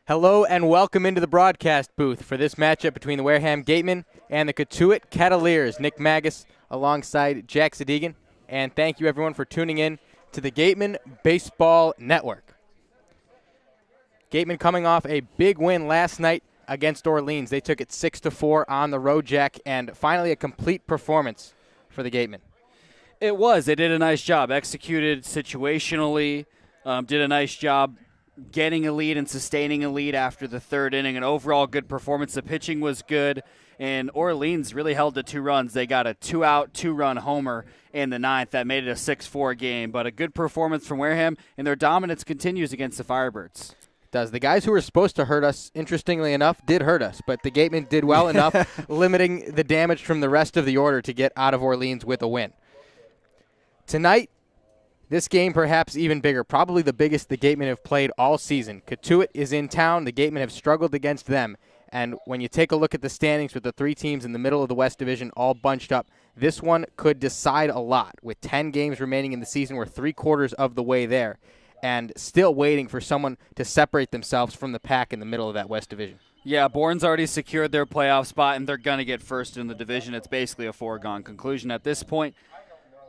Hello and welcome into the broadcast booth for this matchup between the Wareham Gatemen and the Cotuit Kettleers. Nick Magas alongside Jack Sadighian. And thank you everyone for tuning in to the Gatemen Baseball Network. Gatemen coming off a big win last night against Orleans. They took it 6-4 on the road, Jack, and finally a complete performance for the Gatemen. It was. They did a nice job. Executed situationally, did a nice job getting a lead and sustaining a lead after the third inning. An overall good performance. The pitching was good, and Orleans really held to 2 runs. They got a 2-out, 2-run homer in the ninth. That made it a 6-4 game, but a good performance from Wareham, and their dominance continues against the Firebirds. Does. The guys who were supposed to hurt us, interestingly enough, did hurt us, but the Gatemen did well enough, limiting the damage from the rest of the order to get out of Orleans with a win. Tonight, this game perhaps even bigger, probably the biggest the Gatemen have played all season. Cotuit is in town. The Gatemen have struggled against them. And when you take a look at the standings with the 3 teams in the middle of the West Division all bunched up, this one could decide a lot. With 10 games remaining in the season, we're 3/4 of the way there, and still waiting for someone to separate themselves from the pack in the middle of that West Division. Yeah, Bourne's already secured their playoff spot, and they're going to get first in the division. It's basically a foregone conclusion at this point.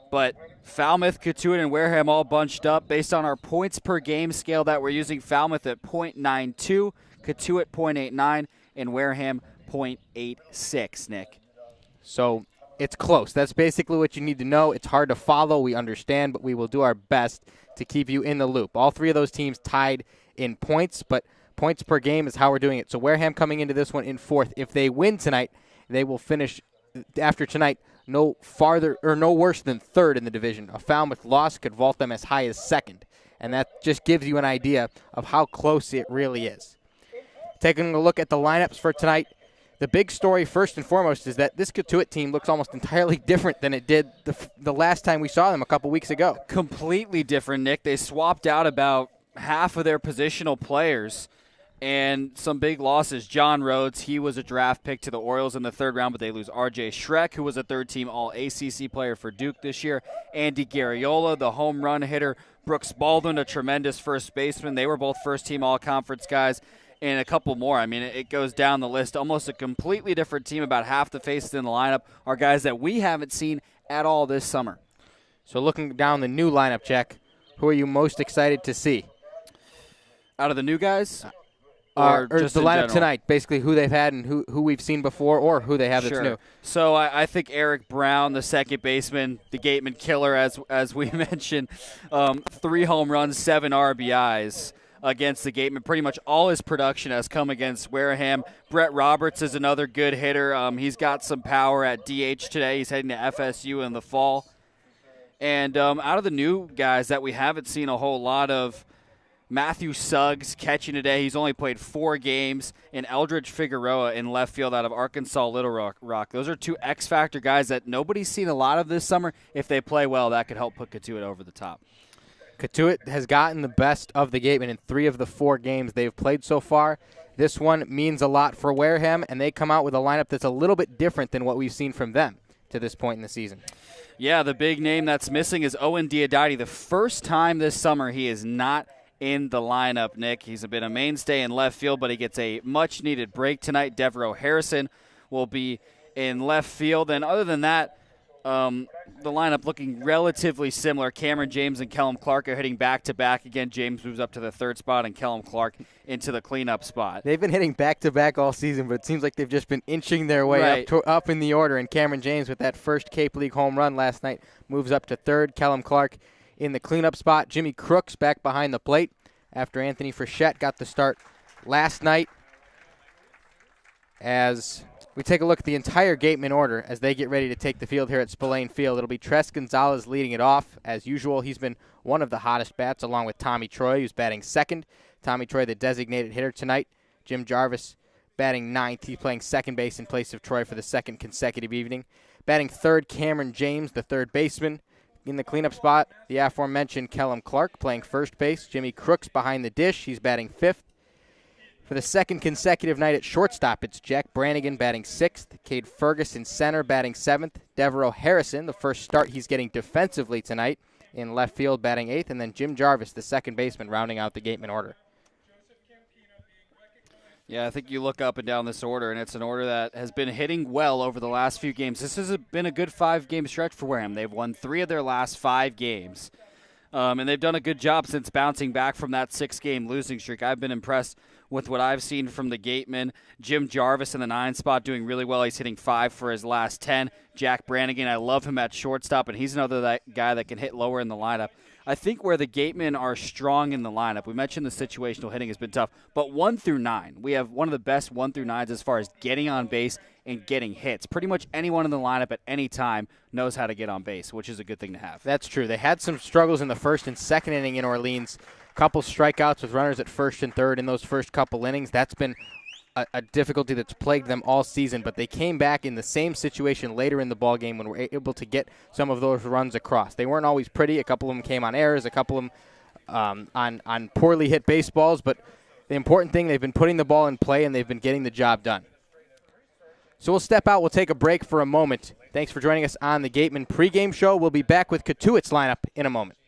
But Falmouth, Cotuit, and Wareham all bunched up. Based on our points per game scale that we're using, Falmouth at .92, Cotuit .89, and Wareham .86, Nick. So it's close. That's basically what you need to know. It's hard to follow, we understand, but we will do our best to keep you in the loop. All 3 of those teams tied in points, but points per game is how we're doing it. So Wareham coming into this one in 4th. If they win tonight, they will finish after tonight no farther or no worse than 3rd in the division. A Falmouth loss could vault them as high as 2nd, and that just gives you an idea of how close it really is. Taking a look at the lineups for tonight, the big story first and foremost is that this Cotuit team looks almost entirely different than it did the last time we saw them a couple weeks ago. Completely different, Nick. They swapped out about half of their positional players. And some big losses. John Rhodes, he was a draft pick to the Orioles in the 3rd round, but they lose R.J. Schreck, who was a 3rd-team All-ACC player for Duke this year. Andy Garriola, the home run hitter. Brooks Baldwin, a tremendous first baseman. They were both first-team All-Conference guys. And a couple more. I mean, it goes down the list. Almost a completely different team. About half the faces in the lineup are guys that we haven't seen at all this summer. So looking down the new lineup, Jack, who are you most excited to see? Out of the new guys? Or just the lineup tonight, basically who they've had and who we've seen before or who they have that's new. So I think Eric Brown, the second baseman, the Gateman killer, as we mentioned, 3 home runs, 7 RBIs against the Gatemen. Pretty much all his production has come against Wareham. Brett Roberts is another good hitter. He's got some power at DH today. He's heading to FSU in the fall. And out of the new guys that we haven't seen a whole lot of, Matthew Suggs catching today. He's only played 4 games. And Eldridge Figueroa in left field out of Arkansas Little Rock. Those are 2 X-factor guys that nobody's seen a lot of this summer. If they play well, that could help put Cotuit over the top. Cotuit has gotten the best of the Gatemen in 3 of the 4 games they've played so far. This one means a lot for Wareham, and they come out with a lineup that's a little bit different than what we've seen from them to this point in the season. Yeah, the big name that's missing is Owen Diodati. The first time this summer he is not in the lineup, Nick. He's been a mainstay in left field, but he gets a much-needed break tonight. Devereaux Harrison will be in left field. And other than that, the lineup looking relatively similar. Cameron James and Kellum Clark are hitting back-to-back. Again, James moves up to the 3rd spot and Kellum Clark into the cleanup spot. They've been hitting back-to-back all season, but it seems like they've just been inching their way up in the order. And Cameron James, with that first Cape League home run last night, moves up to 3rd. Kellum Clark in the cleanup spot. Jimmy Crooks back behind the plate after Anthony Frechette got the start last night. As we take a look at the entire Gatemen order as they get ready to take the field here at Spillane Field, it'll be Tres Gonzalez leading it off. As usual, he's been one of the hottest bats, along with Tommy Troy, who's batting 2nd. Tommy Troy, the designated hitter tonight. Jim Jarvis batting 9th. He's playing second base in place of Troy for the 2nd consecutive evening. Batting 3rd, Cameron James, the 3rd baseman. In the cleanup spot, the aforementioned Kellum Clark playing first base. Jimmy Crooks behind the dish. He's batting 5th. For the 2nd consecutive night at shortstop, it's Jack Brannigan batting 6th. Cade Ferguson center batting 7th. Devereaux Harrison, the first start he's getting defensively tonight, in left field batting 8th. And then Jim Jarvis, the second baseman, rounding out the Gatemen order. Yeah, I think you look up and down this order, and it's an order that has been hitting well over the last few games. This has been a good 5-game stretch for Wareham. They've won 3 of their last 5 games, and they've done a good job since bouncing back from that 6-game losing streak. I've been impressed with what I've seen from the Gatemen. Jim Jarvis in the 9 spot doing really well. He's hitting 5 for his last 10. Jack Brannigan, I love him at shortstop, and he's another guy that can hit lower in the lineup. I think where the Gatemen are strong in the lineup, we mentioned the situational hitting has been tough, but 1 through 9, we have one of the best 1 through 9s as far as getting on base and getting hits. Pretty much anyone in the lineup at any time knows how to get on base, which is a good thing to have. That's true. They had some struggles in the first and second inning in Orleans. A couple strikeouts with runners at first and third in those first couple innings. That's been a difficulty that's plagued them all season, but they came back in the same situation later in the ballgame when we were able to get some of those runs across. They weren't always pretty. A couple of them came on errors, a couple of them on poorly hit baseballs, but the important thing, they've been putting the ball in play and they've been getting the job done. So we'll step out. We'll take a break for a moment. Thanks for joining us on the Gatemen pregame show. We'll be back with Cotuit's lineup in a moment.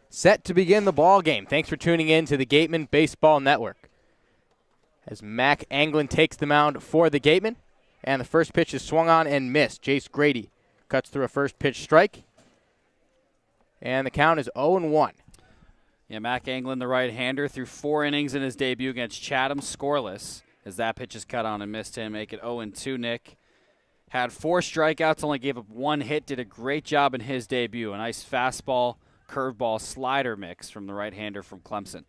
Set to begin the ball game. Thanks for tuning in to the Gatemen Baseball Network. As Mac Anglin takes the mound for the Gatemen, and the first pitch is swung on and missed. Jace Grady cuts through a first pitch strike, and the count is 0-1. Yeah, Mac Anglin, the right-hander, threw 4 innings in his debut against Chatham, scoreless, as that pitch is cut on and missed him. Make it 0-2, Nick. Had 4 strikeouts, only gave up 1 hit, did a great job in his debut. A nice fastball, curveball, slider mix from the right-hander from Clemson.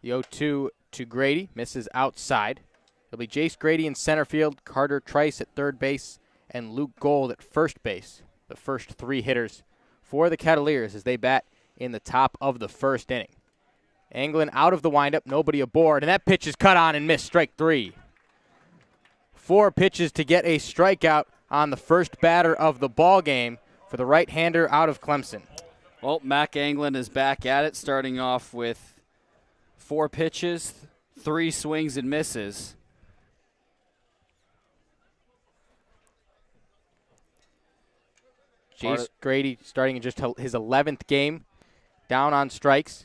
The 0-2 to Grady, misses outside. It'll be Jace Grady in center field, Carter Trice at third base, and Luke Gold at first base. The first 3 hitters for the Kettleers as they bat in the top of the first inning. Anglin out of the windup, nobody aboard, and that pitch is cut on and missed, strike 3. 4 pitches to get a strikeout on the first batter of the ball game for the right-hander out of Clemson. Well, Mac Anglin is back at it, starting off with 4 pitches, 3 swings and misses. Jace Grady starting in just his 11th game, down on strikes.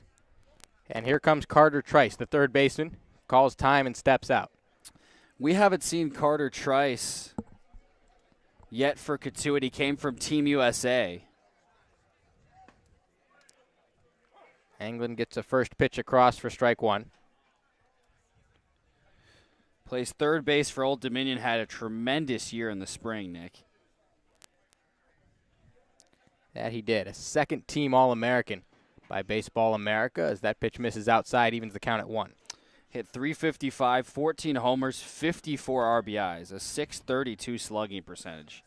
And here comes Carter Trice, the third baseman, calls time and steps out. We haven't seen Carter Trice yet for Cotuit. He came from Team USA. Anglin gets a first pitch across for strike 1. Plays third base for Old Dominion, had a tremendous year in the spring, Nick. That he did. A second-team All-American by Baseball America as that pitch misses outside, evens the count at 1. Hit .355, 14 homers, 54 RBIs, a .632 slugging percentage.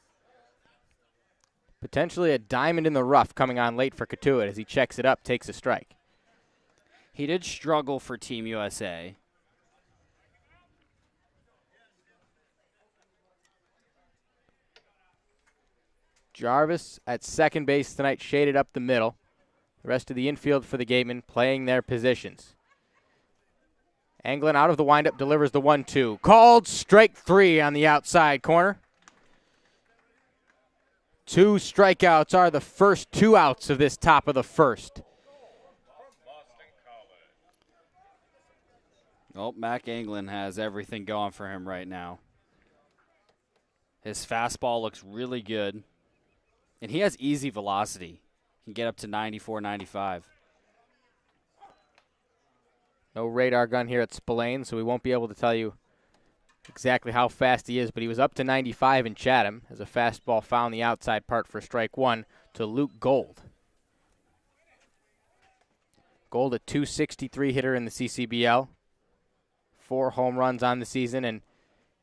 Potentially a diamond in the rough coming on late for Cotuit as he checks it up, takes a strike. He did struggle for Team USA. Jarvis at second base tonight, shaded up the middle. The rest of the infield for the Gatemen playing their positions. Anglin out of the windup, delivers the 1-2. Called strike 3 on the outside corner. 2 strikeouts are the first 2 outs of this top of the first. Oh, Mac Anglin has everything going for him right now. His fastball looks really good. And he has easy velocity. He can get up to 94, 95. No radar gun here at Spillane, so we won't be able to tell you exactly how fast he is, but he was up to 95 in Chatham as a fastball found the outside part for strike 1 to Luke Gold. Gold, a .263 hitter in the CCBL. 4 home runs on the season, and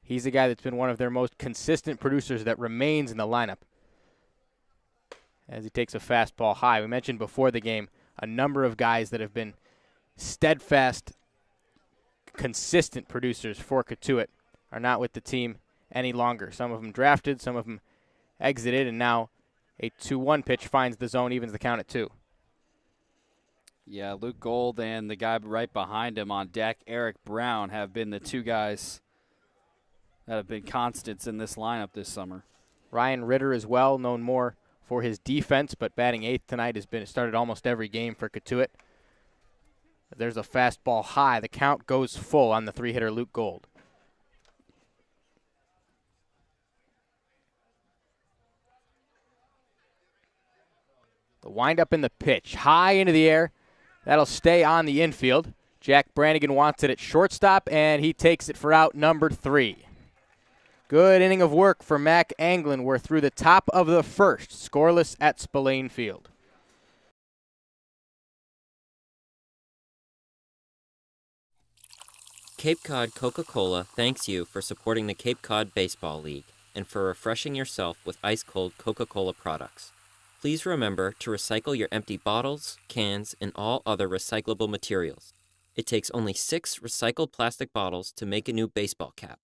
he's a guy that's been one of their most consistent producers that remains in the lineup as he takes a fastball high. We mentioned before the game a number of guys that have been steadfast, consistent producers for Cotuit are not with the team any longer. Some of them drafted, some of them exited, and now a 2-1 pitch finds the zone, evens the count at 2. Yeah, Luke Gold and the guy right behind him on deck, Eric Brown, have been the 2 guys that have been constants in this lineup this summer. Ryan Ritter as well, known more for his defense, but batting 8th tonight, has been started almost every game for Cotuit. There's a fastball high. The count goes full on the 3-hitter Luke Gold. The windup in the pitch, high into the air. That'll stay on the infield. Jack Brannigan wants it at shortstop, and he takes it for out number 3. Good inning of work for Mac Anglin. We're through the top of the first, scoreless at Spillane Field. Cape Cod Coca-Cola thanks you for supporting the Cape Cod Baseball League and for refreshing yourself with ice-cold Coca-Cola products. Please remember to recycle your empty bottles, cans, and all other recyclable materials. It takes only 6 recycled plastic bottles to make a new baseball cap.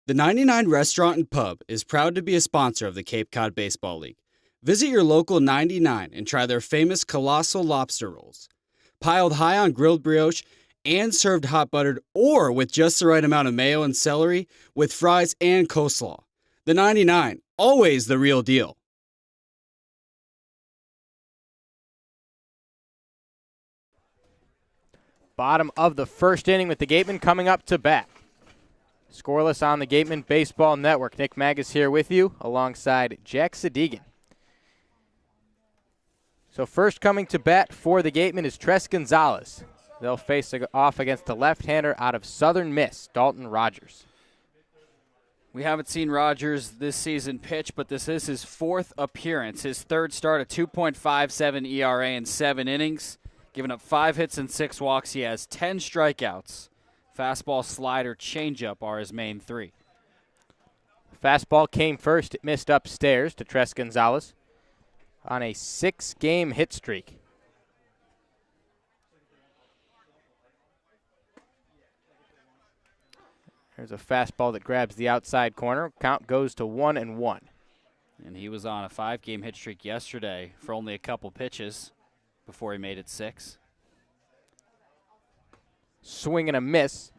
The 99 Restaurant and Pub is proud to be a sponsor of the Cape Cod Baseball League. Visit your local 99 and try their famous colossal lobster rolls. Piled high on grilled brioche and served hot buttered or with just the right amount of mayo and celery with fries and coleslaw. The 99, always the real deal. Bottom of the first inning with the Gatemen coming up to bat. Scoreless on the Gatemen Baseball Network. Nick Magas here with you alongside Jack Sadighian. So first coming to bat for the Gatemen is Tres Gonzalez. They'll face off against the left-hander out of Southern Miss, Dalton Rogers. We haven't seen Rogers this season pitch, but this is his fourth appearance. His third start, a 2.57 ERA in 7 innings. Giving up 5 hits and 6 walks. He has 10 strikeouts. Fastball, slider, changeup are his main 3. Fastball came first. It missed upstairs to Tres Gonzalez on a 6-game hit streak. There's a fastball that grabs the outside corner. Count goes to 1-1. And he was on a 5-game hit streak yesterday for only a couple pitches before he made it 6. Swing and a miss.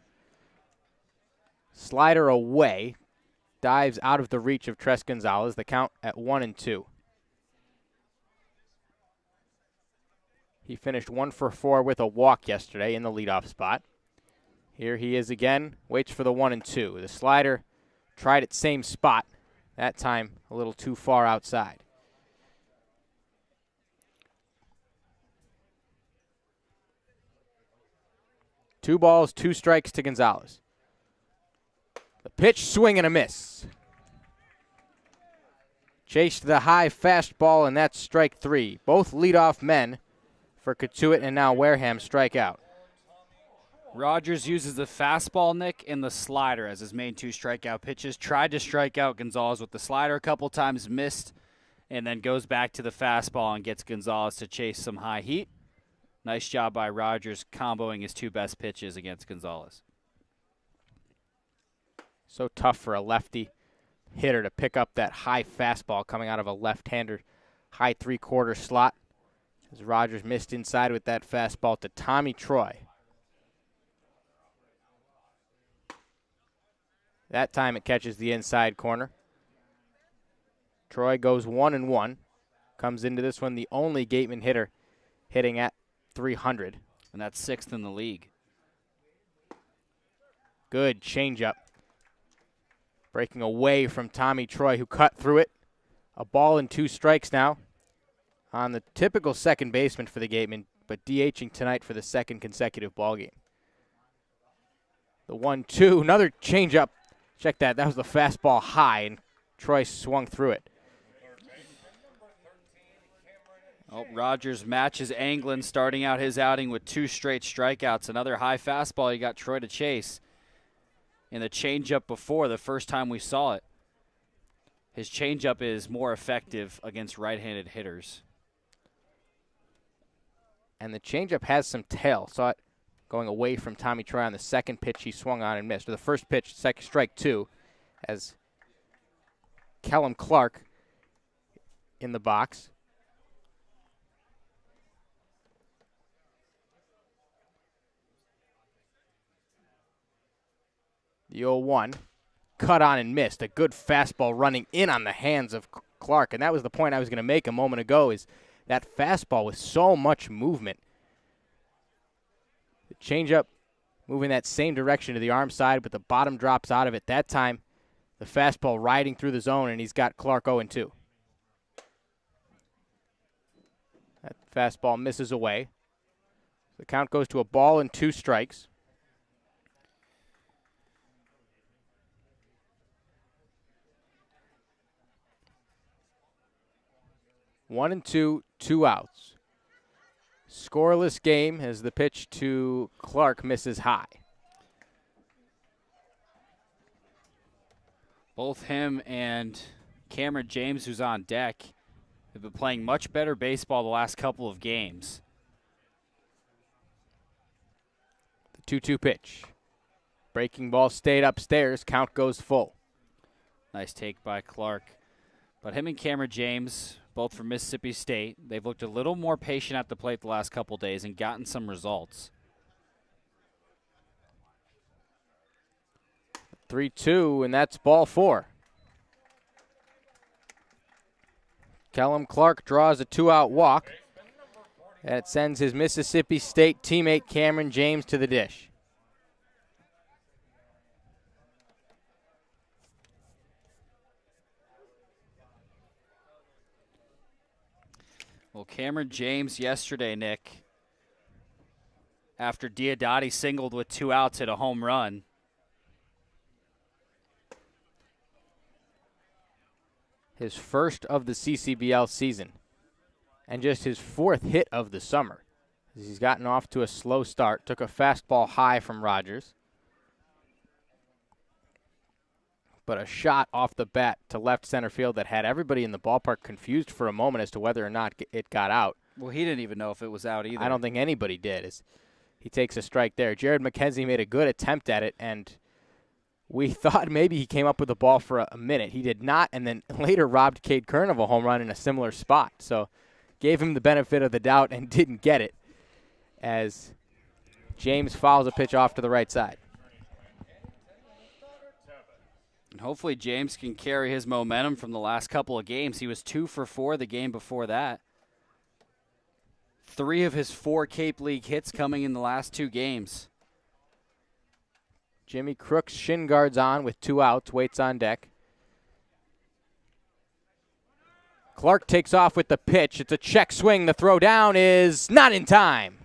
Slider away. Dives out of the reach of Tres Gonzalez. The count at 1-2. He finished 1 for 4 with a walk yesterday in the leadoff spot. Here he is again. Waits for the 1-2. The slider tried at same spot. That time a little too far outside. Two balls, 2 strikes to Gonzalez. The pitch, swing and a miss. Chased the high fastball, and that's strike 3. Both leadoff men for Cotuit and now Wareham strike out. Rogers uses the fastball, Nick, and the slider as his main 2 strikeout pitches. Tried to strike out Gonzalez with the slider a couple times, missed, and then goes back to the fastball and gets Gonzalez to chase some high heat. Nice job by Rogers comboing his 2 best pitches against Gonzalez. So tough for a lefty hitter to pick up that high fastball coming out of a left-hander high 3/4 slot. As Rogers missed inside with that fastball to Tommy Troy. That time it catches the inside corner. Troy goes 1-1. Comes into this one the only Gateman hitter hitting at .300. And that's 6th in the league. Good changeup. Breaking away from Tommy Troy, who cut through it. A ball and 2 strikes now on the typical second baseman for the Gatemen, but DHing tonight for the 2nd consecutive ball game. The 1-2, another changeup. Check that. That was the fastball high, and Troy swung through it. Oh, Rogers matches Anglin, starting out his outing with 2 straight strikeouts. Another high fastball he got Troy to chase. And the changeup before, the first time we saw it. His changeup is more effective against right-handed hitters. And the changeup has some tail. Saw it going away from Tommy Troy on the second pitch he swung on and missed. Or the first pitch, strike 2, as Kellum Clark in the box. The 0-1, cut on and missed. A good fastball running in on the hands of Clark, and that was the point I was going to make a moment ago, is that fastball with so much movement. The changeup moving that same direction to the arm side, but the bottom drops out of it. That time, the fastball riding through the zone, and he's got Clark 0-2. That fastball misses away. The count goes to a ball and 2 strikes. One and two, 2 outs. Scoreless game as the pitch to Clark misses high. Both him and Cameron James, who's on deck, have been playing much better baseball the last couple of games. The 2-2 pitch. Breaking ball stayed upstairs. Count goes full. Nice take by Clark. But him and Cameron James, both from Mississippi State, they've looked a little more patient at the plate the last couple days and gotten some results. 3-2, and that's ball 4. Kellum Clark draws a 2-out walk. And it sends his Mississippi State teammate Cameron James to the dish. Well, Cameron James yesterday, Nick, after Diodati singled with 2 outs, hit a home run. His first of the CCBL season, and just his 4th hit of the summer. He's gotten off to a slow start, took a fastball high from Rogers, but a shot off the bat to left center field that had everybody in the ballpark confused for a moment as to whether or not it got out. Well, he didn't even know if it was out either. I don't think anybody did. As he takes a strike there. Jared McKenzie made a good attempt at it, and we thought maybe he came up with the ball for a minute. He did not, and then later robbed Cade Kern of a home run in a similar spot. So gave him the benefit of the doubt and didn't get it as James fouls a pitch off to the right side. And hopefully James can carry his momentum from the last couple of games. He was 2 for 4 the game before that. 3 of his 4 Cape League hits coming in the last 2 games. Jimmy Crook's shin guards on with 2 outs, waits on deck. Clark takes off with the pitch. It's a check swing. The throw down is not in time.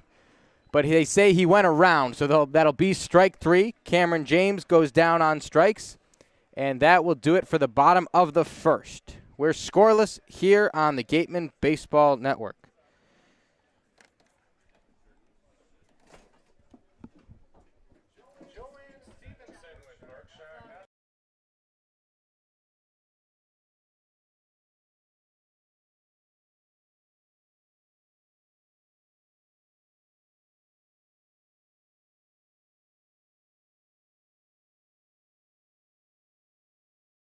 But they say he went around, so that'll be strike 3. Cameron James goes down on strikes, and that will do it for the bottom of the first. We're scoreless here on the Gatemen Baseball Network.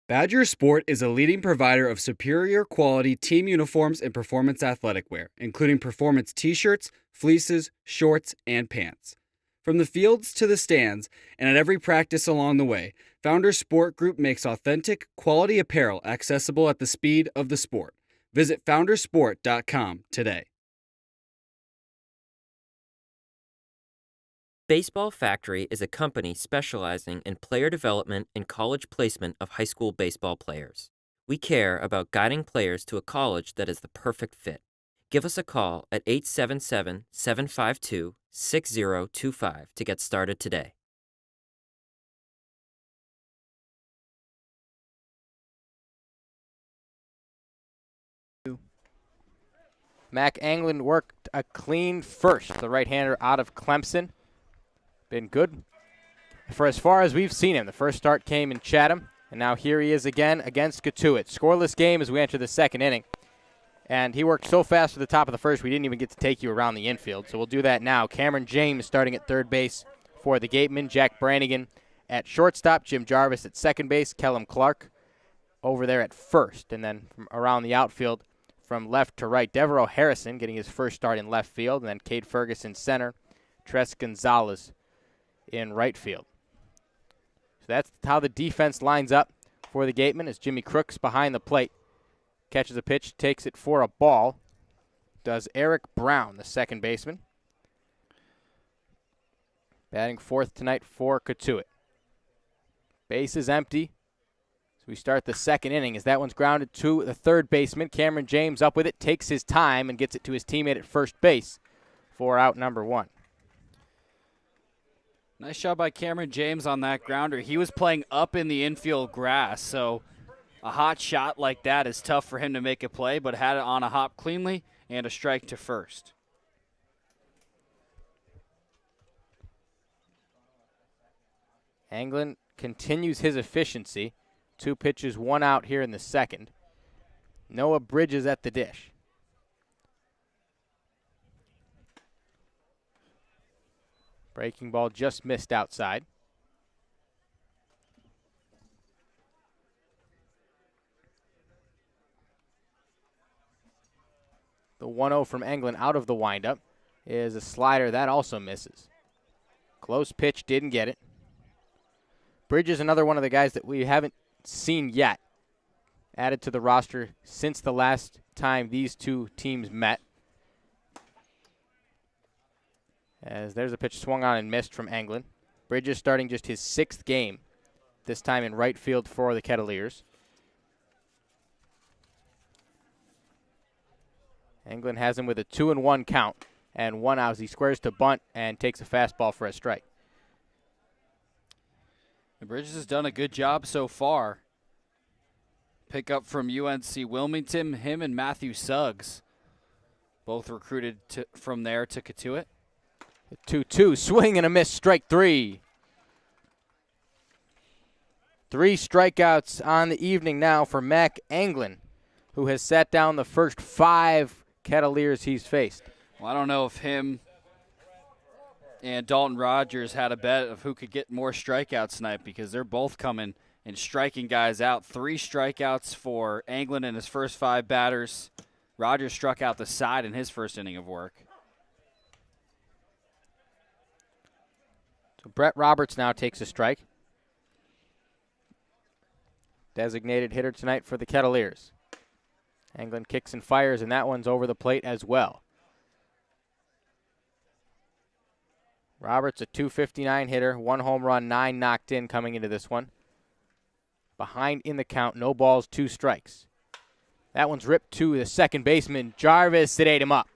Badger Sport is a leading provider of superior quality team uniforms and performance athletic wear, including performance t-shirts, fleeces, shorts, and pants. From the fields to the stands and at every practice along the way, Founders Sport Group makes authentic, quality apparel accessible at the speed of the sport. Visit foundersport.com today. Baseball Factory is a company specializing in player development and college placement of high school baseball players. We care about guiding players to a college that is the perfect fit. Give us a call at 877-752-6025 to get started today. Mac Anglin worked a clean first, the right-hander out of Clemson. Been good for as far as we've seen him. The first start came in Chatham, and now here he is again against Cotuit. Scoreless game as we enter the second inning. And he worked so fast at the top of the first, we didn't even get to take you around the infield. So we'll do that now. Cameron James starting at third base for the Gatemen. Jack Brannigan at shortstop. Jim Jarvis at second base. Kellum Clark over there at first. And then from around the outfield from left to right, Devereaux Harrison getting his first start in left field. And then Cade Ferguson center. Tres Gonzalez in right field. So that's how the defense lines up for the Gatemen as Jimmy Crooks behind the plate. Catches a pitch, takes it for a ball. Does Eric Brown, the second baseman. Batting fourth tonight for Cotuit. Base is empty. So we start the second inning as that one's grounded to the third baseman. Cameron James up with it, takes his time, and gets it to his teammate at first base for out number 1. Nice job by Cameron James on that grounder. He was playing up in the infield grass, so a hot shot like that is tough for him to make a play, but had it on a hop cleanly and a strike to first. Anglin continues his efficiency. 2 pitches, 1 out here in the second. Noah Bridges at the dish. Breaking ball just missed outside. The 1-0 from England out of the windup is a slider. That also misses. Close pitch, didn't get it. Bridges, another one of the guys that we haven't seen yet, added to the roster since the last time these two teams met. As there's a pitch swung on and missed from England. Bridges starting just his 6th game, this time in right field for the Kettleers. England has him with a 2-1 count and 1 out as he squares to bunt and takes a fastball for a strike. Bridges has done a good job so far. Pick up from UNC Wilmington, him and Matthew Suggs, both recruited from there to Cotuit. 2-2, swing and a miss, strike 3. 3 strikeouts on the evening now for Mac England, who has sat down the first 5 Kettleers he's faced. Well, I don't know if him and Dalton Rogers had a bet of who could get more strikeouts tonight, because they're both coming and striking guys out. 3 strikeouts for England in his first 5 batters. Rogers struck out the side in his first inning of work. So Brett Roberts now takes a strike. Designated hitter tonight for the Kettleers. England kicks and fires, and that one's over the plate as well. Roberts, a .259 hitter, 1 home run, 9 knocked in coming into this one. Behind in the count, no balls, 2 strikes. That one's ripped to the second baseman, Jarvis. It ate him up.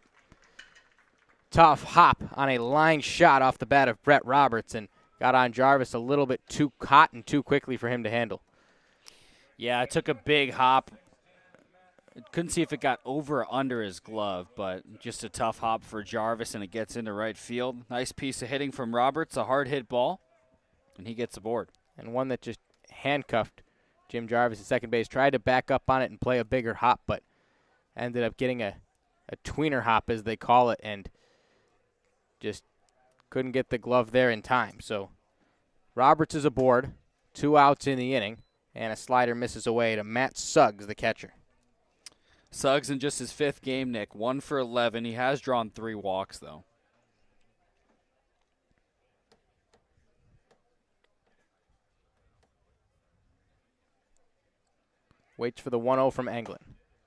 Tough hop on a line shot off the bat of Brett Roberts and got on Jarvis a little bit too hot and too quickly for him to handle. Yeah, it took a big hop. Couldn't see if it got over or under his glove, but just a tough hop for Jarvis, and it gets into right field. Nice piece of hitting from Roberts, a hard hit ball, and he gets aboard. And one that just handcuffed Jim Jarvis at second base. Tried to back up on it and play a bigger hop, but ended up getting a tweener hop, as they call it, and just couldn't get the glove there in time. So Roberts is aboard, 2 outs in the inning, and a slider misses away to Matt Suggs, the catcher. Suggs in just his 5th game, Nick, 1 for 11. He has drawn 3 walks, though. Waits for the 1-0 from England.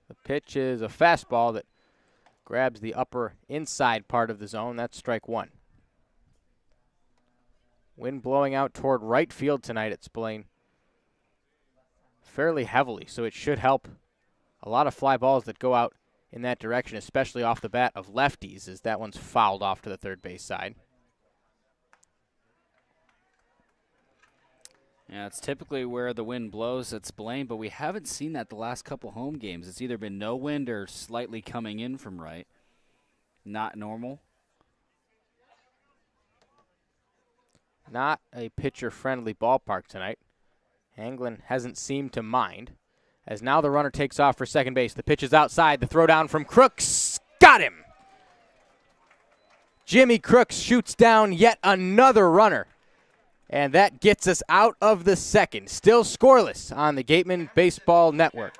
The pitch is a fastball that grabs the upper inside part of the zone. That's strike 1. Wind blowing out toward right field tonight at Spillane fairly heavily, so it should help a lot of fly balls that go out in that direction, especially off the bat of lefties, as that one's fouled off to the third base side. Yeah, it's typically where the wind blows at Spillane, but we haven't seen that the last couple home games. It's either been no wind or slightly coming in from right. Not normal. Not a pitcher-friendly ballpark tonight. England hasn't seemed to mind. As now the runner takes off for second base. The pitch is outside. The throw down from Crooks. Got him! Jimmy Crooks shoots down yet another runner. And that gets us out of the second. Still scoreless on the Gatemen Baseball Network.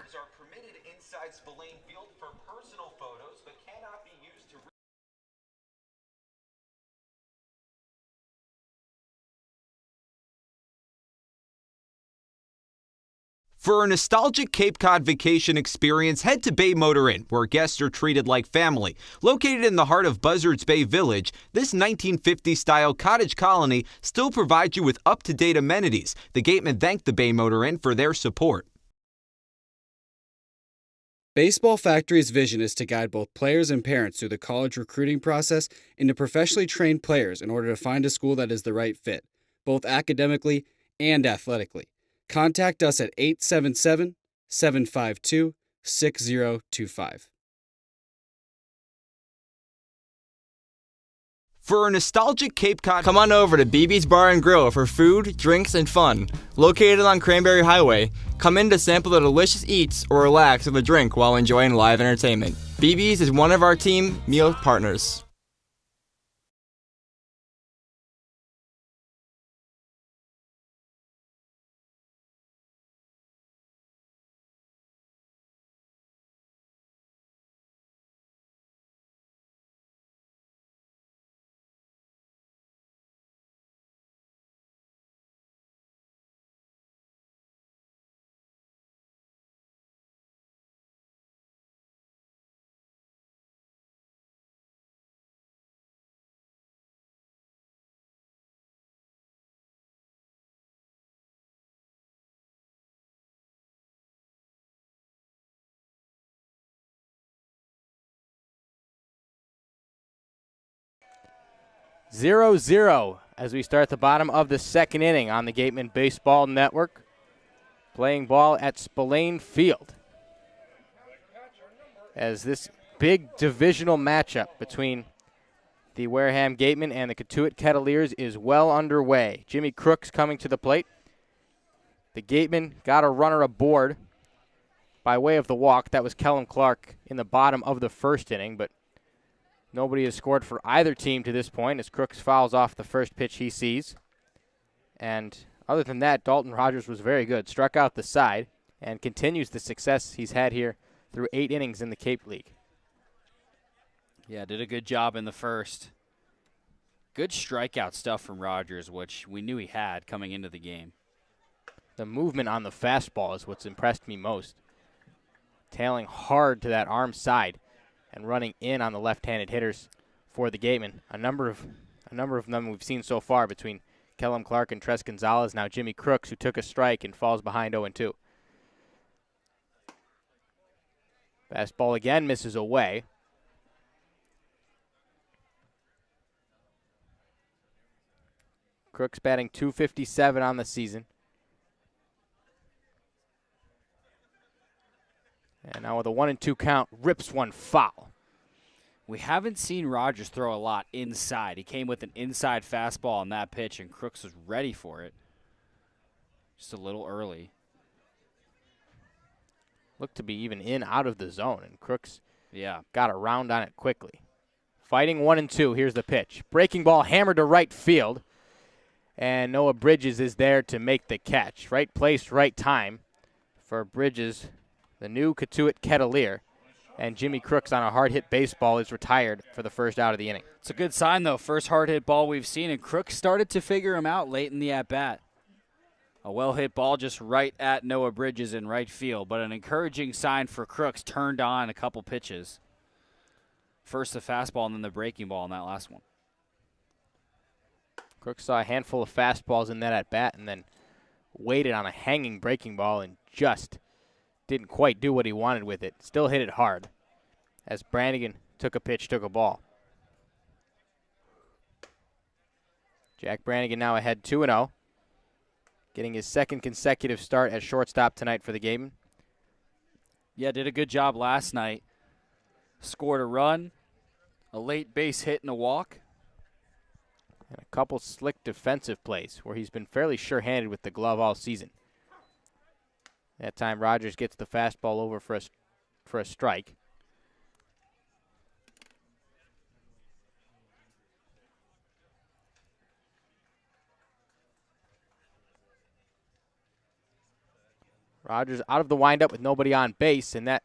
For a nostalgic Cape Cod vacation experience, head to Bay Motor Inn, where guests are treated like family. Located in the heart of Buzzards Bay Village, this 1950s-style cottage colony still provides you with up-to-date amenities. The Gatemen thank the Bay Motor Inn for their support. Baseball Factory's vision is to guide both players and parents through the college recruiting process into professionally trained players in order to find a school that is the right fit, both academically and athletically. Contact us at 877-752-6025. For a nostalgic Cape Cod... Come on over to BB's Bar and Grill for food, drinks, and fun. Located on Cranberry Highway, come in to sample the delicious eats or relax with a drink while enjoying live entertainment. BB's is one of our team meal partners. 0-0 as we start the bottom of the second inning on the Gatemen Baseball Network. Playing ball at Spillane Field. As this big divisional matchup between the Wareham Gatemen and the Cotuit Kettleers is well underway. Jimmy Crooks coming to the plate. The Gatemen got a runner aboard by way of the walk. That was Kellum Clark in the bottom of the first inning, but nobody has scored for either team to this point as Crooks fouls off the first pitch he sees. And other than that, Dalton Rogers was very good. Struck out the side and continues the success he's had here through 8 innings in the Cape League. Yeah, did a good job in the first. Good strikeout stuff from Rogers, which we knew he had coming into the game. The movement on the fastball is what's impressed me most. Tailing hard to that arm side and running in on the left-handed hitters for the Gatemen. A number of them we've seen so far between Kellum Clark and Tres Gonzalez. Now Jimmy Crooks, who took a strike and falls behind 0-2. Fastball again misses away. Crooks batting .257 on the season. And now with a 1-2 count, rips one foul. We haven't seen Rogers throw a lot inside. He came with an inside fastball on that pitch, and Crooks was ready for it. Just a little early. Looked to be even in out of the zone, and Crooks Yeah. got around on it quickly. Fighting 1-2, here's the pitch. Breaking ball hammered to right field, and Noah Bridges is there to make the catch. Right place, right time for Bridges, the new Cotuit Kettleer. And Jimmy Crooks on a hard-hit baseball is retired for the first out of the inning. It's a good sign, though. First hard-hit ball we've seen, and Crooks started to figure him out late in the at-bat. A well-hit ball just right at Noah Bridges in right field, but an encouraging sign for Crooks. Turned on a couple pitches. First the fastball and then the breaking ball in that last one. Crooks saw a handful of fastballs in that at-bat and then waited on a hanging breaking ball and just didn't quite do what he wanted with it. Still hit it hard as Brannigan took a pitch, took a ball. Jack Brannigan now ahead 2-0. Getting his second consecutive start at shortstop tonight for the Gatemen. Yeah, did a good job last night. Scored a run, a late base hit and a walk. And a couple slick defensive plays where he's been fairly sure-handed with the glove all season. That time Rogers gets the fastball over for a strike. Rogers out of the windup with nobody on base, and that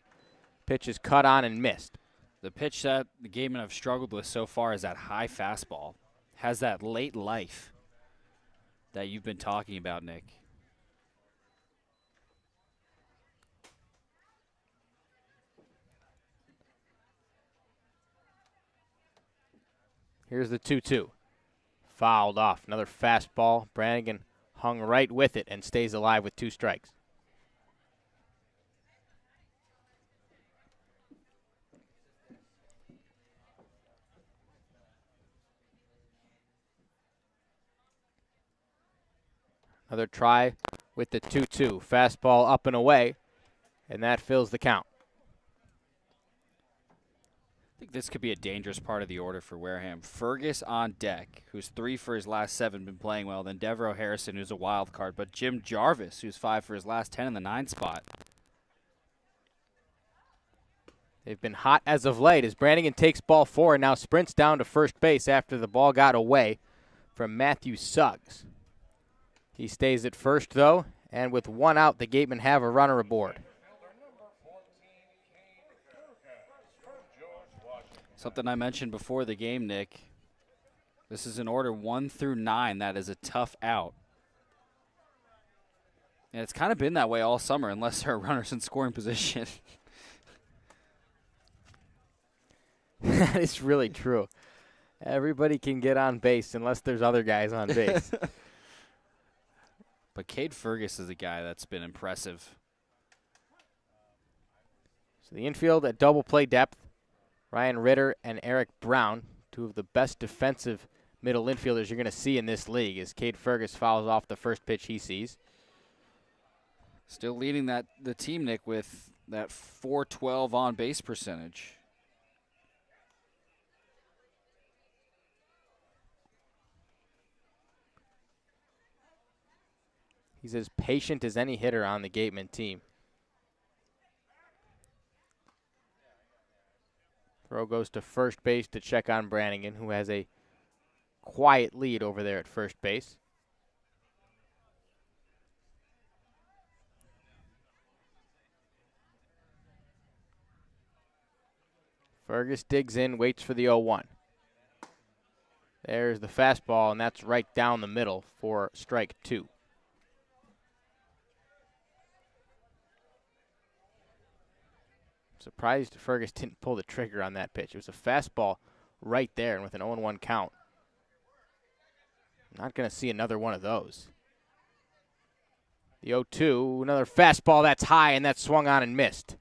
pitch is cut on and missed. The pitch that the Gatemen have struggled with so far is that high fastball. Has that late life that you've been talking about, Nick. Here's the 2-2. Fouled off. Another fastball. Brannigan hung right with it and stays alive with 2 strikes. Another try with the 2-2. Fastball up and away, and that fills the count. I think this could be a dangerous part of the order for Wareham. Fergus on deck, who's 3 for his last 7, been playing well. Then Devereaux Harrison, who's a wild card. But Jim Jarvis, who's 5 for his last 10 in the 9 spot. They've been hot as of late as Brannigan takes ball 4 and now sprints down to first base after the ball got away from Matthew Suggs. He stays at first, though, and with 1 out, the Gatemen have a runner aboard. Something I mentioned before the game, Nick. This is in order 1 through 9. That is a tough out. And it's kind of been that way all summer unless there are runners in scoring position. That is really true. Everybody can get on base unless there's other guys on base. But Cade Fergus is a guy that's been impressive. So the infield at double play depth, Ryan Ritter and Eric Brown, 2 of the best defensive middle infielders you're going to see in this league as Cade Fergus fouls off the first pitch he sees. Still leading the team, Nick, with that .412 on base percentage. He's as patient as any hitter on the Gatemen team. Throw goes to first base to check on Brannigan, who has a quiet lead over there at first base. Fergus digs in, waits for the 0-1. There's the fastball, and that's right down the middle for strike 2. Surprised Fergus didn't pull the trigger on that pitch. It was a fastball right there, and with an 0-1 count. Not going to see another one of those. The 0-2, another fastball that's high, and that's swung on and missed.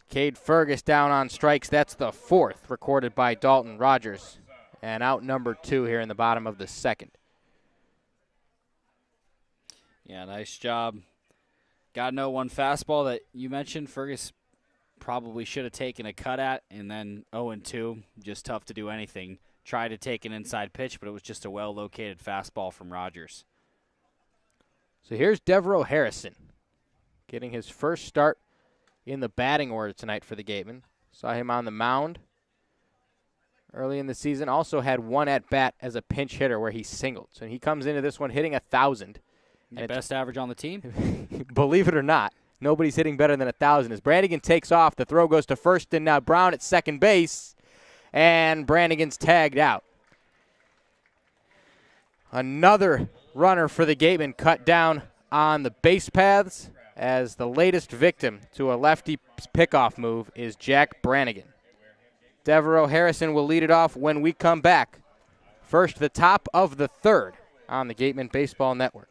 Cade Fergus down on strikes. That's the 4th recorded by Dalton Rogers. And out number 2 here in the bottom of the 2nd. Yeah, nice job. Got an 0-1 fastball that you mentioned Fergus probably should have taken a cut at, and then 0-2, just tough to do anything. Tried to take an inside pitch, but it was just a well-located fastball from Rogers. So here's Devereaux Harrison getting his first start in the batting order tonight for the Gatemen. Saw him on the mound early in the season. Also had one at-bat as a pinch hitter where he singled. So he comes into this one hitting 1,000. And best average on the team? Believe it or not, nobody's hitting better than 1,000. As Brannigan takes off, the throw goes to first, and now Brown at second base. And Brannigan's tagged out. Another runner for the Gatemen cut down on the base paths, as the latest victim to a lefty pickoff move is Jack Brannigan. Devereaux Harrison will lead it off when we come back. First, the top of the 3rd on the Gatemen Baseball Network.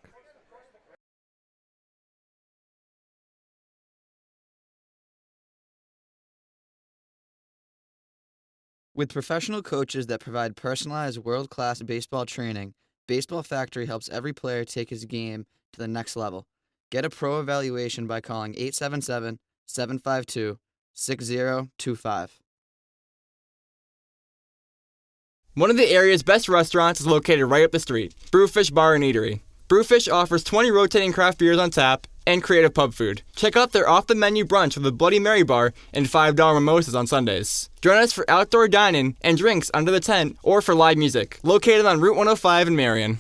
With professional coaches that provide personalized world-class baseball training, Baseball Factory helps every player take his game to the next level. Get a pro evaluation by calling 877-752-6025. One of the area's best restaurants is located right up the street, Brewfish Bar and Eatery. Brewfish offers 20 rotating craft beers on tap and creative pub food. Check out their off-the-menu brunch with a Bloody Mary bar and $5 mimosas on Sundays. Join us for outdoor dining and drinks under the tent or for live music. Located on Route 105 in Marion.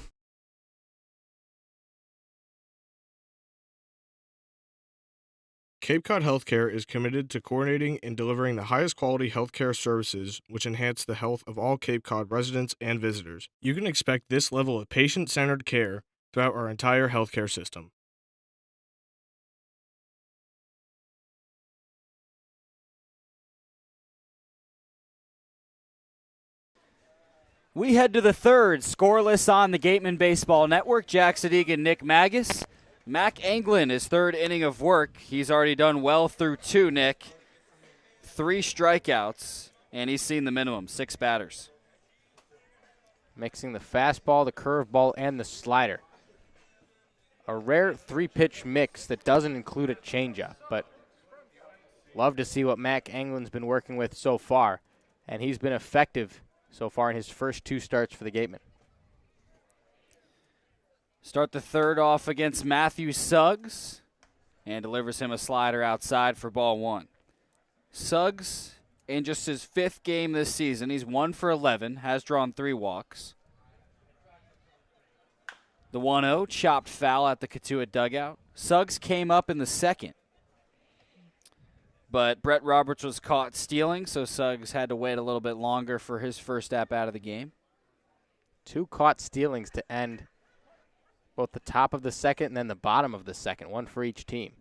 Cape Cod Healthcare is committed to coordinating and delivering the highest quality healthcare services which enhance the health of all Cape Cod residents and visitors. You can expect this level of patient-centered care throughout our entire healthcare system. We head to the 3rd, scoreless on the Gatemen Baseball Network. Jack Sadighian, Nick Magas. Mac Anglin, his 3rd inning of work. He's already done well through 2, Nick. 3 strikeouts, and he's seen the minimum, 6 batters. Mixing the fastball, the curveball, and the slider. A rare 3-pitch mix that doesn't include a changeup, but love to see what Mac Anglin's been working with so far, and he's been effective so far in his first 2 starts for the Gatemen. Start the 3rd off against Matthew Suggs and delivers him a slider outside for ball 1. Suggs, in just his 5th game this season, he's 1 for 11, has drawn 3 walks. The 1-0, chopped foul at the Cotuit dugout. Suggs came up in the 2nd, but Brett Roberts was caught stealing, so Suggs had to wait a little bit longer for his first at-bat of the game. 2 caught stealings to end both the top of the 2nd and then the bottom of the 2nd, 1 for each team.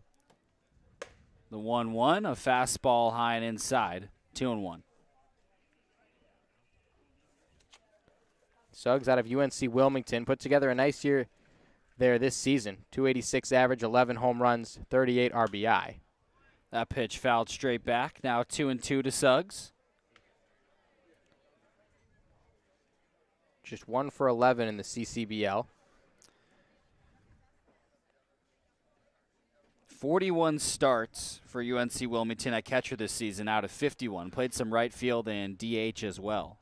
The 1-1, a fastball high and inside, 2-1. Suggs out of UNC Wilmington put together a nice year there this season. 286 average, 11 home runs, 38 RBI. That pitch fouled straight back. Now 2-2 to Suggs. just 1 for 11 in the CCBL. 41 starts for UNC Wilmington at catcher this season out of 51. Played some right field and DH as well.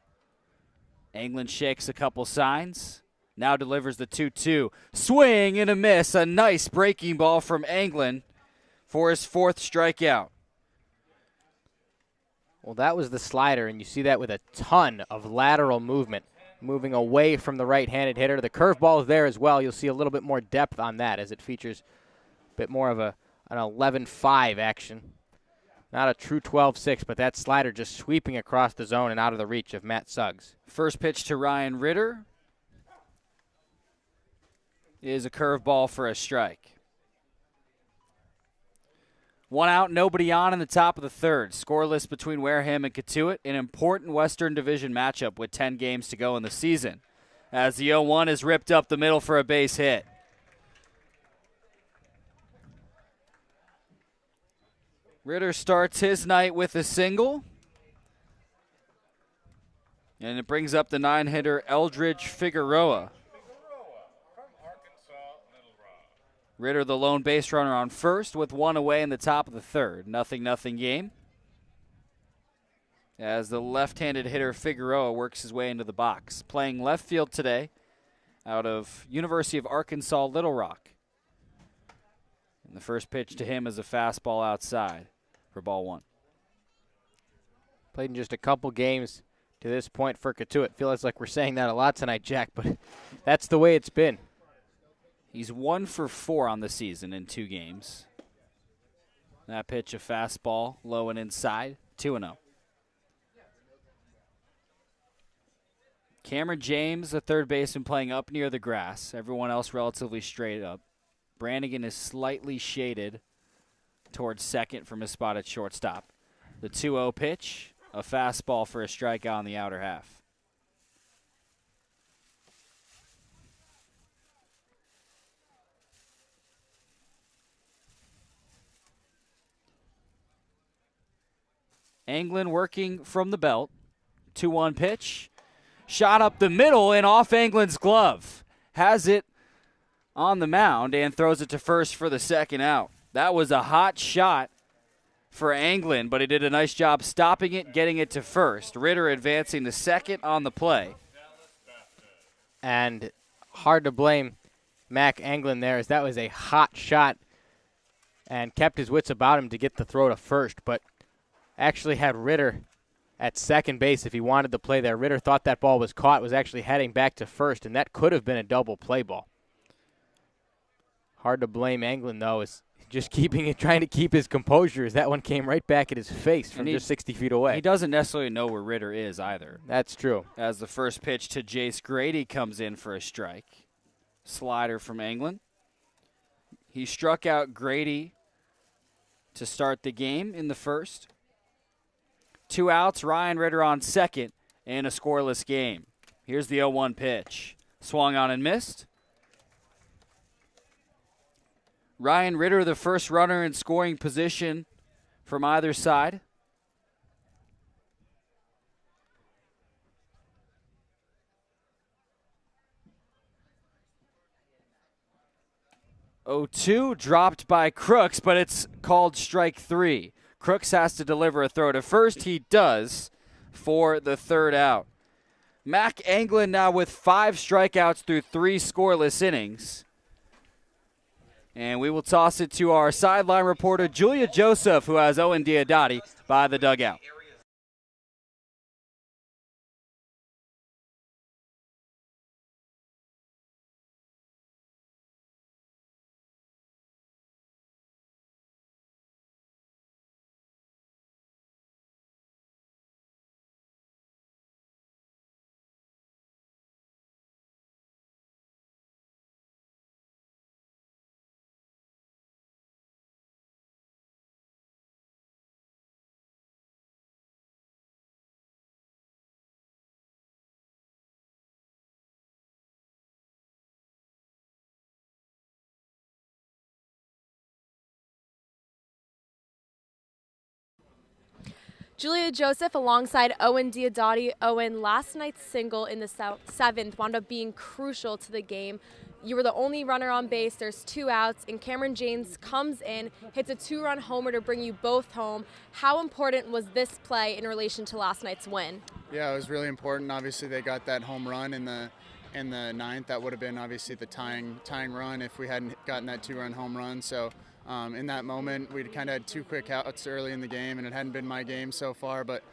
Anglin shakes a couple signs. Now delivers the 2-2. Swing and a miss. A nice breaking ball from Anglin for his 4th strikeout. Well, that was the slider, and you see that with a ton of lateral movement, moving away from the right-handed hitter. The curveball is there as well. You'll see a little bit more depth on that as it features a bit more of an 11-5 action. Not a true 12-6, but that slider just sweeping across the zone and out of the reach of Matt Suggs. First pitch to Ryan Ritter is a curveball for a strike. 1 out, nobody on in the top of the 3rd. Scoreless between Wareham and Cotuit. An important Western Division matchup with 10 games to go in the season. As the 0-1 is ripped up the middle for a base hit. Ritter starts his night with a single. And it brings up the 9-hitter Eldridge Figueroa. Ritter, the lone base runner on first with 1 away in the top of the 3rd. 0-0 game. As the left-handed hitter Figueroa works his way into the box. Playing left field today out of University of Arkansas Little Rock. And the first pitch to him is a fastball outside for ball 1. Played in just a couple games to this point for Cotuit. Feels like we're saying that a lot tonight, Jack, but that's the way it's been. He's 1 for 4 on the season in 2 games. That pitch, a fastball, low and inside, 2-0. Cameron James, the third baseman, playing up near the grass. Everyone else relatively straight up. Brannigan is slightly shaded towards second from his spot at shortstop. The 2-0 pitch, a fastball for a strikeout on the outer half. Anglin working from the belt. 2-1 pitch. Shot up the middle and off Anglin's glove. Has it on the mound and throws it to first for the 2nd out. That was a hot shot for Anglin, but he did a nice job stopping it, getting it to first. Ritter advancing to 2nd on the play. And hard to blame Mac Anglin there, as that was a hot shot and kept his wits about him to get the throw to first, but actually had Ritter at second base if he wanted to play there. Ritter thought that ball was caught, was actually heading back to first, and that could have been a double play ball. Hard to blame Anglin, though, is just trying to keep his composure, as that one came right back at his face from just 60 feet away. He doesn't necessarily know where Ritter is either. That's true. As the first pitch to Jace Grady comes in for a strike. Slider from Anglin. He struck out Grady to start the game in the first. 2 outs, Ryan Ritter on second, and a scoreless game. Here's the 0-1 pitch. Swung on and missed. Ryan Ritter, the first runner in scoring position from either side. (0-2) dropped by Crooks, but it's called strike 3. Crooks has to deliver a throw to first. He does for the 3rd out. Mac Anglin now with 5 strikeouts through 3 scoreless innings. And we will toss it to our sideline reporter, Julia Joseph, who has Owen Diodati by the dugout. Julia Joseph alongside Owen Diodati. Owen, last night's single in the seventh wound up being crucial to the game. You were the only runner on base. There's 2 outs, and Cameron James comes in, hits a 2-run homer to bring you both home. How important was this play in relation to last night's win? Yeah, it was really important. Obviously, they got that home run in the ninth. That would have been obviously the tying run if we hadn't gotten that 2-run home run. So in that moment, we kind of had 2 quick outs early in the game, and it hadn't been my game so far, but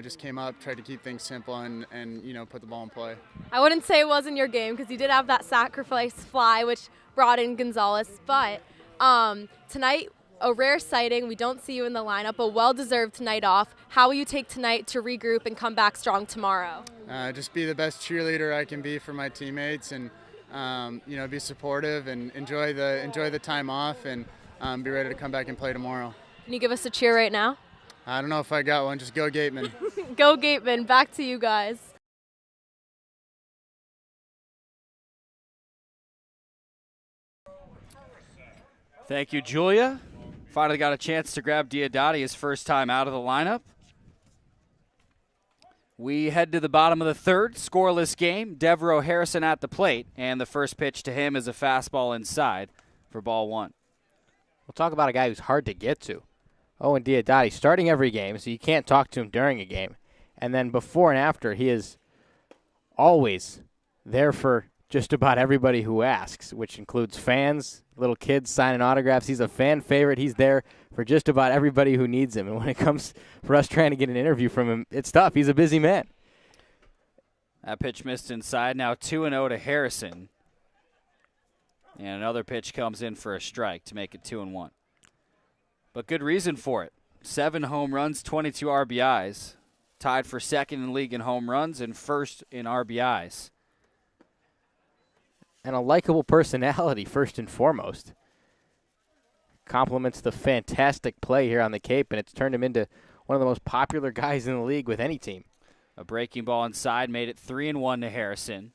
just came up, tried to keep things simple, and put the ball in play. I wouldn't say it wasn't your game because you did have that sacrifice fly, which brought in Gonzalez. But tonight, a rare sighting. We don't see you in the lineup, a well-deserved night off. How will you take tonight to regroup and come back strong tomorrow? Just be the best cheerleader I can be for my teammates, and be supportive and enjoy the time off, and be ready to come back and play tomorrow. Can you give us a cheer right now? I don't know if I got one. Just go Gatemen. Go Gatemen. Back to you guys. Thank you, Julia. Finally got a chance to grab Diodati his first time out of the lineup. We head to the bottom of the third, scoreless game. Devereaux Harrison at the plate, and the first pitch to him is a fastball inside for ball 1. We'll talk about a guy who's hard to get to. Owen Diodati, starting every game, so you can't talk to him during a game. And then before and after, he is always there for just about everybody who asks, which includes fans, little kids signing autographs. He's a fan favorite. He's there for just about everybody who needs him. And when it comes for us trying to get an interview from him, it's tough. He's a busy man. That pitch missed inside. Now 2-0 to Harrison. And another pitch comes in for a strike to make it 2-1. But good reason for it. 7 home runs, 22 RBIs. Tied for second in the league in home runs and first in RBIs. And a likable personality, first and foremost. Compliments the fantastic play here on the Cape, and it's turned him into one of the most popular guys in the league with any team. A breaking ball inside made it 3-1 to Harrison.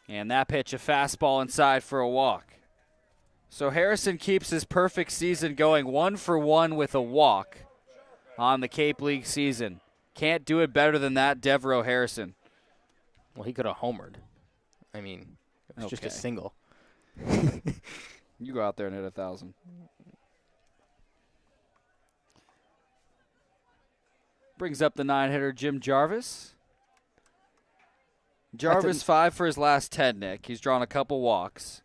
And that pitch, a fastball inside for a walk. So Harrison keeps his perfect season going 1-for-1 with a walk on the Cape League season. Can't do it better than that, Devereaux Harrison. Well, he could have homered. I mean, it was just a single. You go out there and hit 1,000. Brings up the 9-hitter, Jim Jarvis. Jarvis 5 for his last 10, Nick. He's drawn a couple walks.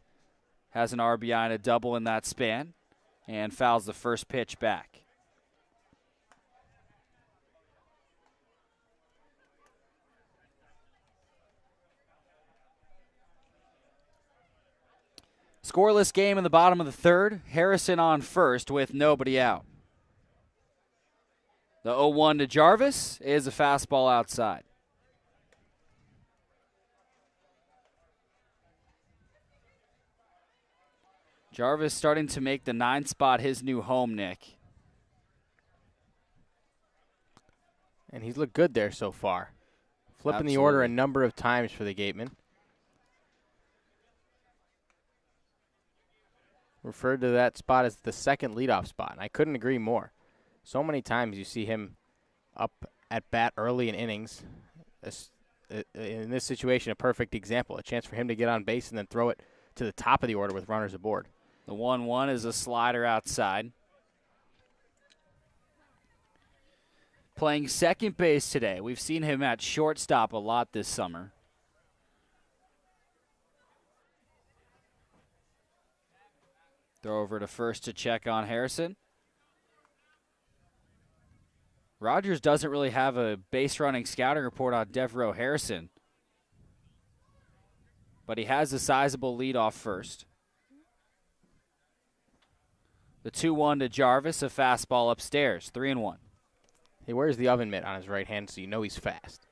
Has an RBI and a double in that span. And fouls the first pitch back. Scoreless game in the bottom of the third. Harrison on first with nobody out. The 0-1 to Jarvis is a fastball outside. Jarvis starting to make the 9 spot his new home, Nick. And he's looked good there so far. Flipping the order a number of times for the Gatemen. Referred to that spot as the second leadoff spot, and I couldn't agree more. So many times you see him up at bat early in innings. In this situation, a perfect example. A chance for him to get on base and then throw it to the top of the order with runners aboard. The 1-1 is a slider outside. Playing second base today. We've seen him at shortstop a lot this summer. Throw over to first to check on Harrison. Rogers doesn't really have a base running scouting report on Devereaux Harrison, but he has a sizable lead off first. The 2-1 to Jarvis, a fastball upstairs, 3-1. He wears the oven mitt on his right hand, so you know he's fast.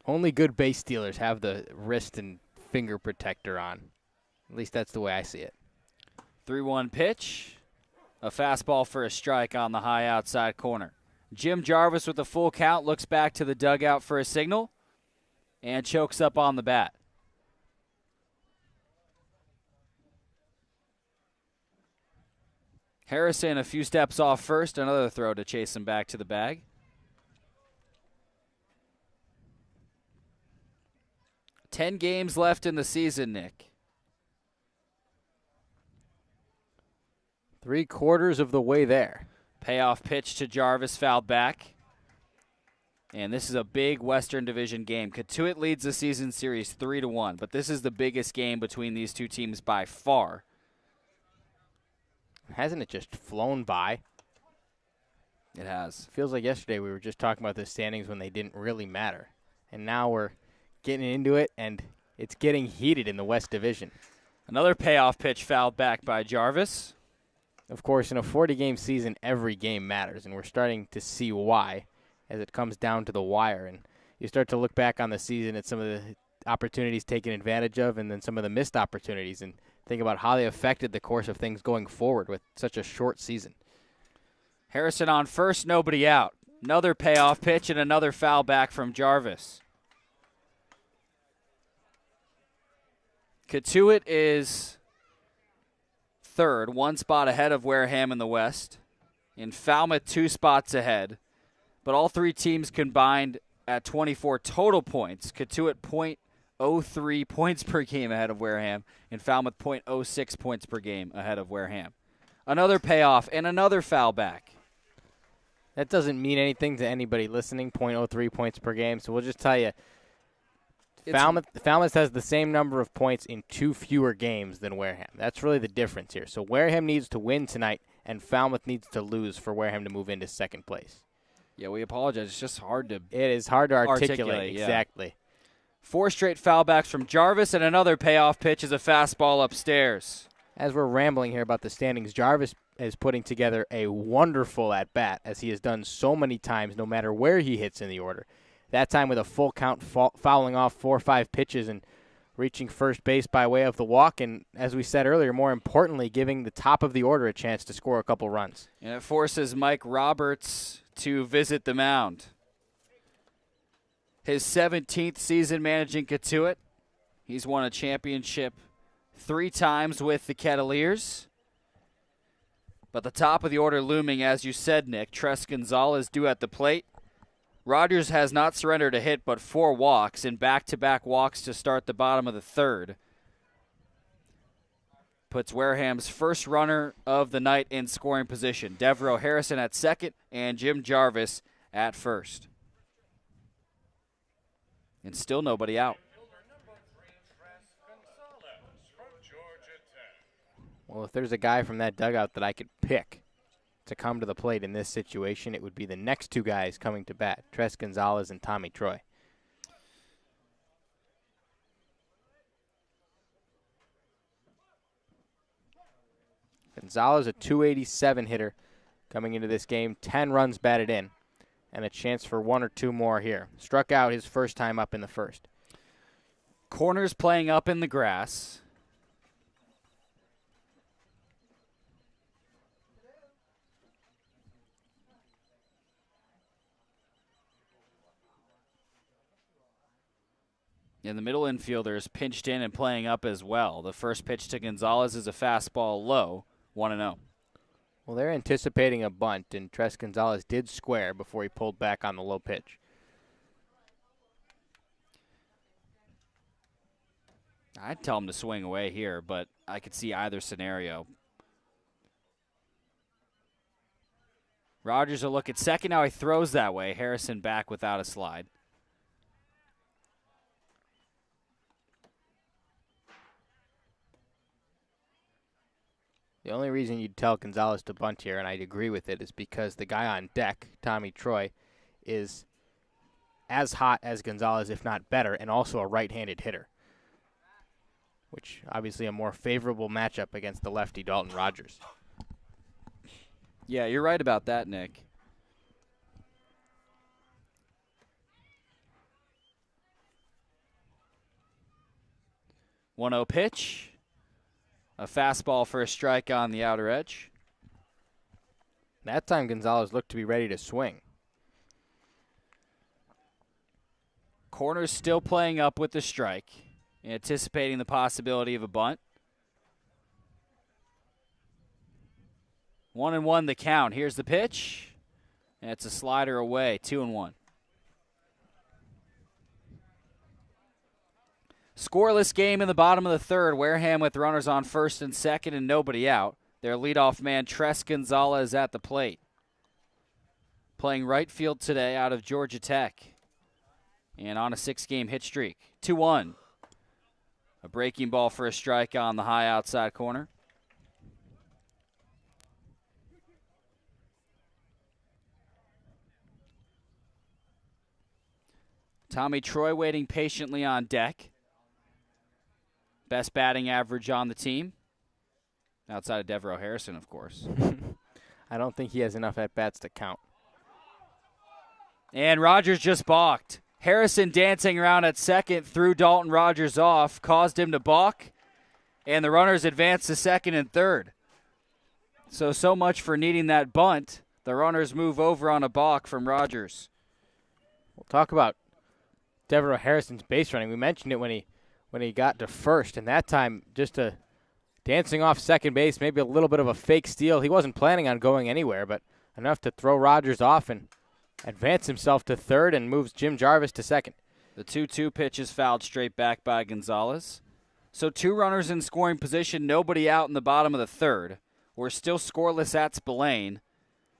Only good base stealers have the wrist and finger protector on. At least that's the way I see it. 3-1 pitch. A fastball for a strike on the high outside corner. Jim Jarvis with a full count looks back to the dugout for a signal and chokes up on the bat. Harrison a few steps off first. Another throw to chase him back to the bag. Ten games left in the season, Nick. 3/4 of the way there. Payoff pitch to Jarvis, fouled back. And this is a big Western Division game. Cotuit leads the season series 3-1, but this is the biggest game between these two teams by far. Hasn't it just flown by? It has. Feels like yesterday we were just talking about the standings when they didn't really matter. And now we're getting into it, and it's getting heated in the West Division. Another payoff pitch fouled back by Jarvis. Of course, in a 40-game season, every game matters, and we're starting to see why as it comes down to the wire. And you start to look back on the season at some of the opportunities taken advantage of and then some of the missed opportunities and think about how they affected the course of things going forward with such a short season. Harrison on first, nobody out. Another payoff pitch and another foul back from Jarvis. Cotuit is third, one spot ahead of Wareham in the West. In Falmouth, 2 spots ahead. But all three teams combined at 24 total points. Cotuit .03 points per game ahead of Wareham, and Falmouth .06 points per game ahead of Wareham. Another payoff and another foul back. That doesn't mean anything to anybody listening, .03 points per game. So we'll just tell you, Falmouth has the same number of points in 2 fewer games than Wareham. That's really the difference here. So Wareham needs to win tonight, and Falmouth needs to lose for Wareham to move into second place. Yeah, we apologize. It's just hard to It is hard to articulate. yeah. Exactly. 4 straight foul backs from Jarvis, and another payoff pitch is a fastball upstairs. As we're rambling here about the standings, Jarvis is putting together a wonderful at-bat, as he has done so many times, no matter where he hits in the order. That time with a full count, fouling off 4 or 5 pitches and reaching first base by way of the walk, and as we said earlier, more importantly, giving the top of the order a chance to score a couple runs. And it forces Mike Roberts to visit the mound. His 17th season managing Cotuit. He's won a championship 3 times with the Kettleers. But the top of the order looming, as you said, Nick. Tres Gonzalez due at the plate. Rogers has not surrendered a hit but 4 walks and back-to-back walks to start the bottom of the 3rd. Puts Wareham's first runner of the night in scoring position. Devereaux Harrison at second and Jim Jarvis at first. And still nobody out. Well, if there's a guy from that dugout that I could pick to come to the plate in this situation, it would be the next 2 guys coming to bat, Tres Gonzalez and Tommy Troy. Gonzalez, a .287 hitter coming into this game, 10 runs batted in, and a chance for 1 or 2 more here. Struck out his first time up in the first. Corners playing up in the grass. And the middle infielders pinched in and playing up as well. The first pitch to Gonzalez is a fastball low, 1-0. Well, they're anticipating a bunt, and Tres Gonzalez did square before he pulled back on the low pitch. I'd tell him to swing away here, but I could see either scenario. Rogers will look at second. Now he throws that way. Harrison back without a slide. The only reason you'd tell Gonzalez to bunt here, and I'd agree with it, is because the guy on deck, Tommy Troy, is as hot as Gonzalez, if not better, and also a right-handed hitter, which obviously a more favorable matchup against the lefty Dalton Rogers. Yeah, you're right about that, Nick. One 0 pitch. A fastball for a strike on the outer edge. That time Gonzalez looked to be ready to swing. Corners still playing up with the strike, anticipating the possibility of a bunt. 1-1 the count. Here's the pitch. And it's a slider away, 2-1. Scoreless game in the bottom of the third. Wareham with runners on first and second and nobody out. Their leadoff man, Tres Gonzalez, at the plate. Playing right field today out of Georgia Tech. And on a 6-game hit streak. 2-1. A breaking ball for a strike on the high outside corner. Tommy Troy waiting patiently on deck. Best batting average on the team. Outside of Devereaux Harrison, of course. I don't think he has enough at-bats to count. And Rogers just balked. Harrison dancing around at second, threw Dalton Rogers off, caused him to balk, and the runners advance to second and third. So much for needing that bunt. The runners move over on a balk from Rogers. We'll talk about Devereaux Harrison's base running. We mentioned it when he got to first, and that time just dancing off second base, maybe a little bit of a fake steal. He wasn't planning on going anywhere, but enough to throw Rogers off and advance himself to third and moves Jim Jarvis to second. The 2-2 pitch is fouled straight back by Gonzalez. So 2 runners in scoring position, nobody out in the bottom of the third. We're still scoreless at Spillane,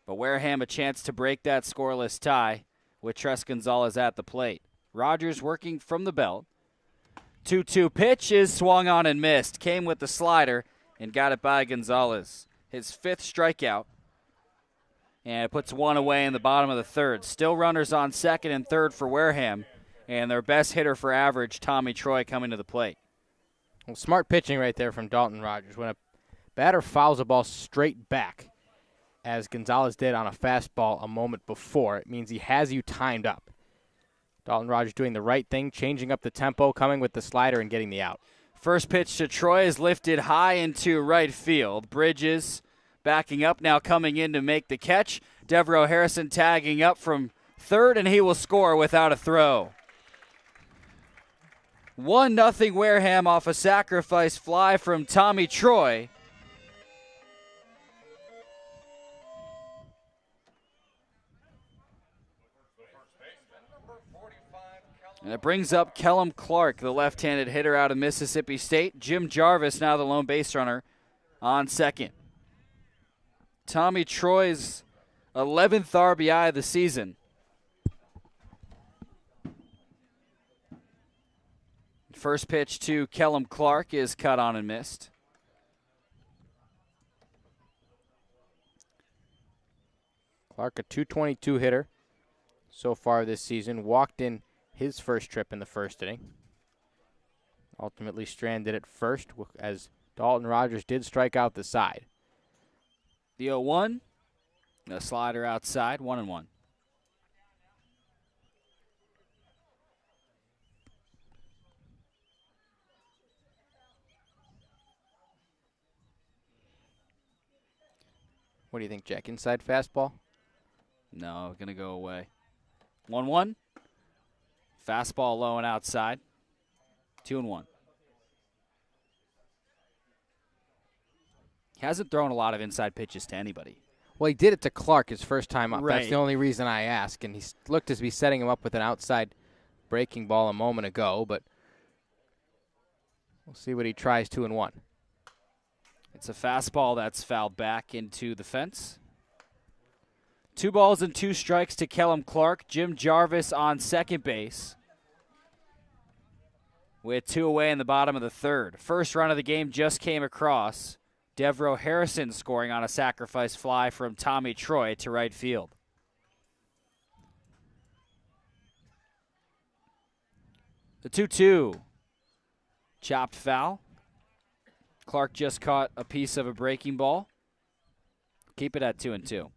but Wareham a chance to break that scoreless tie with Tres Gonzalez at the plate. Rogers working from the belt. 2-2 pitch is swung on and missed. Came with the slider and got it by Gonzalez. His 5th strikeout. And it puts 1 away in the bottom of the third. Still runners on second and third for Wareham. And their best hitter for average, Tommy Troy, coming to the plate. Well, smart pitching right there from Dalton Rogers. When a batter fouls a ball straight back, as Gonzalez did on a fastball a moment before, it means he has you timed up. Dalton Rogers doing the right thing, changing up the tempo, coming with the slider and getting the out. First pitch to Troy is lifted high into right field. Bridges backing up now, coming in to make the catch. Devereaux Harrison tagging up from third, and he will score without a throw. 1-0 Wareham off a sacrifice fly from Tommy Troy. And it brings up Kellum Clark, the left-handed hitter out of Mississippi State. Jim Jarvis, now the lone base runner, on second. Tommy Troy's 11th RBI of the season. First pitch to Kellum Clark is cut on and missed. Clark, a .222 hitter so far this season, walked in his first trip in the first inning. Ultimately stranded at first as Dalton Rogers did strike out the side. The 0-1, a slider outside, 1-1. What do you think, Jack? Inside fastball? No, going to go away. 1-1. Fastball low and outside. 2-1. He hasn't thrown a lot of inside pitches to anybody. Well, he did it to Clark his first time up. Right. That's the only reason I ask. And he looked to be setting him up with an outside breaking ball a moment ago, but we'll see what he tries 2-1. It's a fastball that's fouled back into the fence. 2 balls and 2 strikes to Kellum Clark. Jim Jarvis on second base with 2 away in the bottom of the third. First run of the game just came across. Devereaux Harrison scoring on a sacrifice fly from Tommy Troy to right field. The 2-2. Chopped foul. Clark just caught a piece of a breaking ball. Keep it at 2-2.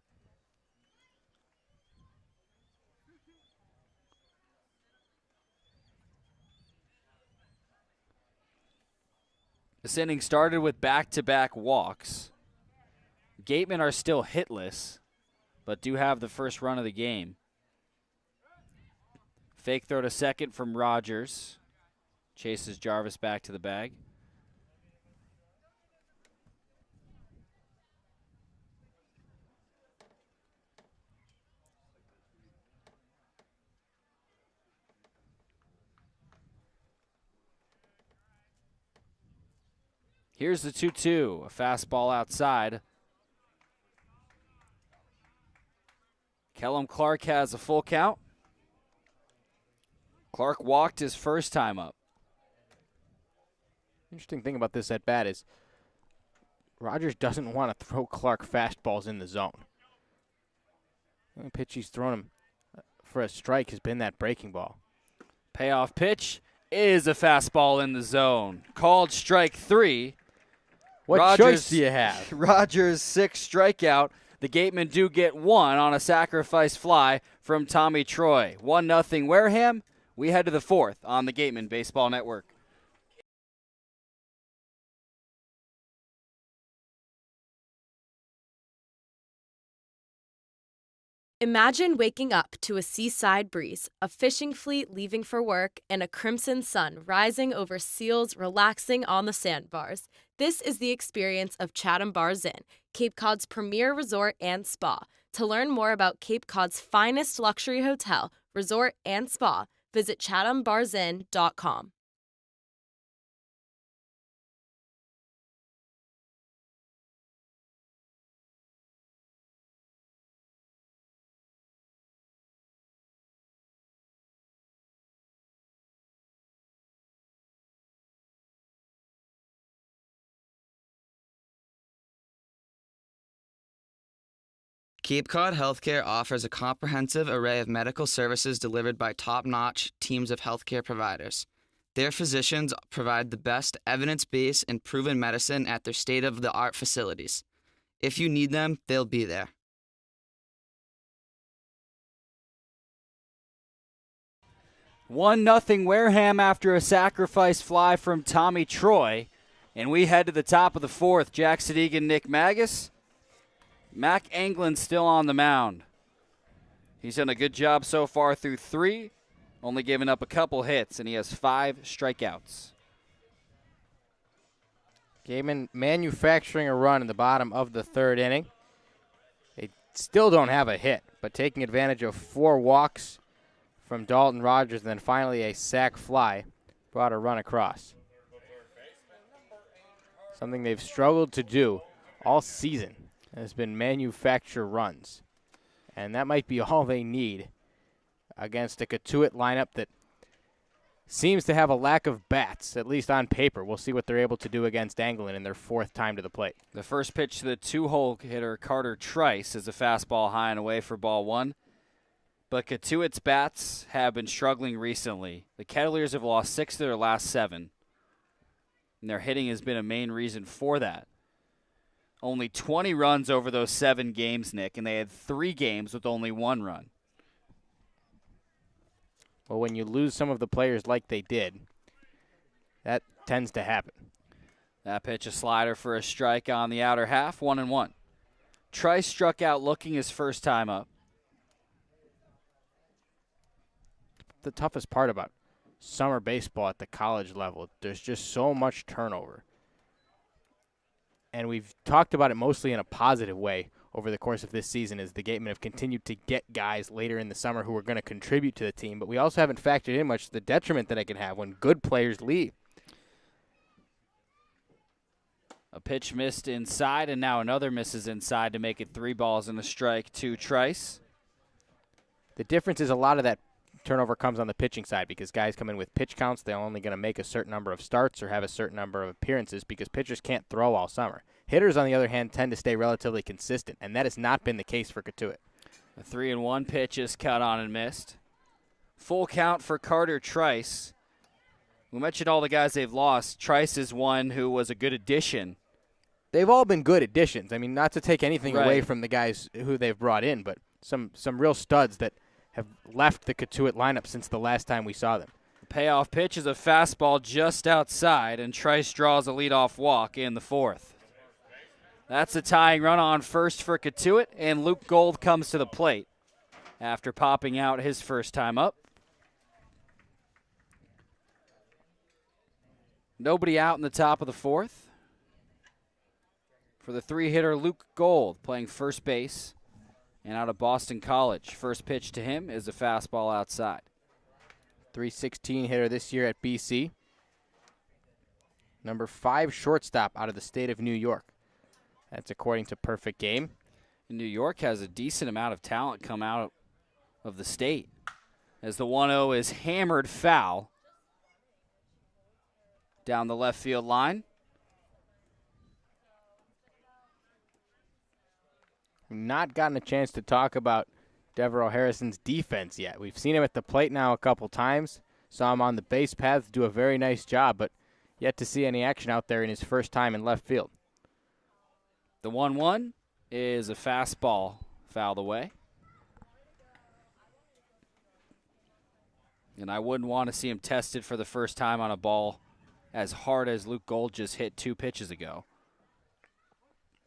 This inning started with back-to-back walks. Gatemen are still hitless, but do have the first run of the game. Fake throw to second from Rogers. Chases Jarvis back to the bag. Here's the 2-2, a fastball outside. Kellum Clark has a full count. Clark walked his first time up. Interesting thing about this at bat is Rogers doesn't want to throw Clark fastballs in the zone. The only pitch he's thrown him for a strike has been that breaking ball. Payoff pitch is a fastball in the zone. Called strike 3. What choice do you have? Rogers' 6th strikeout. The Gatemen do get 1 on a sacrifice fly from Tommy Troy. 1-0 Wareham. We head to the 4th on the Gatemen Baseball Network. Imagine waking up to a seaside breeze, a fishing fleet leaving for work, and a crimson sun rising over seals relaxing on the sandbars. This is the experience of Chatham Bars Inn, Cape Cod's premier resort and spa. To learn more about Cape Cod's finest luxury hotel, resort, and spa, visit chathambarsinn.com. Cape Cod Healthcare offers a comprehensive array of medical services delivered by top-notch teams of healthcare providers. Their physicians provide the best evidence-based and proven medicine at their state-of-the-art facilities. If you need them, they'll be there. One nothing Wareham after a sacrifice fly from Tommy Troy. And we head to the top of the 4th. Jack Sadighian, Nick Magas. Mac Anglin still on the mound. He's done a good job so far through 3, only giving up a couple hits, and he has 5 strikeouts. Gatemen manufacturing a run in the bottom of the 3rd inning. They still don't have a hit, but taking advantage of 4 walks from Dalton Rogers and then finally a sac fly brought a run across. Something they've struggled to do all season has been manufacture runs. And that might be all they need against a Cotuit lineup that seems to have a lack of bats, at least on paper. We'll see what they're able to do against Anglin in their 4th time to the plate. The first pitch to the 2-hole hitter, Carter Trice, is a fastball high and away for ball 1. But Cotuit's bats have been struggling recently. The Kettleers have lost 6 of their last 7. And their hitting has been a main reason for that. Only 20 runs over those 7 games, Nick, and they had 3 games with only 1 run. Well, when you lose some of the players like they did, that tends to happen. That pitch, a slider for a strike on the outer half, 1-1. Trice struck out looking his first time up. The toughest part about summer baseball at the college level, there's just so much turnover. And we've talked about it mostly in a positive way over the course of this season as the Gatemen have continued to get guys later in the summer who are going to contribute to the team. But we also haven't factored in much the detriment that it can have when good players leave. A pitch missed inside, and now another misses inside to make it 3 balls and a strike to Trice. The difference is a lot of that turnover comes on the pitching side because guys come in with pitch counts. They're only going to make a certain number of starts or have a certain number of appearances because pitchers can't throw all summer. Hitters, on the other hand, tend to stay relatively consistent, and that has not been the case for Cotuit. A 3-1 pitch is cut on and missed. Full count for Carter Trice. We mentioned all the guys they've lost. Trice is one who was a good addition. They've all been good additions. I mean, not to take anything Right. away from the guys who they've brought in, but some real studs that have left the Cotuit lineup since the last time we saw them. The payoff pitch is a fastball just outside, and Trice draws a leadoff walk in the 4th. That's a tying run on first for Cotuit, and Luke Gold comes to the plate after popping out his first time up. Nobody out in the top of the 4th. For the 3-hitter, Luke Gold playing first base and out of Boston College. First pitch to him is a fastball outside. .316 hitter this year at BC. number 5 shortstop out of the state of New York. That's according to Perfect Game. And New York has a decent amount of talent come out of the state, as the 1-0 is hammered foul down the left field line. Not gotten a chance to talk about Devereaux Harrison's defense yet. We've seen him at the plate now a couple times. Saw him on the base paths do a very nice job, but yet to see any action out there in his first time in left field. The 1-1 is a fastball fouled away. And I wouldn't want to see him tested for the first time on a ball as hard as Luke Gold just hit 2 pitches ago.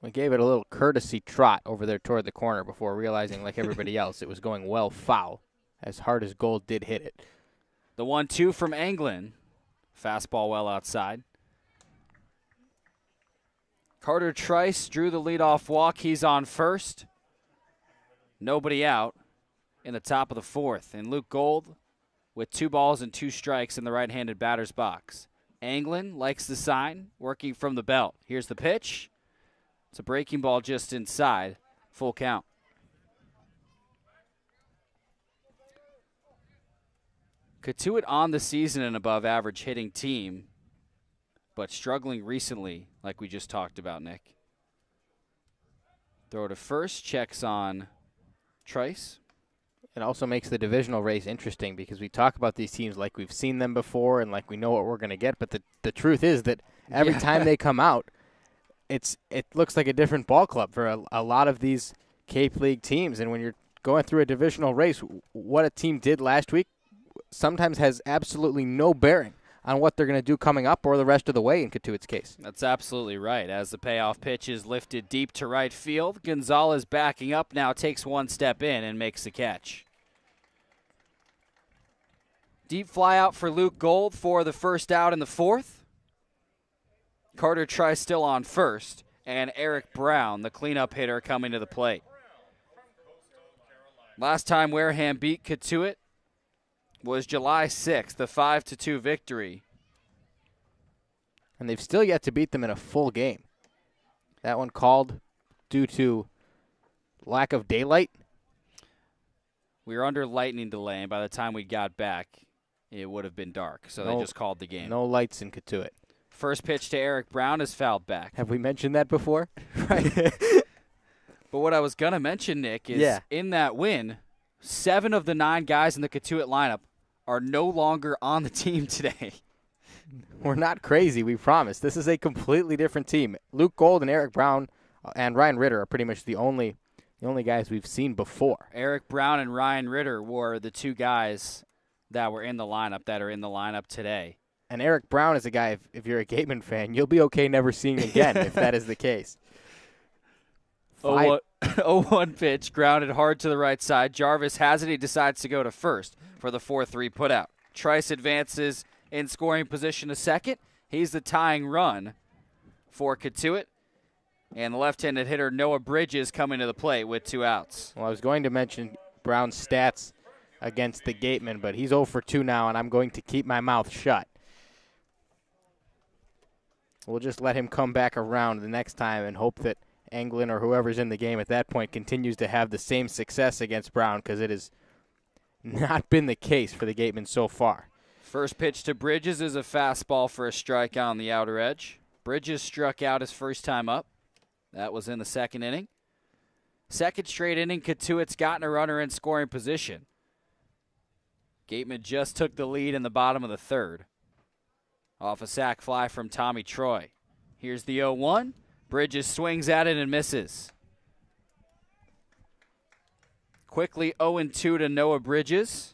We gave it a little courtesy trot over there toward the corner before realizing, like everybody else, it was going well foul, as hard as Gold did hit it. The 1-2 from Anglin. Fastball well outside. Carter Trice drew the leadoff walk. He's on first. Nobody out in the top of the 4th. And Luke Gold with 2 balls and 2 strikes in the right-handed batter's box. Anglin likes the sign, working from the belt. Here's the pitch. It's a breaking ball just inside. Full count. Cotuit on the season an above-average hitting team, but struggling recently, like we just talked about, Nick. Throw to first, checks on Trice. It also makes the divisional race interesting because we talk about these teams like we've seen them before and like we know what we're going to get, but the truth is that every time they come out, it looks like a different ball club for a lot of these Cape League teams. And when you're going through a divisional race, what a team did last week sometimes has absolutely no bearing on what they're going to do coming up or the rest of the way in Cotuit's case. That's absolutely right. As the payoff pitch is lifted deep to right field, Gonzalez backing up now takes 1 step in and makes the catch. Deep fly out for Luke Gold for the first out in the 4th. Carter Trice still on first, and Eric Brown, the cleanup hitter, coming to the plate. Last time Wareham beat Cotuit was July 6th, the 5-2 victory. And they've still yet to beat them in a full game. That one called due to lack of daylight. We were under lightning delay, and by the time we got back, it would have been dark, so they just called the game. No lights in Cotuit. First pitch to Eric Brown is fouled back. Have we mentioned that before? Right. But what I was going to mention, Nick, is in that win, 7 of the 9 guys in the Cotuit lineup are no longer on the team today. We're not crazy, we promise. This is a completely different team. Luke Gold and Eric Brown and Ryan Ritter are pretty much the only guys we've seen before. Eric Brown and Ryan Ritter were the 2 guys that were in the lineup that are in the lineup today. And Eric Brown is a guy, if you're a Gatemen fan, you'll be okay never seeing again if that is the case. 0-1 pitch, grounded hard to the right side. Jarvis has it. He decides to go to first for the 4-3 putout. Trice advances in scoring position to second. He's the tying run for Cotuit. And the left-handed hitter Noah Bridges coming to the plate with 2 outs. Well, I was going to mention Brown's stats against the Gatemen, but he's 0 for 2 now, and I'm going to keep my mouth shut. We'll just let him come back around the next time and hope that Anglin or whoever's in the game at that point continues to have the same success against Brown, because it has not been the case for the Gatemen so far. First pitch to Bridges is a fastball for a strikeout on the outer edge. Bridges struck out his first time up. That was in the 2nd inning. Second straight inning, Cotuit's gotten a runner in scoring position. Gatemen just took the lead in the bottom of the 3rd. Off a sac fly from Tommy Troy. Here's the 0-1. Bridges swings at it and misses. Quickly 0-2 to Noah Bridges.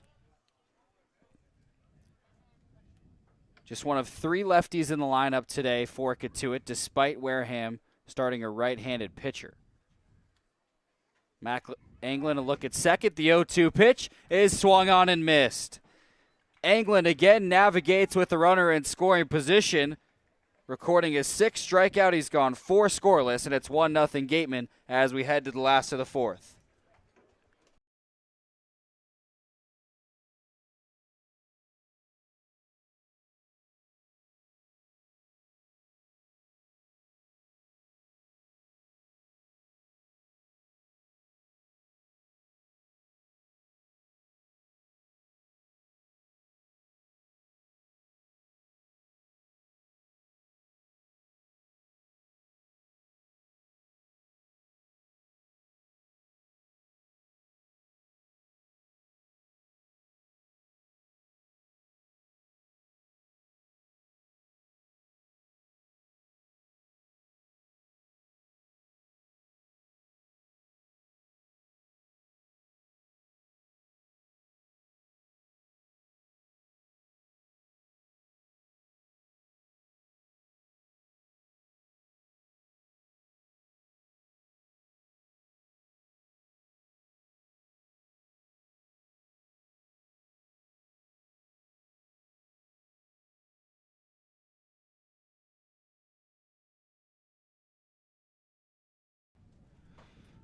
Just one of 3 lefties in the lineup today for Cotuit, despite Wareham starting a right-handed pitcher. Anglin a look at second. The 0-2 pitch is swung on and missed. Anglin again navigates with the runner in scoring position, recording his 6th strikeout. He's gone 4 scoreless, and it's 1-0 Gatemen as we head to the last of the 4th.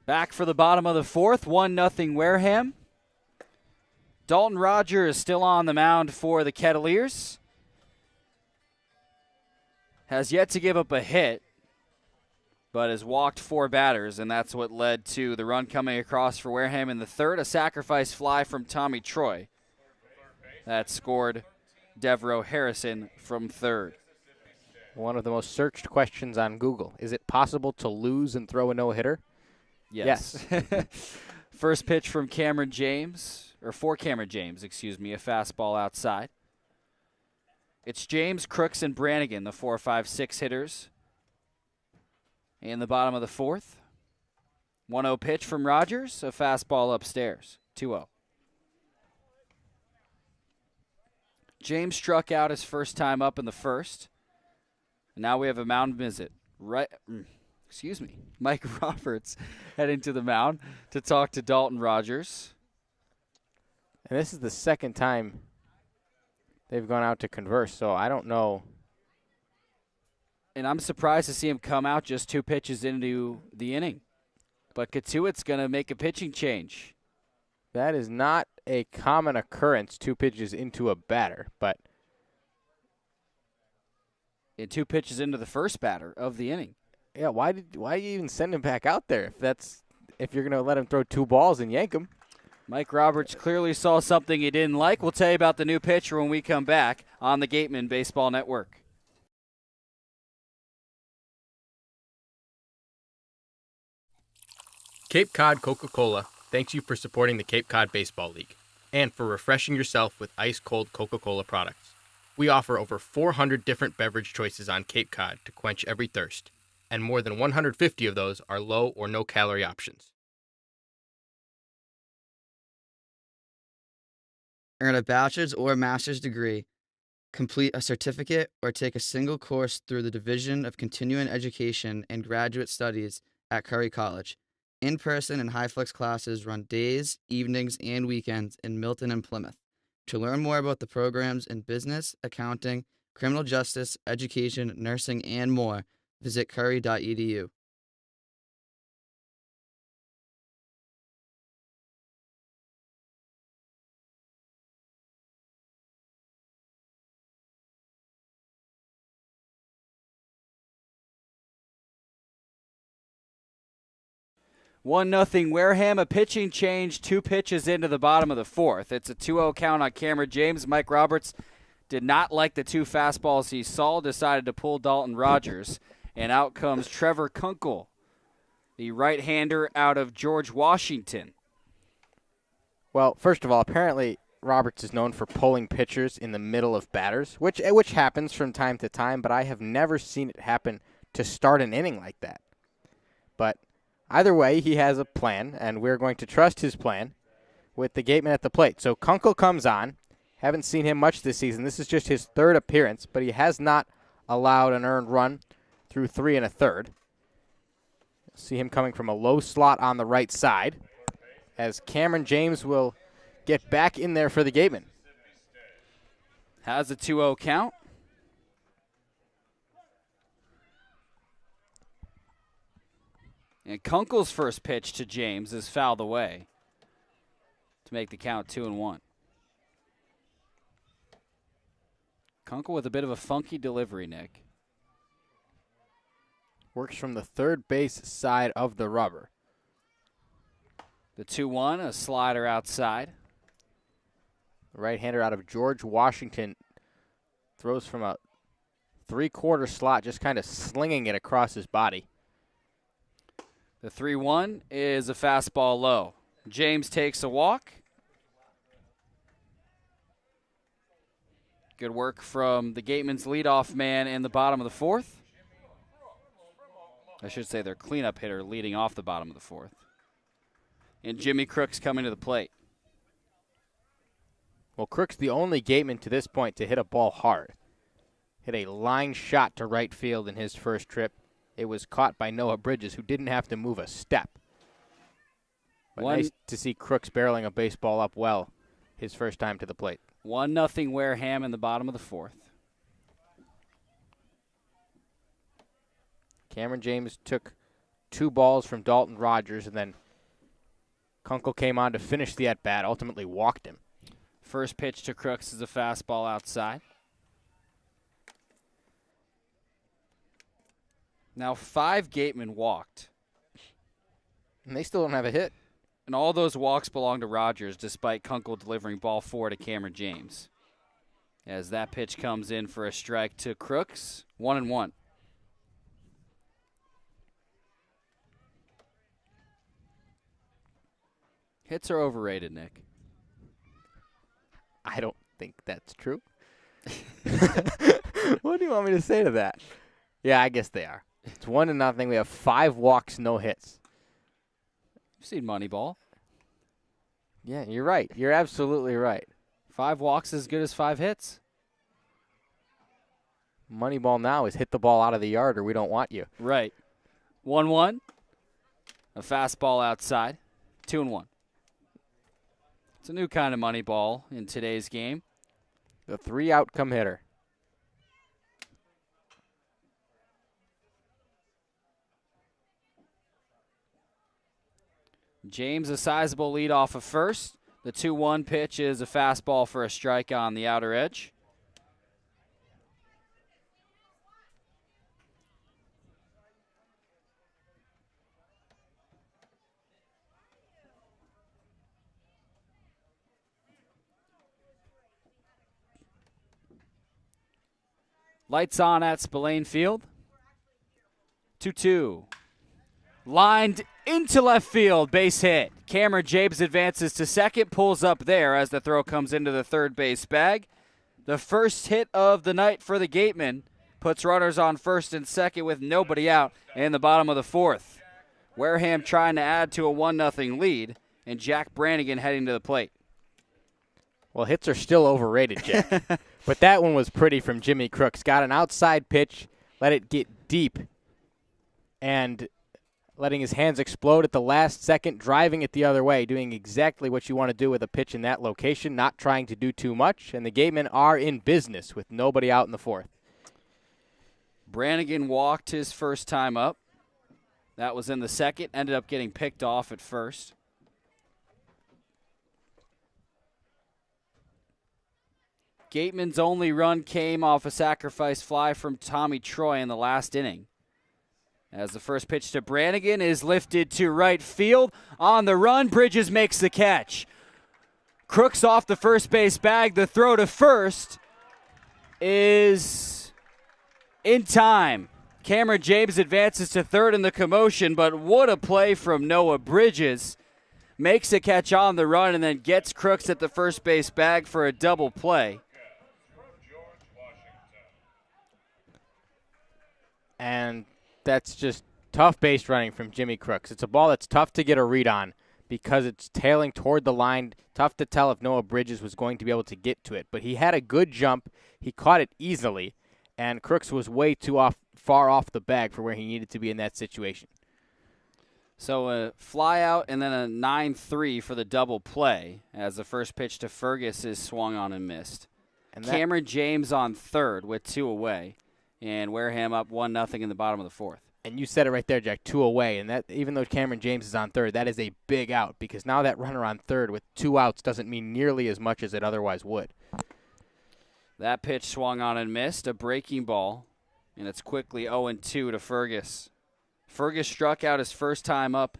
Back for the bottom of the fourth, 1-0 Wareham. Dalton Rogers is still on the mound for the Kettleers. Has yet to give up a hit, but has walked 4 batters, and that's what led to the run coming across for Wareham in the third. A sacrifice fly from Tommy Troy that scored Devereaux Harrison from third. One of the most searched questions on Google. Is it possible to lose and throw a no-hitter? Yes. First pitch from Cameron James, or for Cameron James, a fastball outside. It's James, Crooks, and Brannigan, the 4, 5, 6 hitters in the bottom of the fourth. 1-0 pitch from Rogers, a fastball upstairs, 2-0. James struck out his first time up in the first. And now we have a mound visit. Mike Roberts heading to the mound to talk to Dalton Rogers. And this is the second time they've gone out to converse, so I don't know. And I'm surprised to see him come out just 2 pitches into the inning. But Cotuit's going to make a pitching change. That is not a common occurrence, 2 pitches into a batter, but And 2 pitches into the first batter of the inning. yeah, why you even send him back out there if you're going to let him throw 2 balls and yank him? Mike Roberts clearly saw something he didn't like. We'll tell you about the new pitcher when we come back on the Gatemen Baseball Network. Cape Cod Coca-Cola thanks you for supporting the Cape Cod Baseball League and for refreshing yourself with ice-cold Coca-Cola products. We offer over 400 different beverage choices on Cape Cod to quench every thirst, and more than 150 of those are low or no-calorie options. Earn a bachelor's or master's degree, complete a certificate, or take a single course through the Division of Continuing Education and Graduate Studies at Curry College. In-person and high-flex classes run days, evenings, and weekends in Milton and Plymouth. To learn more about the programs in business, accounting, criminal justice, education, nursing, and more, visit curry.edu. One nothing Wareham, a pitching change, 2 pitches into the bottom of the fourth. It's a 2-0 count on Cameron James. Mike Roberts did not like the 2 fastballs he saw, decided to pull Dalton Rogers, and out comes Trevor Kunkel, the right-hander out of George Washington. Well, first of all, apparently Roberts is known for pulling pitchers in the middle of batters, which happens from time to time, but I have never seen it happen to start an inning like that. But either way, he has a plan, and we're going to trust his plan with the Gatemen at the plate. So Kunkel comes on. Haven't seen him much this season. This is just his 3rd appearance, but he has not allowed an earned run through 3 1/3. See him coming from a low slot on the right side as Cameron James will get back in there for the Gatemen. Has a 2-0 count. And Kunkel's first pitch to James is fouled away to make the count 2-1. Kunkel with a bit of a funky delivery, Nick. Works from the third base side of the rubber. The 2-1, a slider outside. The right-hander out of George Washington throws from a 3/4 slot, just kind of slinging it across his body. The 3-1 is a fastball low. James takes a walk. Good work from the Gatemen's leadoff man in the bottom of the fourth. I should say their cleanup hitter leading off the bottom of the fourth. And Jimmy Crooks coming to the plate. Well, Crooks the only Gateman to this point to hit a ball hard. Hit a line shot to right field in his first trip. It was caught by Noah Bridges, who didn't have to move a step. But nice to see Crooks barreling a baseball up well his first time to the plate. 1-0 Wareham in the bottom of the fourth. Cameron James took 2 balls from Dalton Rogers, and then Kunkel came on to finish the at-bat, ultimately walked him. First pitch to Crooks is a fastball outside. Now 5 Gatemen walked. And they still don't have a hit. And all those walks belong to Rogers, despite Kunkel delivering ball 4 to Cameron James. As that pitch comes in for a strike to Crooks, 1-1. Hits are overrated, Nick. I don't think that's true. What do you want me to say to that? Yeah, I guess they are. It's 1-0. We have 5 walks, no hits. You've seen Moneyball. Yeah, you're right. You're absolutely right. 5 walks as good as 5 hits. Moneyball now is hit the ball out of the yard or we don't want you. Right. 1-1. A fastball outside. 2-1. It's a new kind of Moneyball in today's game. The 3 outcome hitter. James a sizable lead off of first. The 2-1 pitch is a fastball for a strike on the outer edge. Lights on at Spillane Field. 2-2. Lined into left field, base hit. Cameron James advances to second, pulls up there as the throw comes into the third base bag. The first hit of the night for the Gatemen puts runners on first and second with nobody out in the bottom of the fourth. Wareham trying to add to a 1-0 lead, and Jack Brannigan heading to the plate. Well, hits are still overrated, Jack. But that one was pretty from Jimmy Crooks. Got an outside pitch, let it get deep, and letting his hands explode at the last second, driving it the other way, doing exactly what you want to do with a pitch in that location, not trying to do too much, and the Gatemen are in business with nobody out in the fourth. Brannigan walked his first time up. That was in the second, ended up getting picked off at first. Gateman's only run came off a sacrifice fly from Tommy Troy in the last inning. As the first pitch to Brannigan is lifted to right field. On the run, Bridges makes the catch. Crooks off the first base bag. The throw to first is in time. Cameron James advances to third in the commotion, but what a play from Noah Bridges. Makes a catch on the run and then gets Crooks at the first base bag for a double play. And that's just tough base running from Jimmy Crooks. It's a ball that's tough to get a read on because it's tailing toward the line. Tough to tell if Noah Bridges was going to be able to get to it. But he had a good jump. He caught it easily, and Crooks was way too far off the bag for where he needed to be in that situation. So a fly out and then a 9-3 for the double play as the first pitch to Fergus is swung on and missed. And Cameron James on third with 2 away. And Wareham up 1-0 in the bottom of the fourth. And you said it right there, Jack, 2 away. And that, even though Cameron James is on third, that is a big out because now that runner on third with 2 outs doesn't mean nearly as much as it otherwise would. That pitch swung on and missed, a breaking ball, and it's quickly 0-2 to Fergus. Fergus struck out his first time up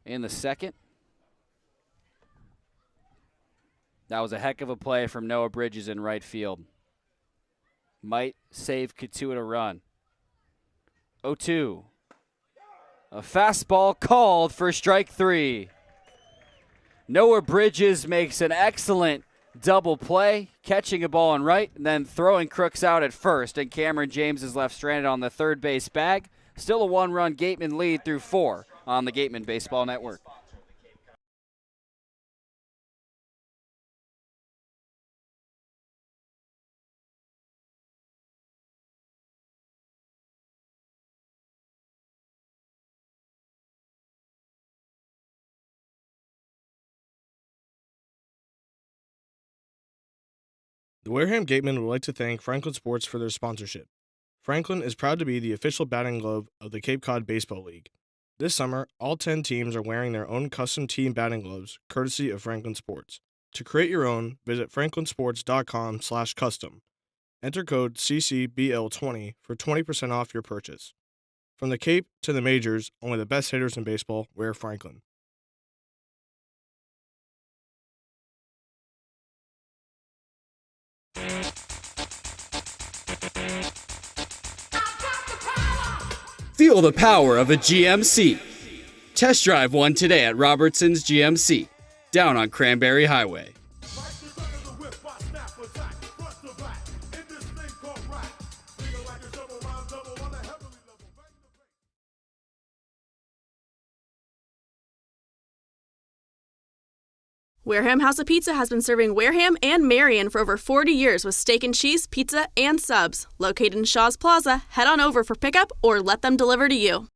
in the second. That was a heck of a play from Noah Bridges in right field. Might save Cotuit a run. 0-2. A fastball called for strike 3. Noah Bridges makes an excellent double play, catching a ball in right, and then throwing Crooks out at first, and Cameron James is left stranded on the third base bag. Still a 1-run Gateman lead through 4 on the Gateman Baseball Network. The Wareham Gatemen would like to thank Franklin Sports for their sponsorship. Franklin is proud to be the official batting glove of the Cape Cod Baseball League. This summer, all 10 teams are wearing their own custom team batting gloves, courtesy of Franklin Sports. To create your own, visit franklinsports.com/custom. Enter code CCBL20 for 20% off your purchase. From the Cape to the majors, only the best hitters in baseball wear Franklin. Feel the power of a GMC. Test drive one today at Robertson's GMC, down on Cranberry Highway. Wareham House of Pizza has been serving Wareham and Marion for over 40 years with steak and cheese, pizza, and subs. Located in Shaw's Plaza, head on over for pickup or let them deliver to you.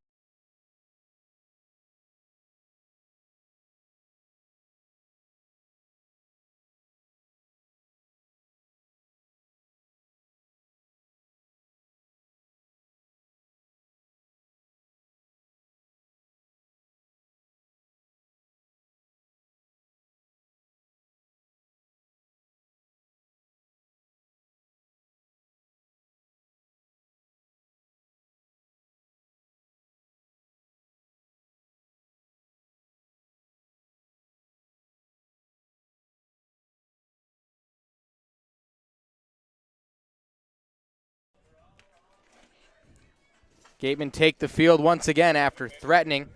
Gatemen take the field once again after threatening.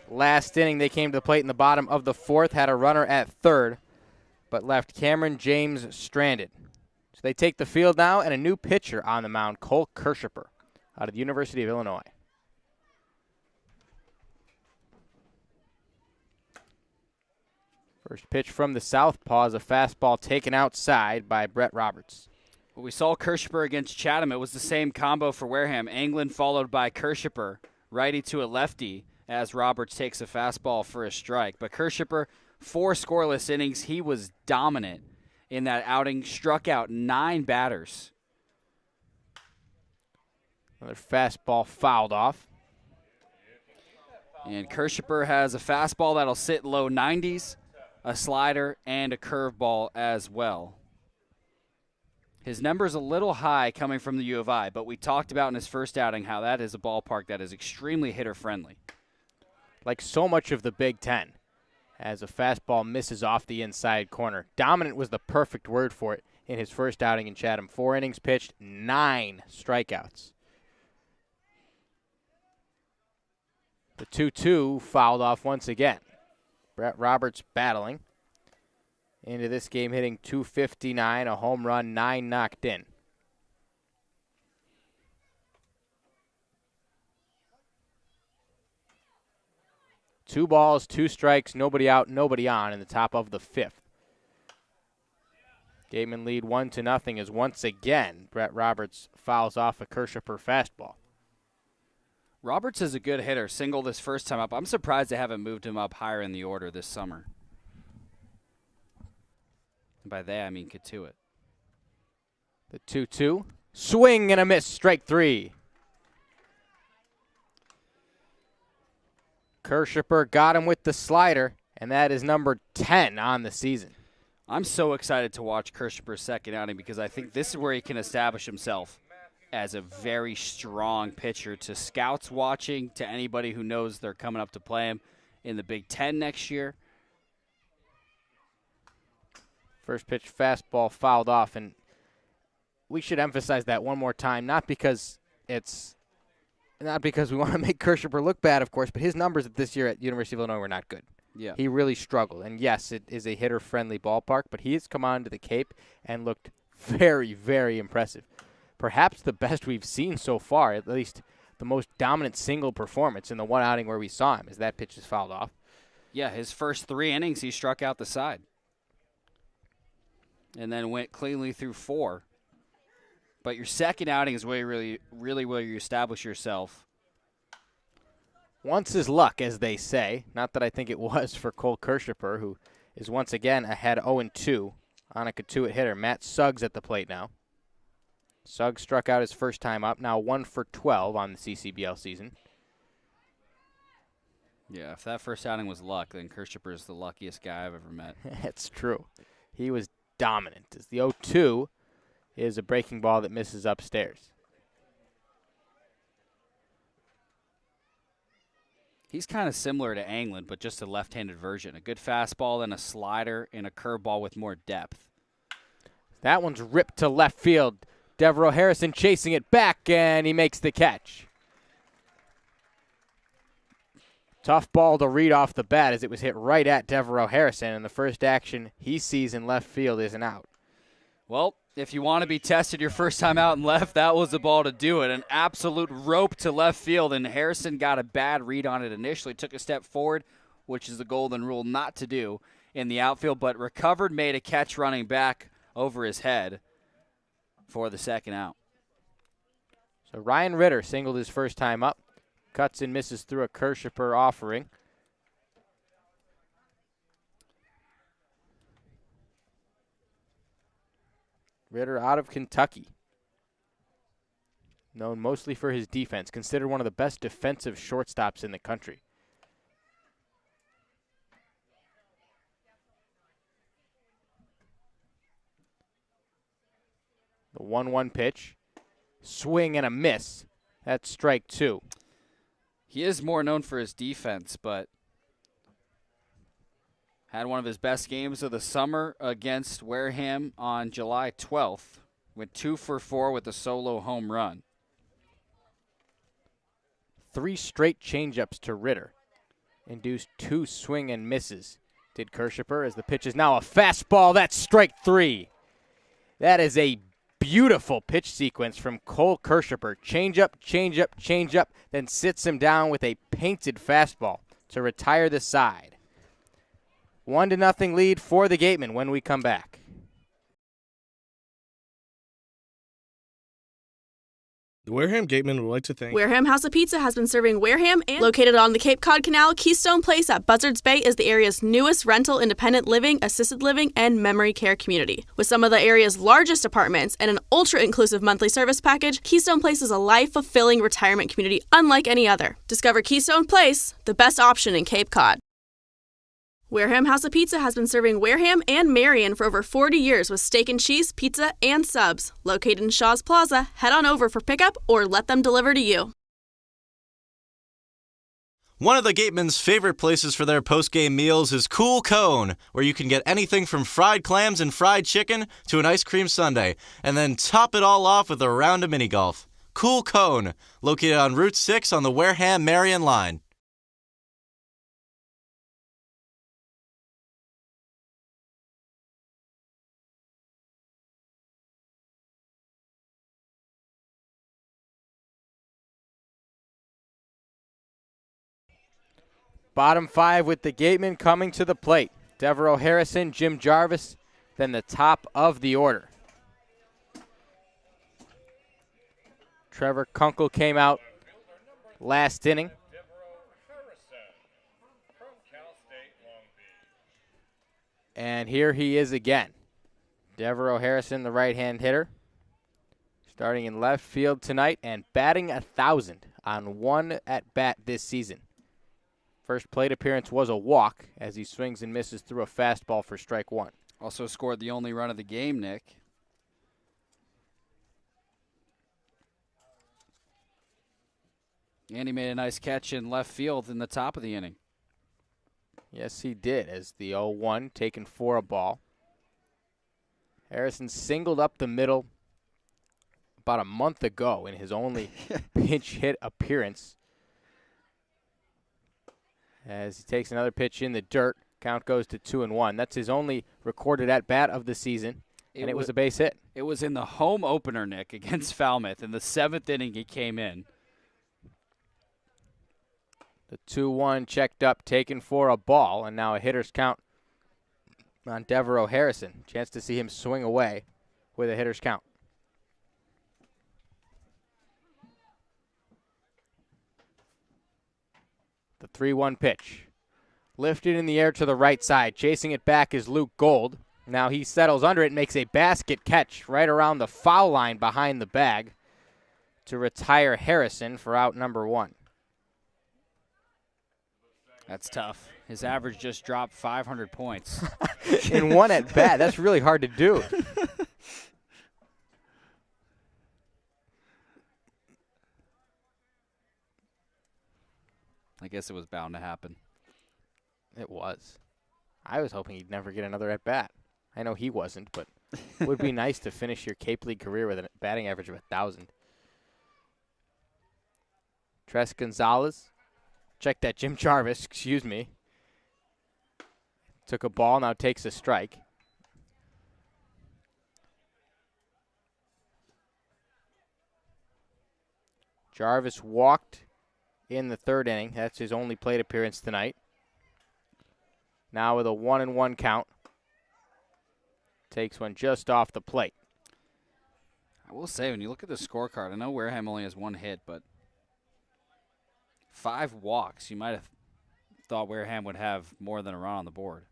Last inning, they came to the plate in the bottom of the fourth, had a runner at third, but left Cameron James stranded. So they take the field now, and a new pitcher on the mound, Cole Kirschipper, out of the University of Illinois. First pitch from the southpaw is a fastball taken outside by Brett Roberts. Well, we saw Kirschipper against Chatham. It was the same combo for Wareham. Anglin followed by Kirschipper, righty to a lefty, as Roberts takes a fastball for a strike. But Kirschipper, 4 scoreless innings. He was dominant in that outing, struck out 9 batters. Another fastball fouled off. And Kirschipper has a fastball that'll sit low 90s, a slider, and a curveball as well. His number's a little high coming from the U of I, but we talked about in his first outing how that is a ballpark that is extremely hitter-friendly. Like so much of the Big Ten, as a fastball misses off the inside corner. Dominant was the perfect word for it in his first outing in Chatham. 4 innings pitched, 9 strikeouts. The 2-2 fouled off once again. Brett Roberts battling into this game, hitting .259, a home run, 9 knocked in. Two balls, 2 strikes, nobody out, nobody on in the top of the 5th. Gatemen lead 1-0 as once again Brett Roberts fouls off a Kirschipper fastball. Roberts is a good hitter, single this first time up. I'm surprised they haven't moved him up higher in the order this summer. And by that, I mean Cotuit. The 2-2. Swing and a miss, strike 3. Kirschipper got him with the slider, and that is number 10 on the season. I'm so excited to watch Kirschipper's second outing because I think this is where he can establish himself as a very strong pitcher to scouts watching, to anybody who knows they're coming up to play him in the Big Ten next year. First pitch fastball fouled off, and we should emphasize that one more time, not because we want to make Kirschipper look bad, of course, but his numbers this year at University of Illinois were not good. Yeah. He really struggled, and yes, it is a hitter-friendly ballpark, but he has come on to the Cape and looked very, very impressive. Perhaps the best we've seen so far, at least the most dominant single performance in the one outing where we saw him, as that pitch is fouled off. Yeah, his first 3 innings, he struck out the side. And then went cleanly through 4. But your second outing is where you really where you establish yourself. Once is luck, as they say. Not that I think it was for Cole Kirschipper, who is once again ahead 0-2 on a Cotuit hitter. Matt Suggs at the plate now. Suggs struck out his first time up, now 1 for 12 on the CCBL season. Yeah, if that first outing was luck, then Kirschipper is the luckiest guy I've ever met. That's true. He was dominant. As the 0-2 is a breaking ball that misses upstairs. He's kind of similar to Anglin, but just a left-handed version. A good fastball, then a slider, and a curveball with more depth. That one's ripped to left field. Devereaux Harrison chasing it back, and he makes the catch. Tough ball to read off the bat as it was hit right at Devereaux Harrison, and the first action he sees in left field is an out. Well, if you want to be tested your first time out in left, that was the ball to do it. An absolute rope to left field, and Harrison got a bad read on it initially. Took a step forward, which is the golden rule not to do in the outfield, but recovered, made a catch running back over his head for the second out. So Ryan Ritter singled his first time up. Cuts and misses through a Kirschipper offering. Ritter out of Kentucky. Known mostly for his defense. Considered one of the best defensive shortstops in the country. The 1-1 pitch. Swing and a miss. That's strike 2. He is more known for his defense, but had one of his best games of the summer against Wareham on July 12th. Went 2 for 4 with a solo home run. 3 straight changeups to Ritter. Induced 2 swing and misses. Did Kirschipper as the pitch is now a fastball. That's strike 3. That is a beautiful pitch sequence from Cole Kirschipper. Changeup, changeup, changeup, then sits him down with a painted fastball to retire the side. 1-0 lead for the Gatemen when we come back. The Wareham Gatemen would like to thank Wareham House of Pizza has been serving Wareham and located on the Cape Cod Canal. Keystone Place at Buzzards Bay is the area's newest rental, independent living, assisted living, and memory care community. With some of the area's largest apartments and an ultra-inclusive monthly service package, Keystone Place is a life-fulfilling retirement community unlike any other. Discover Keystone Place, the best option in Cape Cod. Wareham House of Pizza has been serving Wareham and Marion for over 40 years with steak and cheese, pizza, and subs. Located in Shaw's Plaza, head on over for pickup or let them deliver to you. One of the Gatemen's favorite places for their post-game meals is Cool Cone, where you can get anything from fried clams and fried chicken to an ice cream sundae, and then top it all off with a round of mini golf. Cool Cone, located on Route 6 on the Wareham-Marion line. Bottom 5 with the Gatemen coming to the plate. Devereaux Harrison, Jim Jarvis, then the top of the order. Trevor Kunkel came out last inning. And here he is again. Devereaux Harrison, the right-hand hitter, starting in left field tonight and batting 1,000 on 1 at-bat this season. First plate appearance was a walk as he swings and misses through a fastball for strike 1. Also scored the only run of the game, Nick. And he made a nice catch in left field in the top of the inning. Yes, he did, as the 0-1 taken for a ball. Harrison singled up the middle about a month ago in his only pinch hit appearance. As he takes another pitch in the dirt, count goes to 2-1. That's his only recorded at-bat of the season, and it was a base hit. It was in the home opener, Nick, against Falmouth. In the 7th inning, he came in. The 2-1 checked up, taken for a ball, and now a hitter's count on Devereaux Harrison. Chance to see him swing away with a hitter's count. The 3-1 pitch. Lifted in the air to the right side. Chasing it back is Luke Gold. Now he settles under it and makes a basket catch right around the foul line behind the bag to retire Harrison for out number 1. That's tough. His average just dropped 500 points. In one at bat. That's really hard to do. I guess it was bound to happen. It was. I was hoping he'd never get another at bat. I know he wasn't, but it would be nice to finish your Cape League career with a batting average of 1,000. Tres Gonzalez. Check that. Jim Jarvis, excuse me. Took a ball, now takes a strike. Jarvis walked in the 3rd inning. That's his only plate appearance tonight. Now with a 1-1 count. Takes one just off the plate. I will say, when you look at the scorecard, I know Wareham only has 1 hit, but 5 walks. You might have thought Wareham would have more than a run on the board.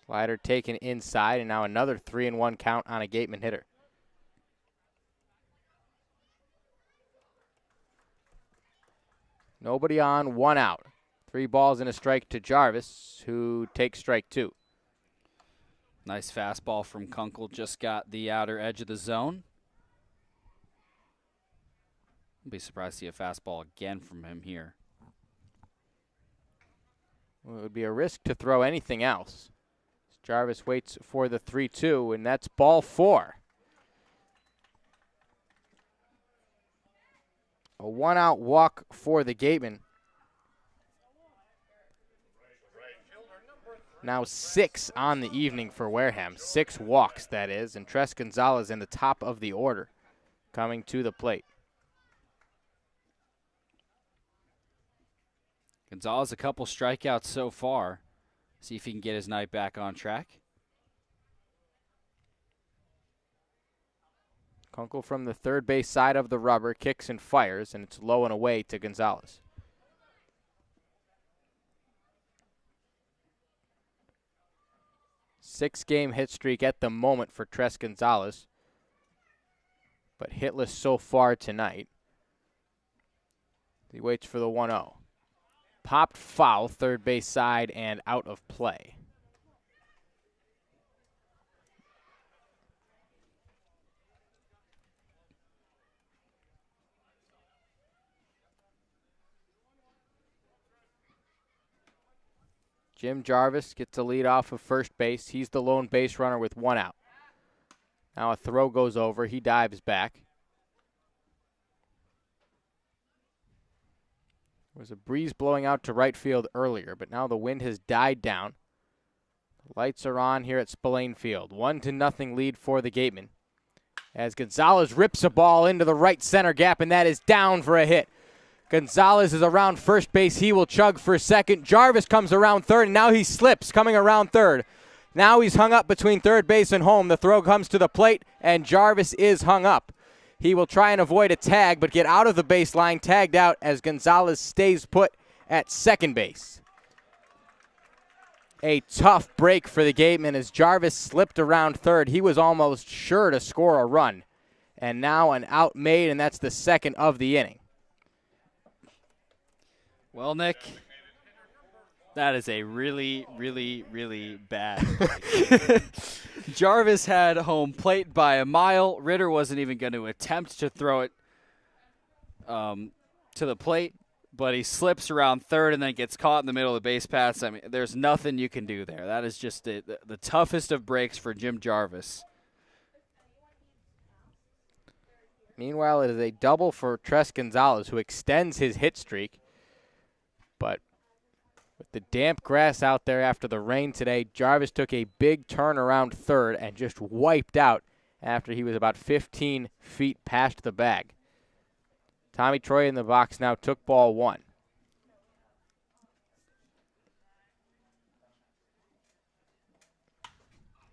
Slider taken inside, and now another 3-1 count on a Gateman hitter. Nobody on, 1 out. 3 balls and a strike to Jarvis, who takes strike 2. Nice fastball from Kunkel. Just got the outer edge of the zone. I'd be surprised to see a fastball again from him here. Well, it would be a risk to throw anything else. Jarvis waits for the 3-2, and that's ball 4. A 1-out walk for the Gatemen. Now 6 on the evening for Wareham. 6 walks, that is, and Tres Gonzalez in the top of the order coming to the plate. Gonzalez, a couple strikeouts so far. See if he can get his night back on track. Kunkel from the 3rd base side of the rubber kicks and fires, and it's low and away to Gonzalez. Six-game hit streak at the moment for Tres Gonzalez, but hitless so far tonight. He waits for the 1-0. Popped foul, 3rd base side, and out of play. Jim Jarvis gets a lead off of first base. He's the lone base runner with 1 out. Now a throw goes over. He dives back. There was a breeze blowing out to right field earlier, but now the wind has died down. The lights are on here at Spillane Field. 1-0 lead for the Gatemen. As Gonzalez rips a ball into the right center gap, and that is down for a hit. Gonzalez is around first base. He will chug for second. Jarvis comes around third, and now he slips coming around third. Now he's hung up between third base and home. The throw comes to the plate, and Jarvis is hung up. He will try and avoid a tag, but get out of the baseline, tagged out as Gonzalez stays put at second base. A tough break for the Gatemen as Jarvis slipped around third. He was almost sure to score a run. And now an out made, and that's the 2nd of the inning. Well, Nick, that is a really, really, really bad. Jarvis had home plate by a mile. Ritter wasn't even going to attempt to throw it to the plate, but he slips around third and then gets caught in the middle of the base paths. I mean, there's nothing you can do there. That is just the toughest of breaks for Jim Jarvis. Meanwhile, it is a double for Tres Gonzalez, who extends his hit streak. But with the damp grass out there after the rain today, Jarvis took a big turn around third and just wiped out after he was about 15 feet past the bag. Tommy Troy in the box now took ball 1.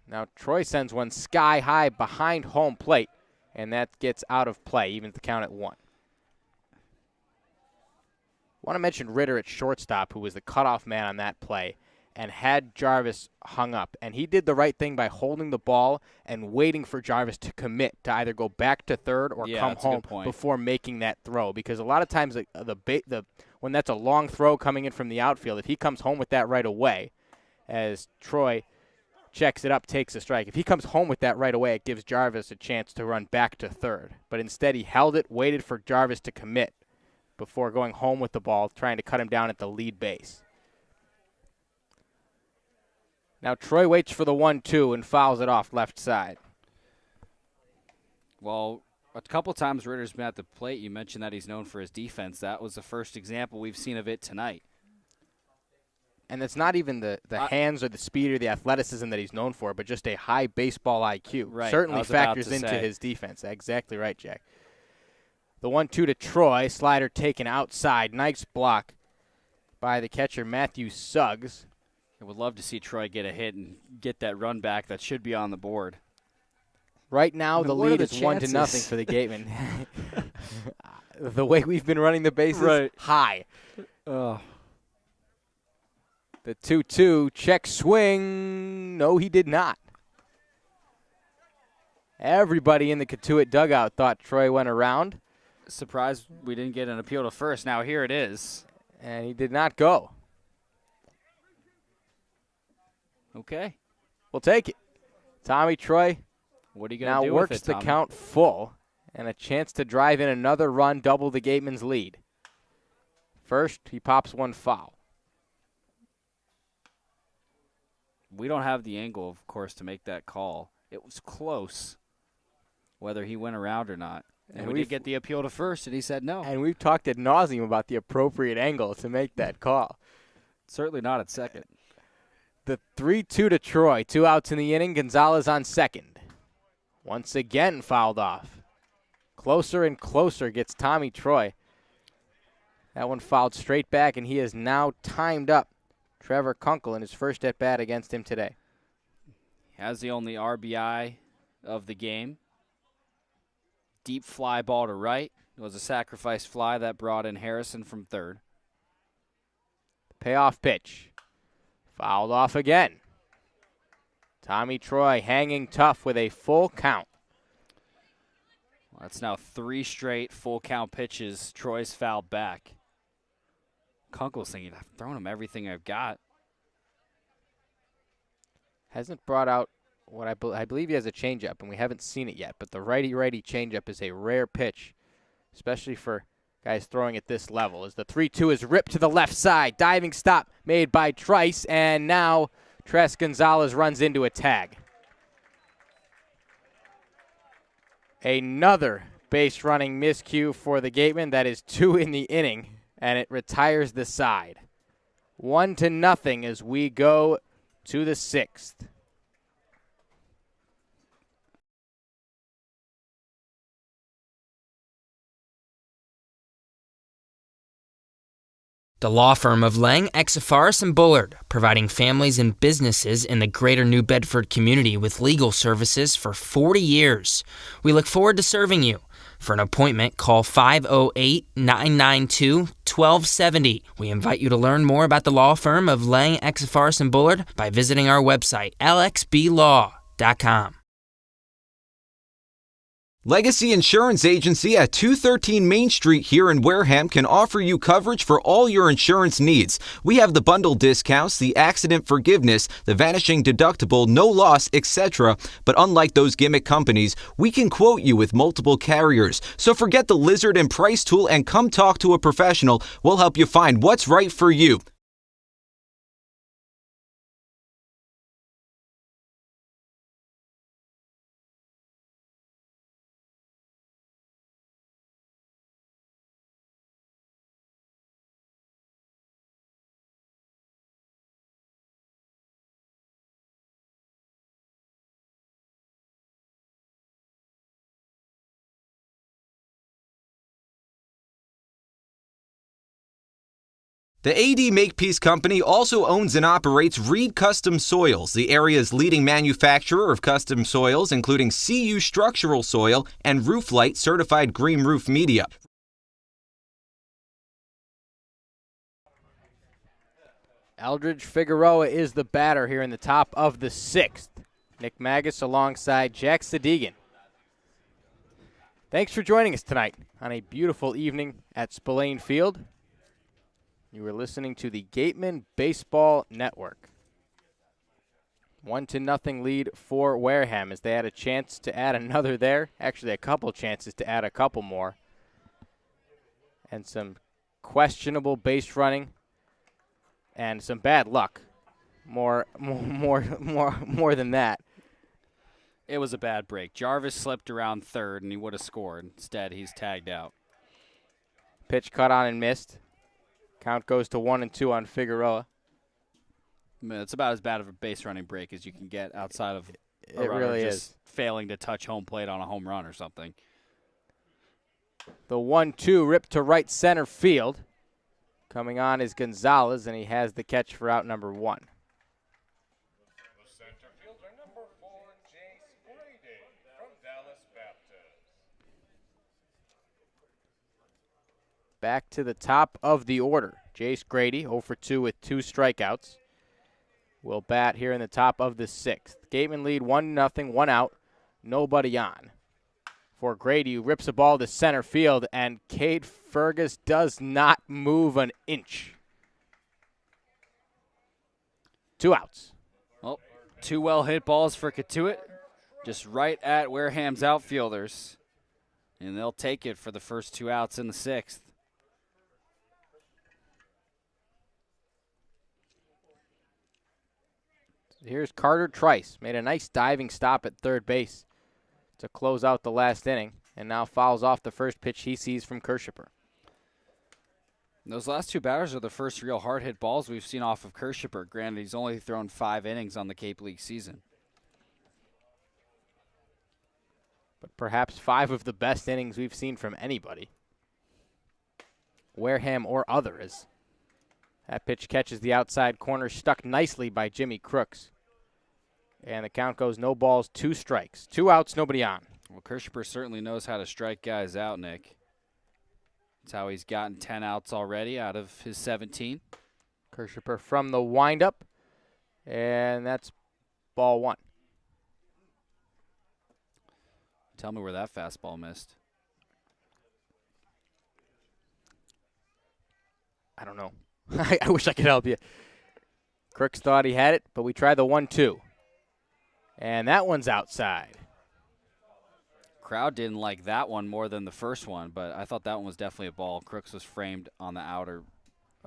Now Troy sends one sky high behind home plate, and that gets out of play, even the count at 1. Want to mention Ritter at shortstop, who was the cutoff man on that play. and had Jarvis hung up. And he did the right thing by holding the ball and waiting for Jarvis to commit to either go back to third or come home before making that throw. Because a lot of times when that's a long throw coming in from the outfield, if he comes home with that right away, as Troy checks it up, takes a strike. If he comes home with that right away, it gives Jarvis a chance to run back to third. But instead he held it, waited for Jarvis to commit before going home with the ball, trying to cut him down at the lead base. Now Troy waits for the 1-2 and fouls it off left side. Well, a couple times Ritter's been at the plate. You mentioned that he's known for his defense. That was the first example we've seen of it tonight. And it's not even the hands or the speed or the athleticism that he's known for, but just a high baseball IQ. Right. Certainly factors into his defense. Exactly right, Jack. The 1-2 to Troy. Slider taken outside. Nice block by the catcher, Matthew Suggs. I would love to see Troy get a hit and get that run back that should be on the board. Right now, the lead is 1-0 for the Gatemen. The way we've been running the bases, high. The 2-2, check swing. No, he did not. Everybody in the Cotuit dugout thought Troy went around. Surprised we didn't get an appeal to first. Now here it is. And he did not go. Okay. We'll take it. Tommy Troy what are you going to do now works with it, the Tommy? count full and a chance to drive in another run, double the Gatemen's lead. First, he pops one foul. We don't have the angle, of course, to make that call. It was close, whether he went around or not. And we did get the appeal to first, and he said no. And we've talked ad nauseum about the appropriate angle to make that call. Certainly not at second. The 3-2 to Troy. 2 outs in the inning. Gonzalez on second. Once again fouled off. Closer and closer gets Tommy Troy. That one fouled straight back, and he is now timed up. Trevor Kunkel in his first at-bat against him today. He has the only RBI of the game. Deep fly ball to right. It was a sacrifice fly that brought in Harrison from third. Payoff pitch. Fouled off again. Tommy Troy hanging tough with a full count. Well, that's now 3 straight full count pitches. Troy's fouled back. Kunkel's thinking, I've thrown him everything I've got. Hasn't brought out what I believe he has a changeup, and we haven't seen it yet. But the righty-righty changeup is a rare pitch, especially for guys throwing at this level. As the 3-2 is ripped to the left side. Diving stop made by Trice, and now Tres Gonzalez runs into a tag. Another base running miscue for the Gatemen. That is 2 in the inning, and it retires the side. 1-0 as we go to the 6th. The law firm of Lang, Exafaris, and Bullard, providing families and businesses in the greater New Bedford community with legal services for 40 years. We look forward to serving you. For an appointment, call 508-992-1270. We invite you to learn more about the law firm of Lang, Exafaris, and Bullard by visiting our website, lxblaw.com. Legacy Insurance Agency at 213 Main Street here in Wareham can offer you coverage for all your insurance needs. We have the bundle discounts, the accident forgiveness, the vanishing deductible, no loss, etc. But unlike those gimmick companies, we can quote you with multiple carriers. So forget the lizard and price tool and come talk to a professional. We'll help you find what's right for you. The AD Makepeace Company also owns and operates Reed Custom Soils, the area's leading manufacturer of custom soils, including CU structural soil and Rooflight certified green roof media. Eldridge Figueroa is the batter here in the top of the 6th. Nick Magas alongside Jack Sadighian. Thanks for joining us tonight on a beautiful evening at Spillane Field. You were listening to the Gatemen Baseball Network. 1-0 lead for Wareham as they had a chance to add another there. Actually, a couple chances to add a couple more. And some questionable base running and some bad luck. More than that. It was a bad break. Jarvis slipped around third, and he would have scored. Instead, he's tagged out. Pitch cut on and missed. Count goes to 1-2 on Figueroa. I mean, it's about as bad of a base running break as you can get outside of a it runner really just is. Failing to touch home plate on a home run or something. The 1-2 ripped to right center field. Coming on is Gonzalez, and he has the catch for out number 1. Back to the top of the order. Jace Grady, 0 for 2 with 2 strikeouts. Will bat here in the top of the 6th. Gatemen lead 1-0, 1 out, nobody on. For Grady, who rips a ball to center field, and Cade Fergus does not move an inch. 2 outs. Well, 2 well-hit balls for Cotuit, just right at Wareham's outfielders. And they'll take it for the first 2 outs in the 6th. Here's Carter Trice. Made a nice diving stop at third base to close out the last inning, and now fouls off the first pitch he sees from Kirschipper. Those last 2 batters are the first real hard-hit balls we've seen off of Kirschipper. Granted, he's only thrown 5 innings on the Cape League season. But perhaps 5 of the best innings we've seen from anybody. Wareham or others. That pitch catches the outside corner, stuck nicely by Jimmy Crooks. And the count goes no balls, 2 strikes. 2 outs, nobody on. Well, Kirschipper certainly knows how to strike guys out, Nick. That's how he's gotten 10 outs already out of his 17. Kirschipper from the windup, and that's ball 1. Tell me where that fastball missed. I don't know. I wish I could help you. Crooks thought he had it, but we tried the 1-2. And that one's outside. Crowd didn't like that one more than the first one, but I thought that one was definitely a ball. Crooks was framed on the outer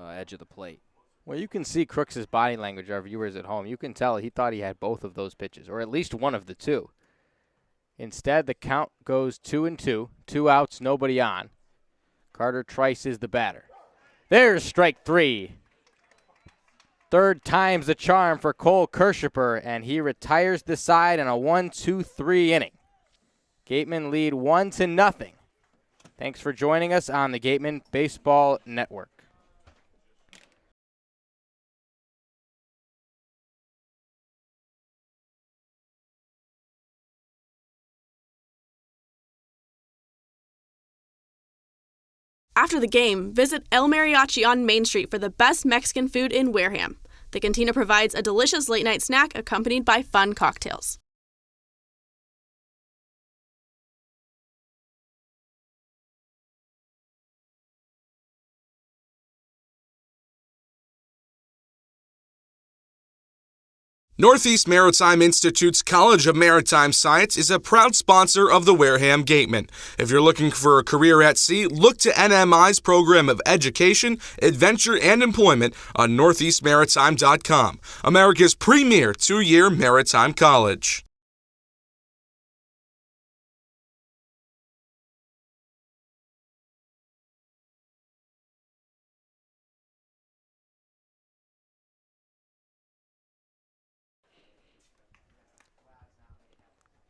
edge of the plate. Well, you can see Crooks' body language, our viewers at home. You can tell he thought he had both of those pitches, or at least one of the 2. Instead, the count goes 2-2. 2 outs, nobody on. Carter Trice is the batter. There's strike 3. Third time's the charm for Cole Kirschipper, and he retires the side in a 1-2-3 inning. Gatemen lead 1-0. Thanks for joining us on the Gatemen Baseball Network. After the game, visit El Mariachi on Main Street for the best Mexican food in Wareham. The cantina provides a delicious late-night snack accompanied by fun cocktails. Northeast Maritime Institute's College of Maritime Science is a proud sponsor of the Wareham Gatemen. If you're looking for a career at sea, look to NMI's program of education, adventure, and employment on northeastmaritime.com, America's premier 2-year maritime college.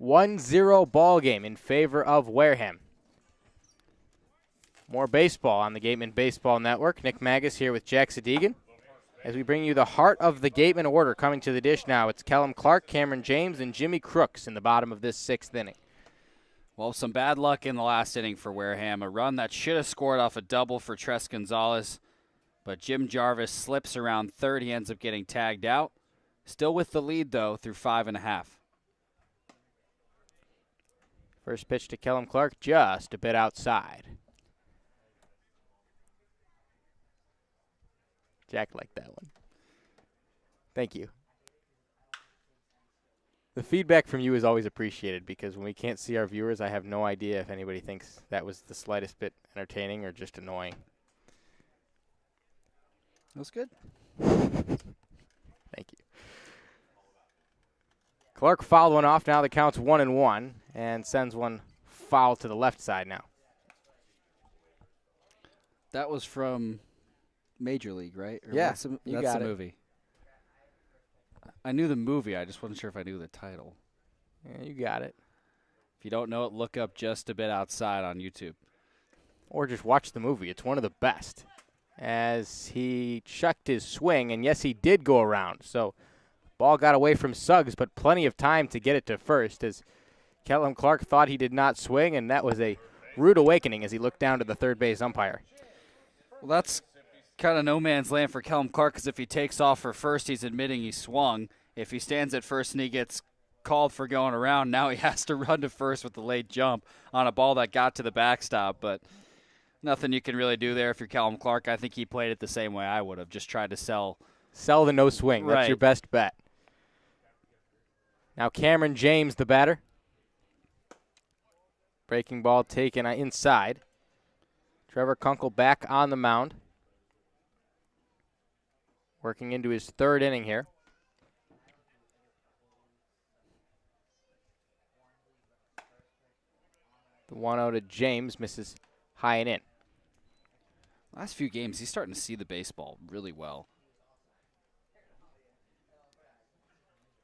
(1-0) ball game in favor of Wareham. More baseball on the Gatemen Baseball Network. Nick Magas here with Jack Sadighian as we bring you the heart of the Gatemen order coming to the dish now. It's Kellum Clark, Cameron James, and Jimmy Crooks in the bottom of this 6th inning. Well, some bad luck in the last inning for Wareham. A run that should have scored off a double for Tres Gonzalez But Jim Jarvis slips around third. He ends up getting tagged out. Still with the lead, though, through 5.5. First pitch to Kellum Clark, just a bit outside. Jack liked that one. Thank you. The feedback from you is always appreciated because when we can't see our viewers, I have no idea if anybody thinks that was the slightest bit entertaining or just annoying. That was good. Thank you. Clark fouled one off. Now the count's 1-1 and sends one foul to the left side now. That was from Major League, right? Or Yeah, that's the got it. movie. I knew the movie. I just wasn't sure if I knew the title. Yeah, you got it. If you don't know it, look up Just a Bit Outside on YouTube. Or just watch the movie. It's one of the best. As he chucked his swing, and yes, he did go around. So ball got away from Suggs, but plenty of time to get it to first as Kellum Clark thought he did not swing, and that was a rude awakening as he looked down to the third base umpire. Well, that's kind of no man's land for Kellum Clark because if he takes off for first, he's admitting he swung. If he stands at first and he gets called for going around, now he has to run to first with the late jump on a ball that got to the backstop. But nothing you can really do there if you're Kellum Clark. I think he played it the same way I would have, just tried to sell the no swing. Right. That's your best bet. Now Cameron James, the batter. Breaking ball taken inside. Trevor Kunkel back on the mound. Working into his third inning here. The 1-0 to James misses high and in. Last few games, he's starting to see the baseball really well.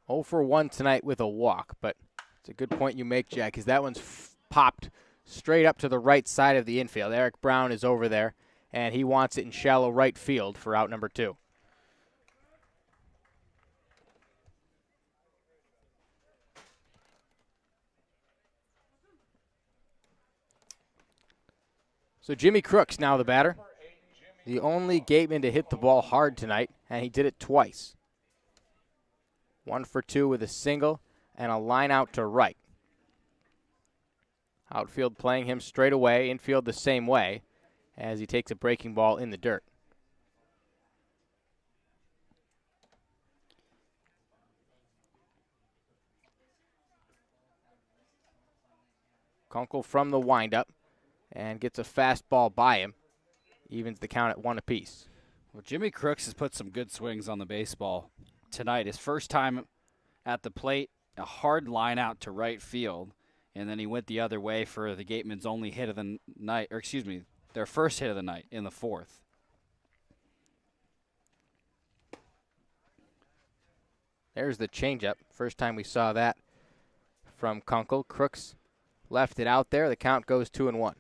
0 for 1 tonight with a walk, but it's a good point you make, Jack, because that one's popped straight up to the right side of the infield. Eric Brown is over there, and he wants it in shallow right field for out number 2. So Jimmy Crooks now the batter. The only Gateman to hit the ball hard tonight, and he did it twice. 1 for 2 with a single and a line out to right. Outfield playing him straight away, infield the same way as he takes a breaking ball in the dirt. Kunkel from the windup and gets a fastball by him. Evens the count at 1 apiece. Well, Jimmy Crooks has put some good swings on the baseball tonight. His first time at the plate, a hard line out to right field, and then he went the other way for the Gatemen's only hit of the night, or excuse me, their first hit of the night in the 4th. There's the changeup. First time we saw that from Kunkel. Crooks left it out there. The count goes 2-1.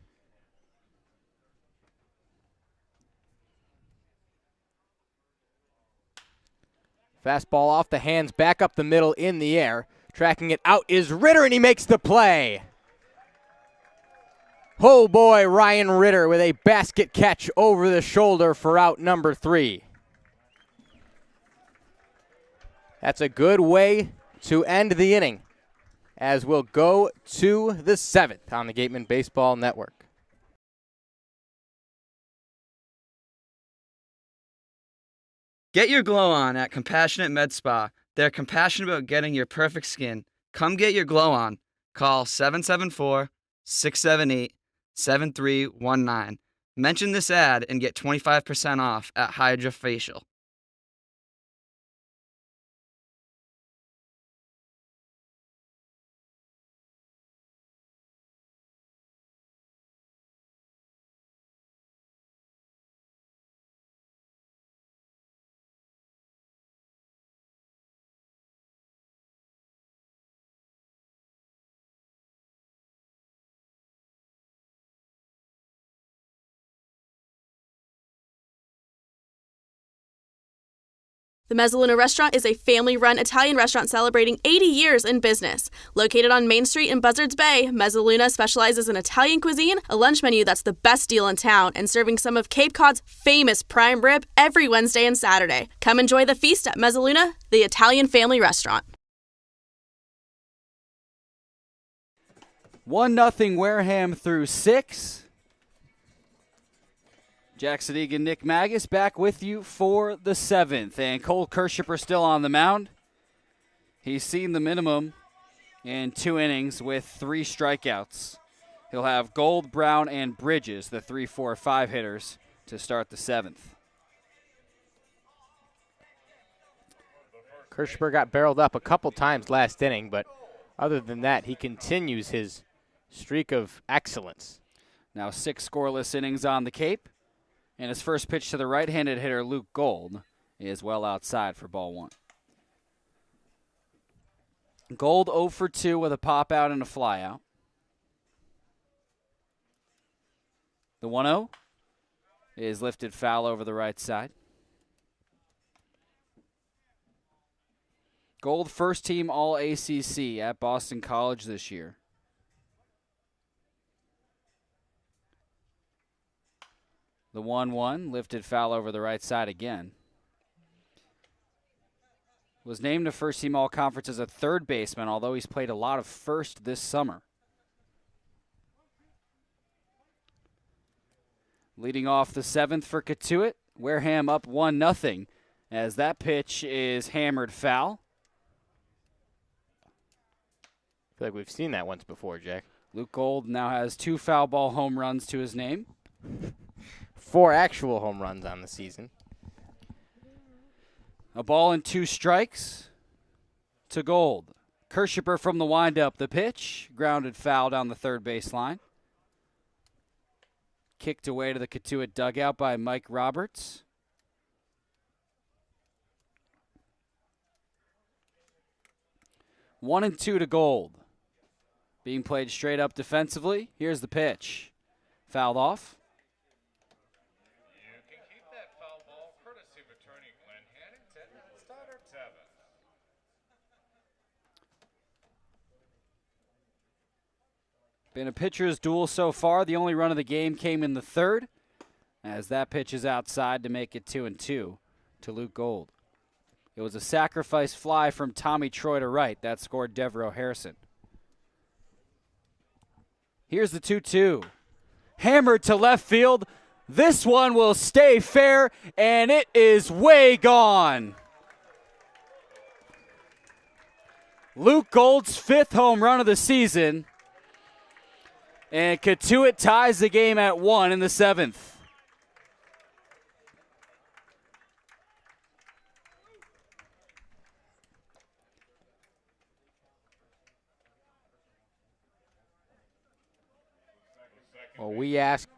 Fastball off the hands, back up the middle in the air. Tracking it out is Ritter, and he makes the play. Oh boy, Ryan Ritter with a basket catch over the shoulder for out number 3. That's a good way to end the inning, as we'll go to the 7th on the Gateman Baseball Network. Get your glow on at Compassionate Med Spa. They're compassionate about getting your perfect skin. Come get your glow on. Call 774-678-7319. Mention this ad and get 25% off at Hydra Facial. The Mezzaluna restaurant is a family-run Italian restaurant celebrating 80 years in business. Located on Main Street in Buzzards Bay, Mezzaluna specializes in Italian cuisine, a lunch menu that's the best deal in town, and serving some of Cape Cod's famous prime rib every Wednesday and Saturday. Come enjoy the feast at Mezzaluna, the Italian family restaurant. 1-0 Wareham through 6. Jack Sadighian, Nick Magas back with you for the 7th. And Cole Kirschipper still on the mound. He's seen the minimum in 2 innings with 3 strikeouts. He'll have Gold, Brown, and Bridges, the 3, 4, 5 hitters, to start the 7th. Kirschberg got barreled up a couple times last inning, but other than that, he continues his streak of excellence. Now 6 scoreless innings on the Cape. And his first pitch to the right-handed hitter, Luke Gold, is well outside for ball 1. Gold 0 for 2 with a pop out and a fly out. The 1-0 is lifted foul over the right side. Gold first team All-ACC at Boston College this year. The 1-1 lifted foul over the right side again. Was named to first team All-Conference as a third baseman, although he's played a lot of first this summer. Leading off the 7th for Cotuit, Wareham up 1-0 as that pitch is hammered foul. I feel like we've seen that once before, Jack. Luke Gold now has 2 foul ball home runs to his name. 4 actual home runs on the season. A ball and 2 strikes to Gold. Kirschipper from the windup. The pitch, grounded foul down the third base line. Kicked away to the Cotuit dugout by Mike Roberts. One and 2 to Gold. Being played straight up defensively. Here's the pitch. Fouled off. Been a pitcher's duel so far. The only run of the game came in the 3rd, as that pitch is outside to make it 2-2 to Luke Gold. It was a sacrifice fly from Tommy Troy to right. That scored Devereaux Harrison. Here's the 2-2. Hammered to left field. This one will stay fair, and it is way gone. Luke Gold's 5th home run of the season. And Cotuit ties the game at 1 in the 7th. Well, we asked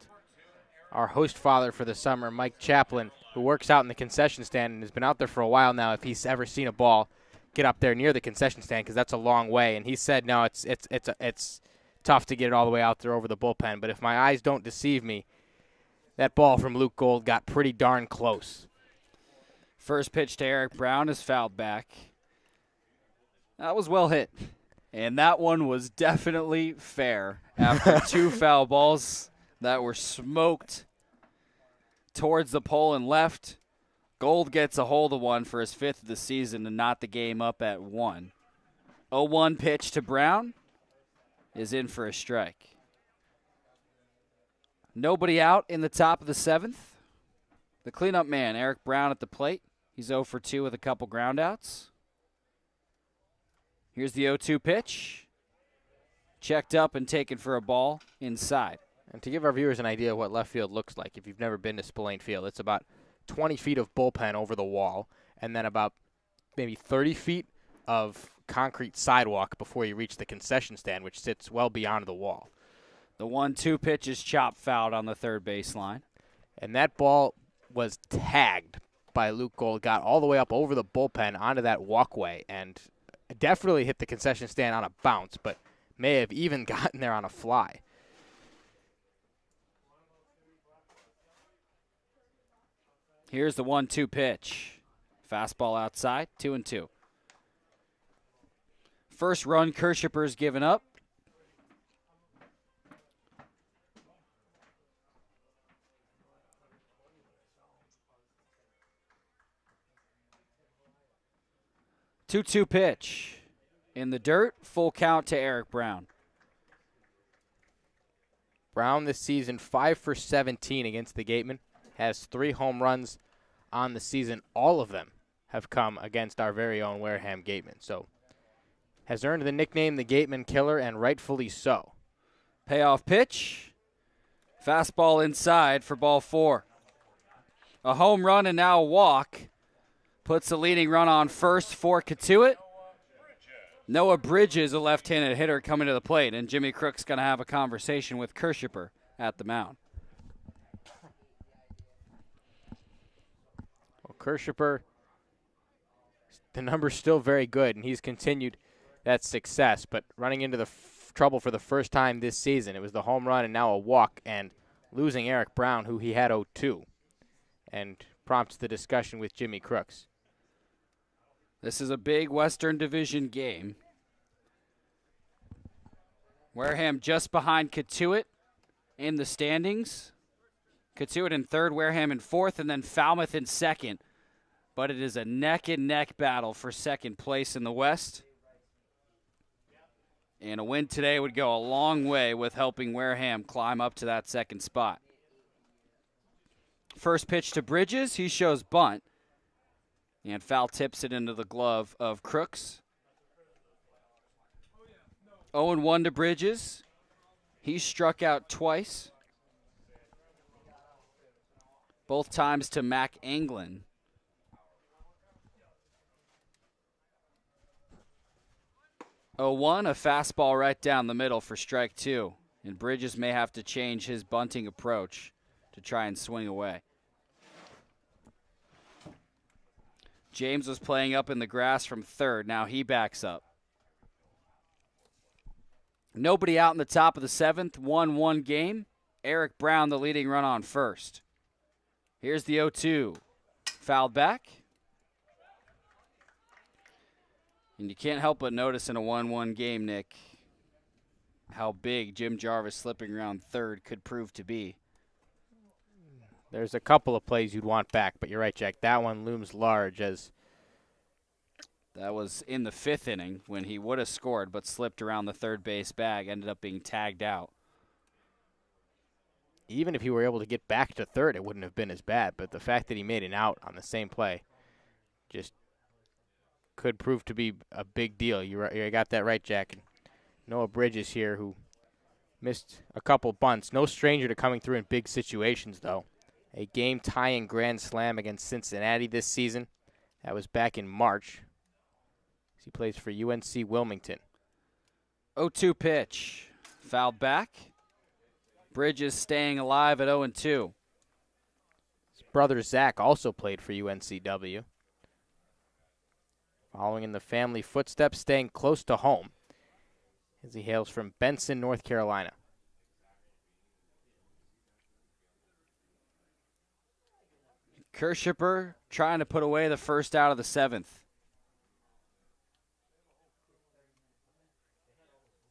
our host father for the summer, Mike Chaplin, who works out in the concession stand and has been out there for a while now, if he's ever seen a ball get up there near the concession stand, because that's a long way. And he said, no, it's tough to get it all the way out there over the bullpen. But if my eyes don't deceive me, that ball from Luke Gold got pretty darn close. First pitch to Eric Brown is fouled back. That was well hit. And that one was definitely fair after 2 foul balls that were smoked towards the pole and left. Gold gets a hold of one for his 5th of the season to knot the game up at 1. 0-1 pitch to Brown is in for a strike. Nobody out in the top of the 7th. The cleanup man, Eric Brown, at the plate. He's 0 for 2 with a couple groundouts. Here's the 0-2 pitch. Checked up and taken for a ball inside. And to give our viewers an idea of what left field looks like, if you've never been to Spillane Field, it's about 20 feet of bullpen over the wall, and then about maybe 30 feet of concrete sidewalk before you reach the concession stand, which sits well beyond the wall. The 1-2 pitch is chopped fouled on the third baseline. And that ball was tagged by Luke Gold, got all the way up over the bullpen onto that walkway, and definitely hit the concession stand on a bounce, but may have even gotten there on a fly. Here's the 1-2 pitch. Fastball outside, 2-2. First run, Kirschipper's given up. Two-two pitch. In the dirt, full count to Eric Brown. Brown this season 5 for 17 against the Gatemen. Has 3 home runs on the season. All of them have come against our very own Wareham Gatemen. So has earned the nickname the Gateman Killer, and rightfully so. Payoff pitch. Fastball inside for ball 4. A home run and now a walk. Puts the leading run on first for Cotuit. Noah Bridges, a left-handed hitter, coming to the plate, and Jimmy Crook's going to have a conversation with Kirschipper at the mound. Well, Kirschipper, the number's still very good, and he's continued that success, but running into the trouble for the first time this season. It was the home run and now a walk, and losing Eric Brown, who he had 0-2, and prompts the discussion with Jimmy Crooks. This is a big Western Division game. Wareham just behind Cotuit in the standings. Cotuit in third, Wareham in fourth, and then Falmouth in second. But it is a neck-and-neck battle for second place in the West. And a win today would go a long way with helping Wareham climb up to that second spot. First pitch to Bridges, he shows bunt. And foul tips it into the glove of Crooks. 0-1 to Bridges. He struck out twice. Both times to Mac Anglin. A fastball right down the middle for strike 2. And Bridges may have to change his bunting approach to try and swing away. James was playing up in the grass from third. Now he backs up. Nobody out in the top of the 7th. 1-1 game. Eric Brown, the leading run on first. Here's the 0-2. Fouled back. And you can't help but notice in a 1-1 game, Nick, how big Jim Jarvis slipping around third could prove to be. There's a couple of plays you'd want back, but you're right, Jack. That one looms large as that was in the 5th inning when he would have scored but slipped around the third base bag, ended up being tagged out. Even if he were able to get back to third, it wouldn't have been as bad, but the fact that he made an out on the same play just could prove to be a big deal. You got that right, Jack. And Noah Bridges here, who missed a couple bunts. No stranger to coming through in big situations, though. A game-tying grand slam against Cincinnati this season. That was back in March. He plays for UNC Wilmington. 0-2 pitch. Fouled back. Bridges staying alive at 0-2. His brother Zach also played for UNCW. Following in the family footsteps, staying close to home, as he hails from Benson, North Carolina. Kirschipper trying to put away the first out of the 7th.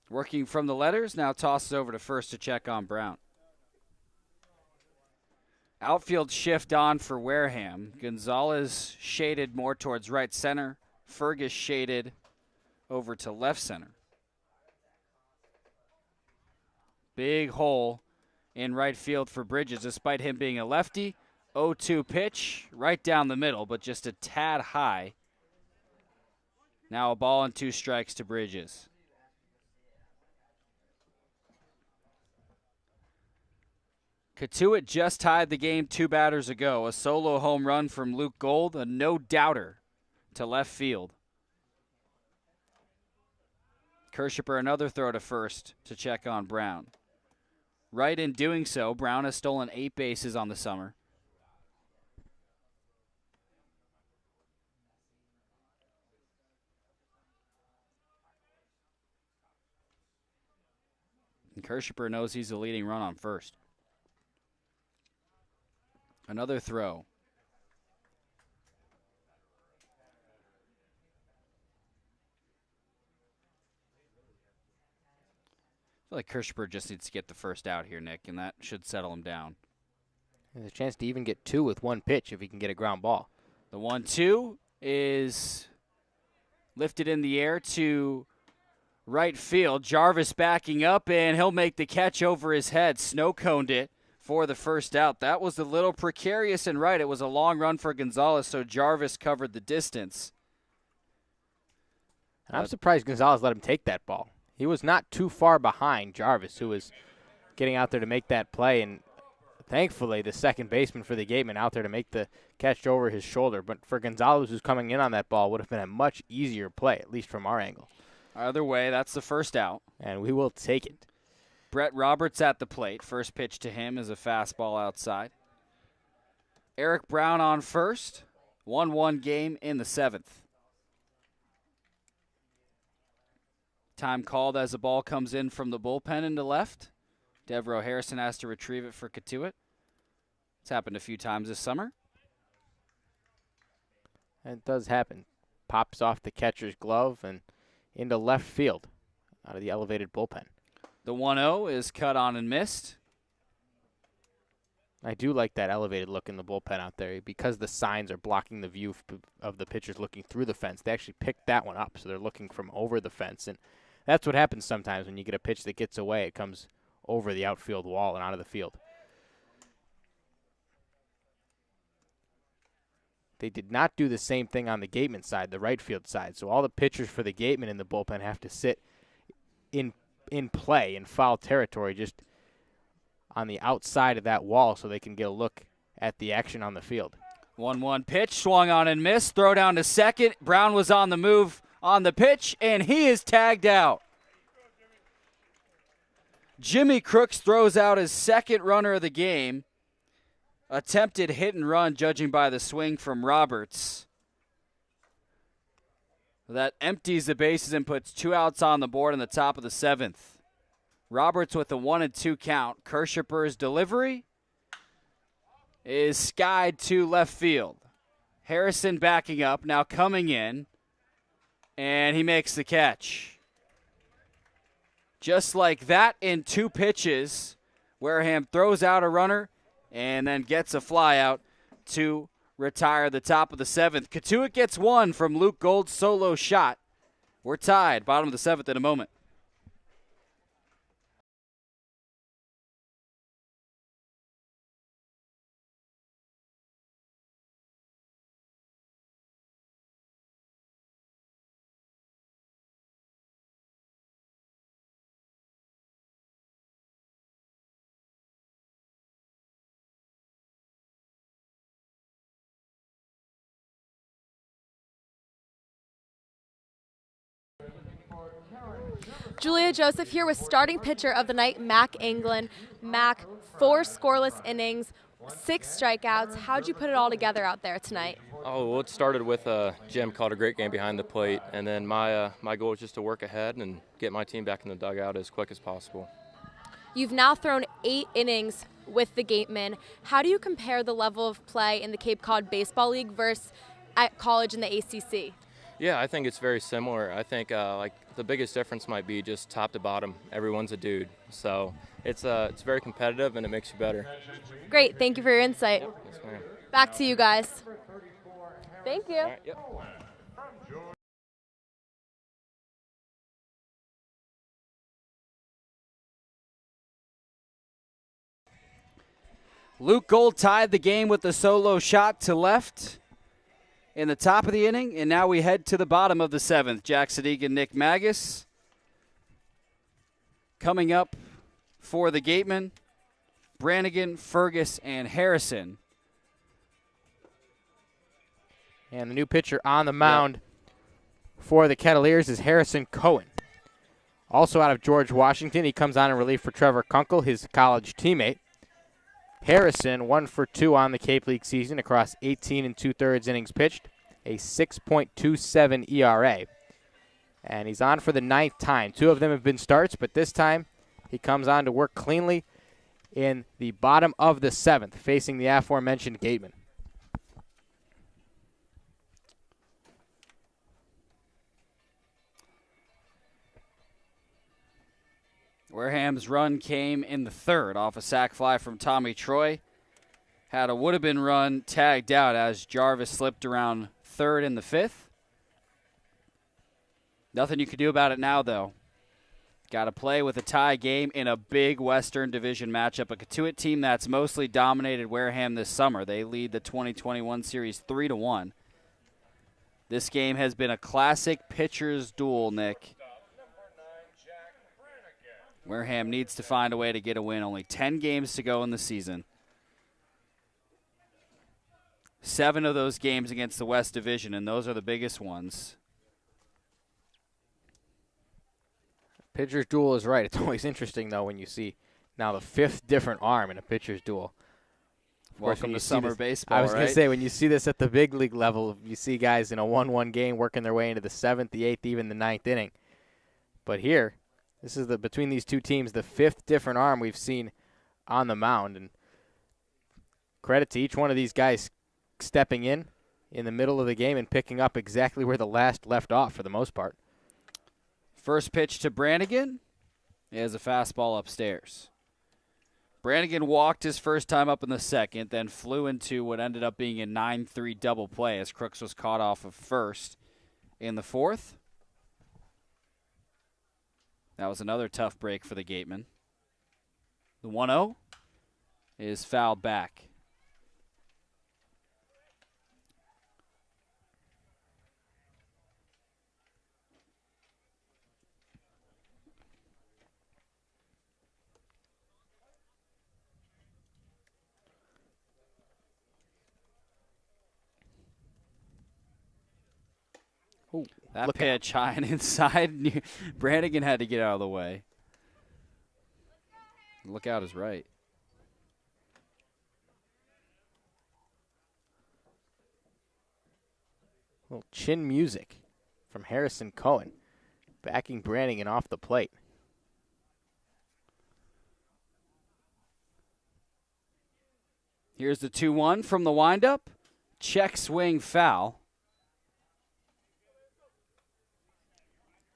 Working from the letters, now tosses over to first to check on Brown. Outfield shift on for Wareham. Gonzalez shaded more towards right center. Fergus shaded over to left center. Big hole in right field for Bridges, despite him being a lefty. 0-2 pitch, right down the middle, but just a tad high. Now a ball and 2 strikes to Bridges. Cotuit just tied the game 2 batters ago. A solo home run from Luke Gold, a no-doubter to left field. Kirschipper another throw to first to check on Brown. Right in doing so, Brown has stolen 8 bases on the summer. And Kirschipper knows he's the leading run on first. Another throw. feel like Kirschberg just needs to get the first out here, Nick, and that should settle him down. There's a chance to even get 2 with one pitch if he can get a ground ball. The 1-2 is lifted in the air to right field. Jarvis backing up, and he'll make the catch over his head. Snow-coned it for the first out. That was a little precarious and right. It was a long run for Gonzalez, so Jarvis covered the distance. I'm surprised Gonzalez let him take that ball. He was not too far behind Jarvis, who was getting out there to make that play, and thankfully the second baseman for the Gatemen out there to make the catch over his shoulder. But for Gonzalez, who's coming in on that ball, would have been a much easier play, at least from our angle. Either way, that's the first out. And we will take it. Brett Roberts at the plate. First pitch to him is a fastball outside. Eric Brown on first. 1-1 game in the 7th. Time called as the ball comes in from the bullpen into left. Devereaux Harrison has to retrieve it for Cotuit. It's happened a few times this summer. It does happen. Pops off the catcher's glove and into left field out of the elevated bullpen. The 1-0 is cut on and missed. I do like that elevated look in the bullpen out there because the signs are blocking the view of the pitchers looking through the fence. They actually picked that one up, so they're looking from over the fence. And that's what happens sometimes when you get a pitch that gets away. It comes over the outfield wall and out of the field. They did not do the same thing on the Gatemen side, the right field side. So all the pitchers for the Gatemen in the bullpen have to sit in play in foul territory just on the outside of that wall so they can get a look at the action on the field. 1-1 pitch, swung on and missed. Throw down to second. Brown was on the move on the pitch, and he is tagged out. Jimmy Crooks throws out his second runner of the game. Attempted hit and run, judging by the swing from Roberts. That empties the bases and puts 2 outs on the board in the top of the 7th. Roberts with a 1-2 count. Kirschberg's delivery is skied to left field. Harrison backing up, now coming in, and he makes the catch. Just like that, in 2 pitches, Wareham throws out a runner and then gets a fly out to retire the top of the 7th. Cotuit gets 1 from Luke Gold's solo shot. We're tied, bottom of the 7th in a moment. Julia Joseph here with starting pitcher of the night, Mac Anglin. Mac, 4 scoreless innings, 6 strikeouts. How'd you put it all together out there tonight? Oh, well, it started with Jim called a great game behind the plate, and then my goal was just to work ahead and get my team back in the dugout as quick as possible. You've now thrown 8 innings with the Gatemen. How do you compare the level of play in the Cape Cod Baseball League versus at college in the ACC? Yeah, I think it's very similar. I think like the biggest difference might be just top to bottom. Everyone's a dude, so it's very competitive and it makes you better. Great, thank you for your insight. Yes, ma'am. Back to you guys. Thank you. All right, yep. Luke Gold tied the game with a solo shot to left in the top of the inning, and now we head to the bottom of the 7th. Jack Sadighian, Nick Magas coming up for the Gatemen. Brannigan, Fergus, and Harrison. And the new pitcher on the mound for the Kettleers is Harrison Cohen. Also out of George Washington, he comes on in relief for Trevor Kunkel, his college teammate. Harrison, 1 for 2 on the Cape League season across 18 2/3 innings pitched, a 6.27 ERA. And he's on for the 9th time. 2 of them have been starts, but this time he comes on to work cleanly in the bottom of the 7th, facing the aforementioned Gatemen. Wareham Wareham's run came in the third off a sac fly from Tommy Troy. Had a would-have-been run tagged out as Jarvis slipped around third in the fifth. Nothing you can do about it now, though. Got to play with a tie game in a big Western Division matchup. A Cotuit team that's mostly dominated Wareham this summer. They lead the 2021 series 3-1. This game has been a classic pitcher's duel, Nick. Wareham needs to find a way to get a win. Only 10 games to go in the season. 7 of those games against the West Division, and those are the biggest ones. Pitcher's duel is right. It's always interesting, though, when you see now the 5th different arm in a pitcher's duel. Welcome to summer baseball, I was going right? to say, when you see this at the big league level, you see guys in a 1-1 game working their way into the 7th, the 8th, even the 9th inning. But here, this is between these two teams, the 5th different arm we've seen on the mound. And credit to each one of these guys stepping in the middle of the game and picking up exactly where the last left off for the most part. First pitch to Brannigan is a fastball upstairs. Brannigan walked his first time up in the second, then flew into what ended up being a 9-3 double play as Crooks was caught off of first in the fourth. That was another tough break for the Gatemen. The 1-0 is fouled back. Ooh, that pitch high and inside. Brannigan had to get out of the way. Look out is right. Little chin music from Harrison Cohen, backing Brannigan off the plate. Here's the 2-1 from the windup. Check swing foul.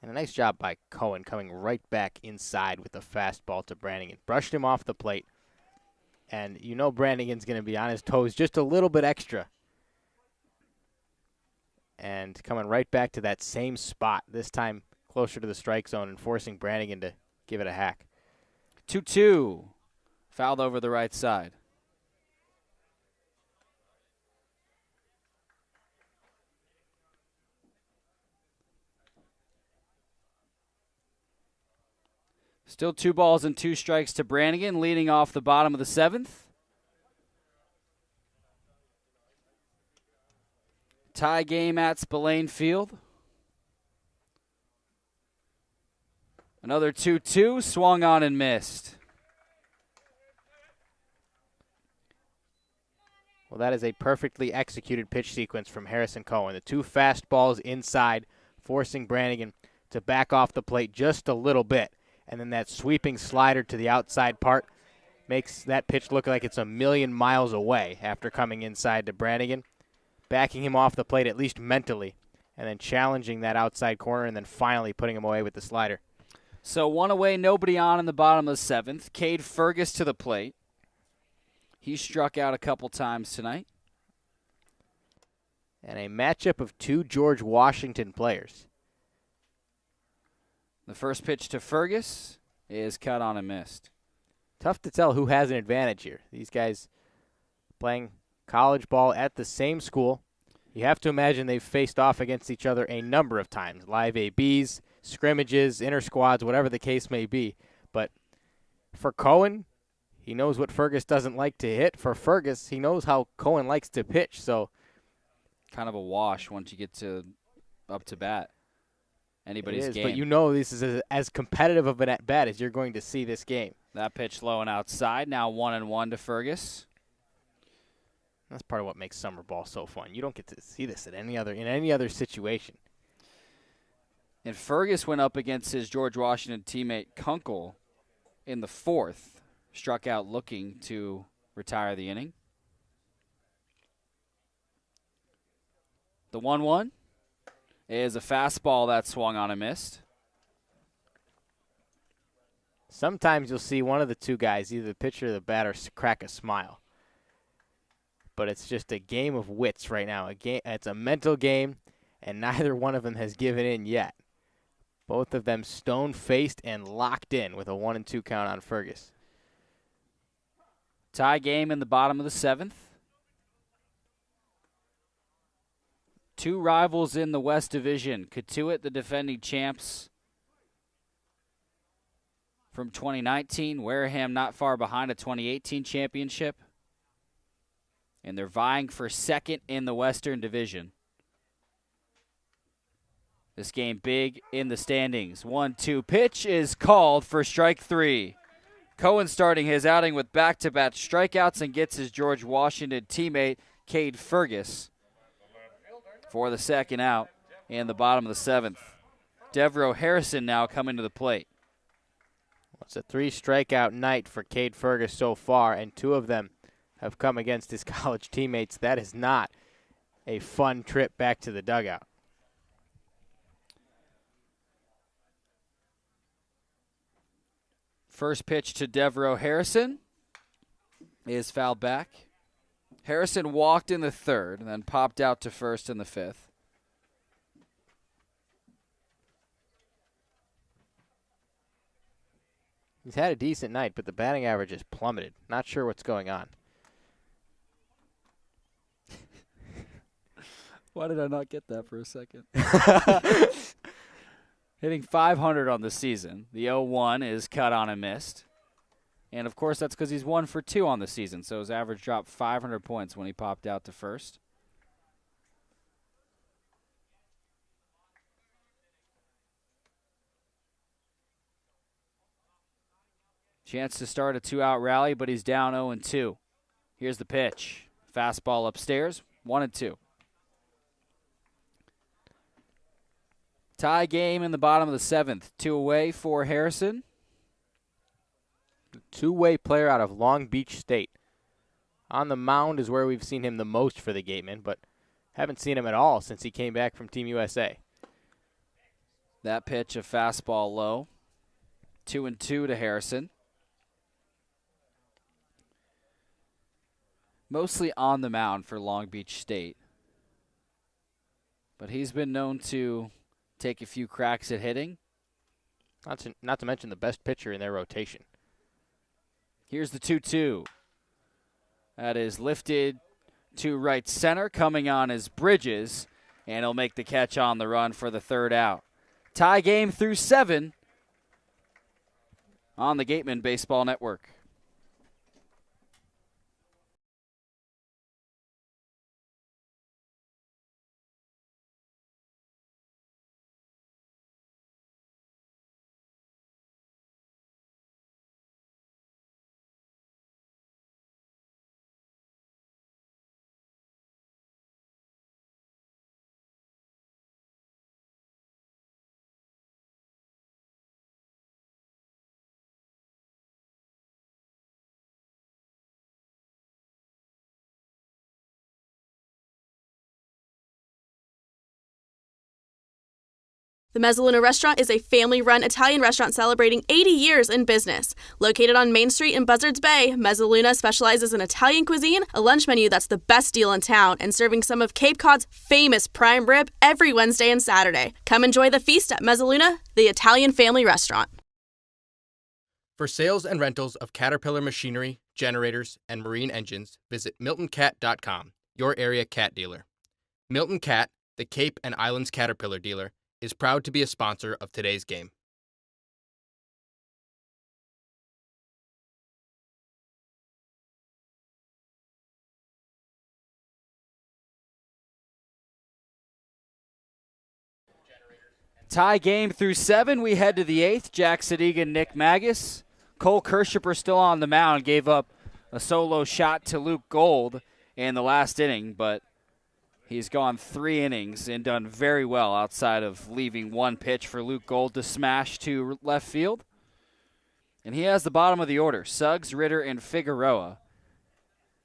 And a nice job by Cohen coming right back inside with the fastball to Brannigan. Brushed him off the plate. And you know Brannigan's going to be on his toes just a little bit extra. And coming right back to that same spot, this time closer to the strike zone and forcing Brannigan to give it a hack. 2-2. Fouled over the right side. Still 2 balls and 2 strikes to Brannigan, leading off the bottom of the 7th. Tie game at Spillane Field. Another 2-2, swung on and missed. Well, that is a perfectly executed pitch sequence from Harrison Cohen. The 2 fastballs inside, forcing Brannigan to back off the plate just a little bit. And then that sweeping slider to the outside part makes that pitch look like it's a million miles away after coming inside to Brannigan, backing him off the plate at least mentally, and then challenging that outside corner and then finally putting him away with the slider. So 1 away, nobody on in the bottom of the 7th. Cade Fergus to the plate. He struck out a couple times tonight. And a matchup of 2 George Washington players. The first pitch to Fergus is cut on and missed. Tough to tell who has an advantage here. These guys playing college ball at the same school. You have to imagine they've faced off against each other a number of times. Live ABs, scrimmages, inter-squads, whatever the case may be. But for Cohen, he knows what Fergus doesn't like to hit. For Fergus, he knows how Cohen likes to pitch. So kind of a wash once you get to up to bat. Anybody's game. But you know this is as competitive of an at-bat as you're going to see this game. That pitch low and outside. Now 1-1 to Fergus. That's part of what makes summer ball so fun. You don't get to see this in any other situation. And Fergus went up against his George Washington teammate Kunkel in the 4th. Struck out looking to retire the inning. The 1-1 is a fastball that swung on and missed. Sometimes you'll see one of the two guys, either the pitcher or the batter, crack a smile. But it's just a game of wits right now. It's a mental game, and neither one of them has given in yet. Both of them stone-faced and locked in with a 1-2 count on Fergus. Tie game in the bottom of the 7th. Two rivals in the West Division. Cotuit, the defending champs from 2019. Wareham not far behind, a 2018 championship. And they're vying for second in the Western Division. This game big in the standings. 1-2 pitch is called for strike 3. Cohen starting his outing with back-to-back strikeouts and gets his George Washington teammate, Cade Fergus, for the second out in the bottom of the 7th. Devereaux Harrison now coming to the plate. It's a 3-strikeout night for Cade Fergus so far, and 2 of them have come against his college teammates. That is not a fun trip back to the dugout. First pitch to Devereaux Harrison is fouled back. Harrison walked in the 3rd and then popped out to first in the 5th. He's had a decent night, but the batting average has plummeted. Not sure what's going on. Why did I not get that for a second? Hitting .500 on the season. The 0-1 is cut on and missed. And, of course, that's because he's 1 for 2 on the season, so his average dropped 500 points when he popped out to first. Chance to start a 2-out rally, but he's down 0-2. Here's the pitch. Fastball upstairs, 1-2. Tie game in the bottom of the 7th. 2 away for Harrison. Two-way player out of Long Beach State. On the mound is where we've seen him the most for the Gatemen, but haven't seen him at all since he came back from Team USA. That pitch, a fastball low. 2-2 to Harrison. Mostly on the mound for Long Beach State. But he's been known to take a few cracks at hitting. Not to mention the best pitcher in their rotation. Here's the 2-2. That is lifted to right center, coming on his Bridges, and he'll make the catch on the run for the 3rd out. Tie game through 7 on the Gatemen Baseball Network. The Mezzaluna Restaurant is a family-run Italian restaurant celebrating 80 years in business. Located on Main Street in Buzzards Bay, Mezzaluna specializes in Italian cuisine, a lunch menu that's the best deal in town, and serving some of Cape Cod's famous prime rib every Wednesday and Saturday. Come enjoy the feast at Mezzaluna, the Italian family restaurant. For sales and rentals of Caterpillar machinery, generators, and marine engines, visit MiltonCat.com, your area cat dealer. Milton Cat, the Cape and Islands Caterpillar dealer, is proud to be a sponsor of today's game. Tie game through 7. We head to the 8th. Jack Sadighian, Nick Magas. Cole Kirshipper still on the mound. Gave up a solo shot to Luke Gold in the last inning, but he's gone 3 innings and done very well outside of leaving one pitch for Luke Gold to smash to left field. And he has the bottom of the order, Suggs, Ritter, and Figueroa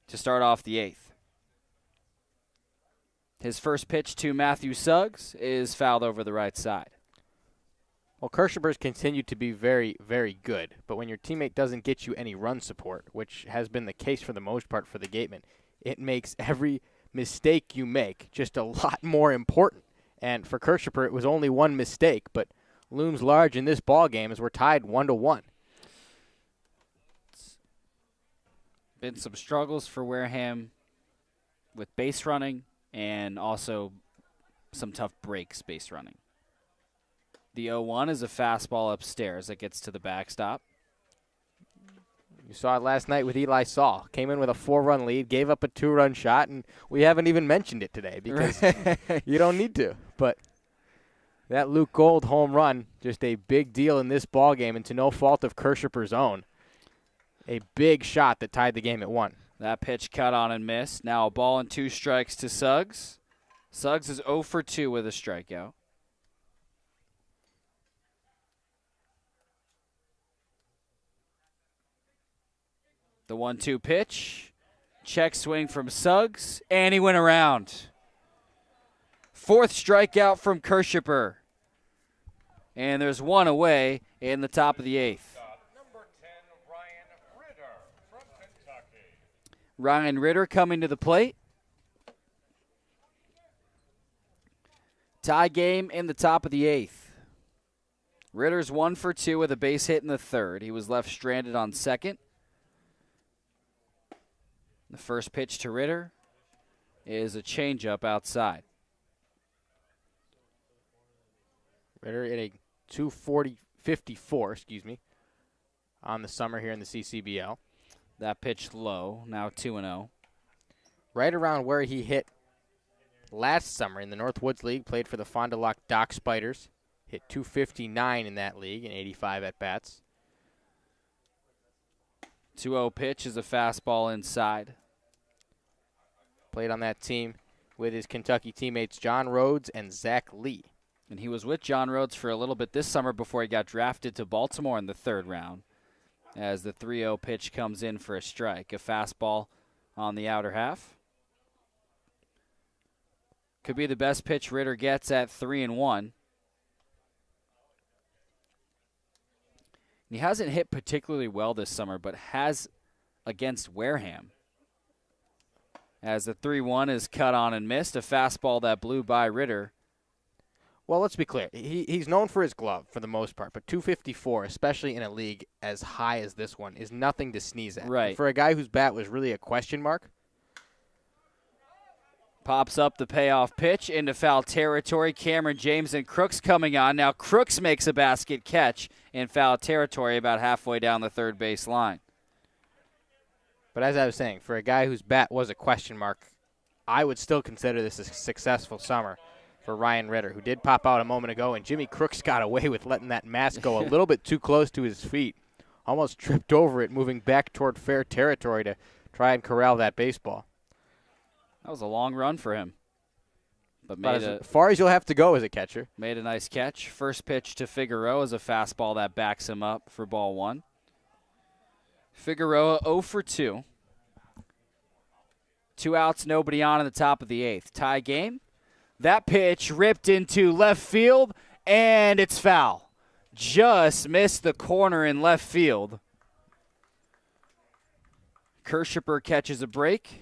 to start off the 8th. His first pitch to Matthew Suggs is fouled over the right side. Well, Kirschner's continued to be very, very good, but when your teammate doesn't get you any run support, which has been the case for the most part for the Gatemen, it makes every mistake you make just a lot more important. And for Kirschner, it was only one mistake, but looms large in this ball game as we're tied 1-1. Been some struggles for Wareham with base running and also some tough breaks base running. The 0-1 is a fastball upstairs that gets to the backstop. You saw it last night with Eli Saul. Came in with a 4-run lead, gave up a 2-run shot, and we haven't even mentioned it today because you don't need to. But that Luke Gold home run, just a big deal in this ball game, and to no fault of Kirschner's own. A big shot that tied the game at 1. That pitch cut on and missed. Now a ball and 2 strikes to Suggs. Suggs is 0 for 2 with a strikeout. The 1-2 pitch. Check swing from Suggs, and he went around. 4th strikeout from Kirschner. And there's one away in the top of the 8th. Ryan Ritter coming to the plate. Tie game in the top of the 8th. Ritter's 1 for 2 with a base hit in the 3rd. He was left stranded on 2nd. The first pitch to Ritter is a changeup outside. Ritter at a 240-54, on the summer here in the CCBL. That pitch low, now 2-0. Right around where he hit last summer in the Northwoods League, played for the Fond du Lac Dock Spiders. Hit 259 in that league and 85 at-bats. 2-0 pitch is a fastball inside. Played on that team with his Kentucky teammates John Rhodes and Zach Lee. And he was with John Rhodes for a little bit this summer before he got drafted to Baltimore in the 3rd round. As the 3-0 pitch comes in for a strike. A fastball on the outer half. Could be the best pitch Ritter gets at 3-1. He hasn't hit particularly well this summer, but has against Wareham. As the 3-1 is cut on and missed, a fastball that blew by Ritter. Well, let's be clear. He's known for his glove for the most part, but 254, especially in a league as high as this one, is nothing to sneeze at. Right. For a guy whose bat was really a question mark. Pops up the payoff pitch into foul territory. Cameron James and Crooks coming on. Now Crooks makes a basket catch in foul territory about halfway down the 3rd base line. But as I was saying, for a guy whose bat was a question mark, I would still consider this a successful summer for Ryan Ritter, who did pop out a moment ago, and Jimmy Crooks got away with letting that mask go a little bit too close to his feet. Almost tripped over it, moving back toward fair territory to try and corral that baseball. That was a long run for him. But about as far as you'll have to go as a catcher. Made a nice catch. First pitch to Figueroa is a fastball that backs him up for ball 1. Figueroa 0 for 2. 2 outs, nobody on in the top of the 8th. Tie game. That pitch ripped into left field, and it's foul. Just missed the corner in left field. Kirschner catches a break.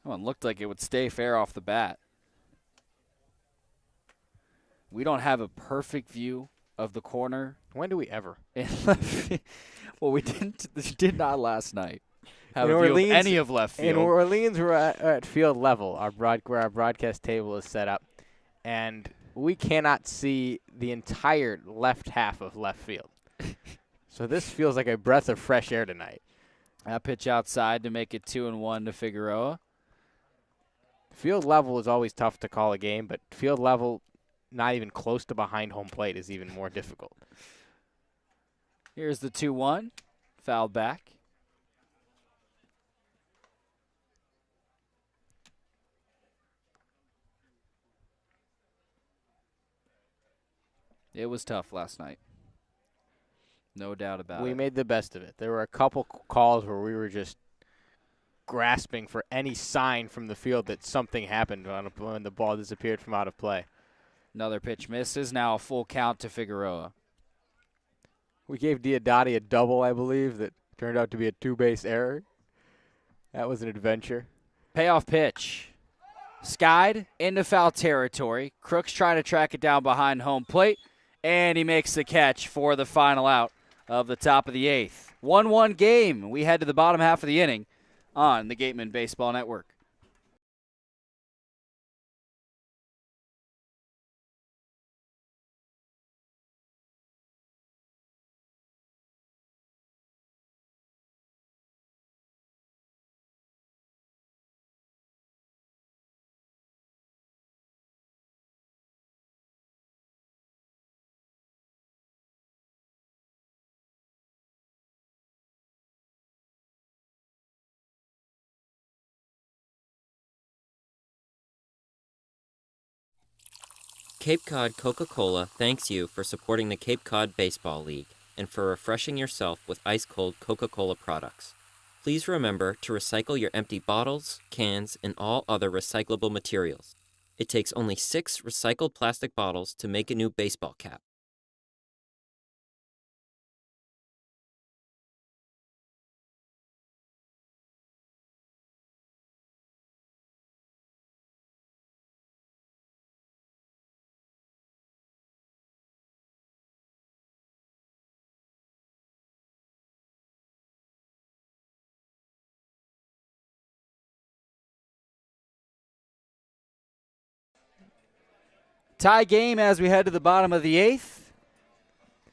That one looked like it would stay fair off the bat. We don't have a perfect view of the corner. When do we ever? Well, we did not last night have in a view Orleans, of any of left field. In Orleans, we're at field level, where our broadcast table is set up, and we cannot see the entire left half of left field. So this feels like a breath of fresh air tonight. That pitch outside to make it 2-1 to Figueroa. Field level is always tough to call a game, but field level not even close to behind home plate is even more difficult. Here's the 2-1. Fouled back. It was tough last night. No doubt about it. We made the best of it. There were a couple calls where we were just grasping for any sign from the field that something happened when the ball disappeared from out of play. Another pitch misses. Now a full count to Figueroa. We gave Diodati a double, I believe, that turned out to be a two-base error. That was an adventure. Payoff pitch. Skied into foul territory. Crook's trying to track it down behind home plate, and he makes the catch for the final out of the top of the 8th. 1-1 game. We head to the bottom half of the inning on the Gatemen Baseball Network. Cape Cod Coca-Cola thanks you for supporting the Cape Cod Baseball League and for refreshing yourself with ice-cold Coca-Cola products. Please remember to recycle your empty bottles, cans, and all other recyclable materials. It takes only 6 recycled plastic bottles to make a new baseball cap. Tie game as we head to the bottom of the 8th.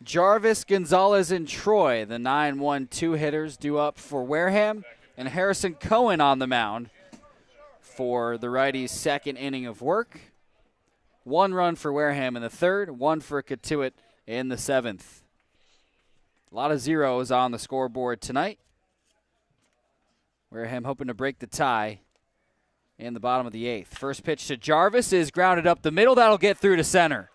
Jarvis, Gonzalez, and Troy, the 9-1-2 hitters, due up for Wareham, and Harrison Cohen on the mound for the righty's second inning of work. 1 run for Wareham in the 3rd, 1 for Cotuit in the 7th. A lot of zeros on the scoreboard tonight. Wareham hoping to break the tie in the bottom of the 8th. First pitch to Jarvis is grounded up the middle. That'll get through to center.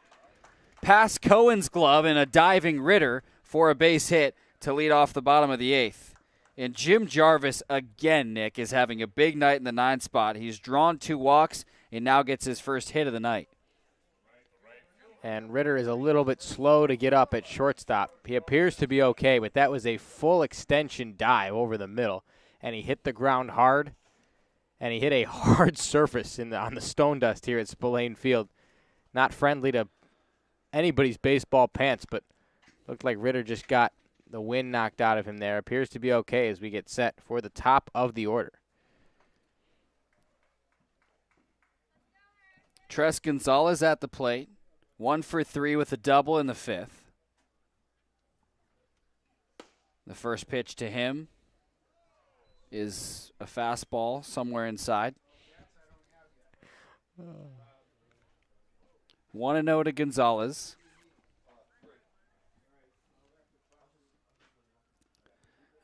Past Cohen's glove and a diving Ritter for a base hit to lead off the bottom of the 8th. And Jim Jarvis, again, Nick, is having a big night in the 9 spot. He's drawn 2 walks and now gets his first hit of the night. And Ritter is a little bit slow to get up at shortstop. He appears to be okay, but that was a full extension dive over the middle. And he hit the ground hard. And he hit a hard surface on the stone dust here at Spillane Field. Not friendly to anybody's baseball pants, but looked like Ritter just got the wind knocked out of him there. Appears to be okay as we get set for the top of the order. Tres Gonzalez at the plate. 1 for 3 with a double in the 5th. The first pitch to him is a fastball somewhere inside. 1-0 to Gonzalez.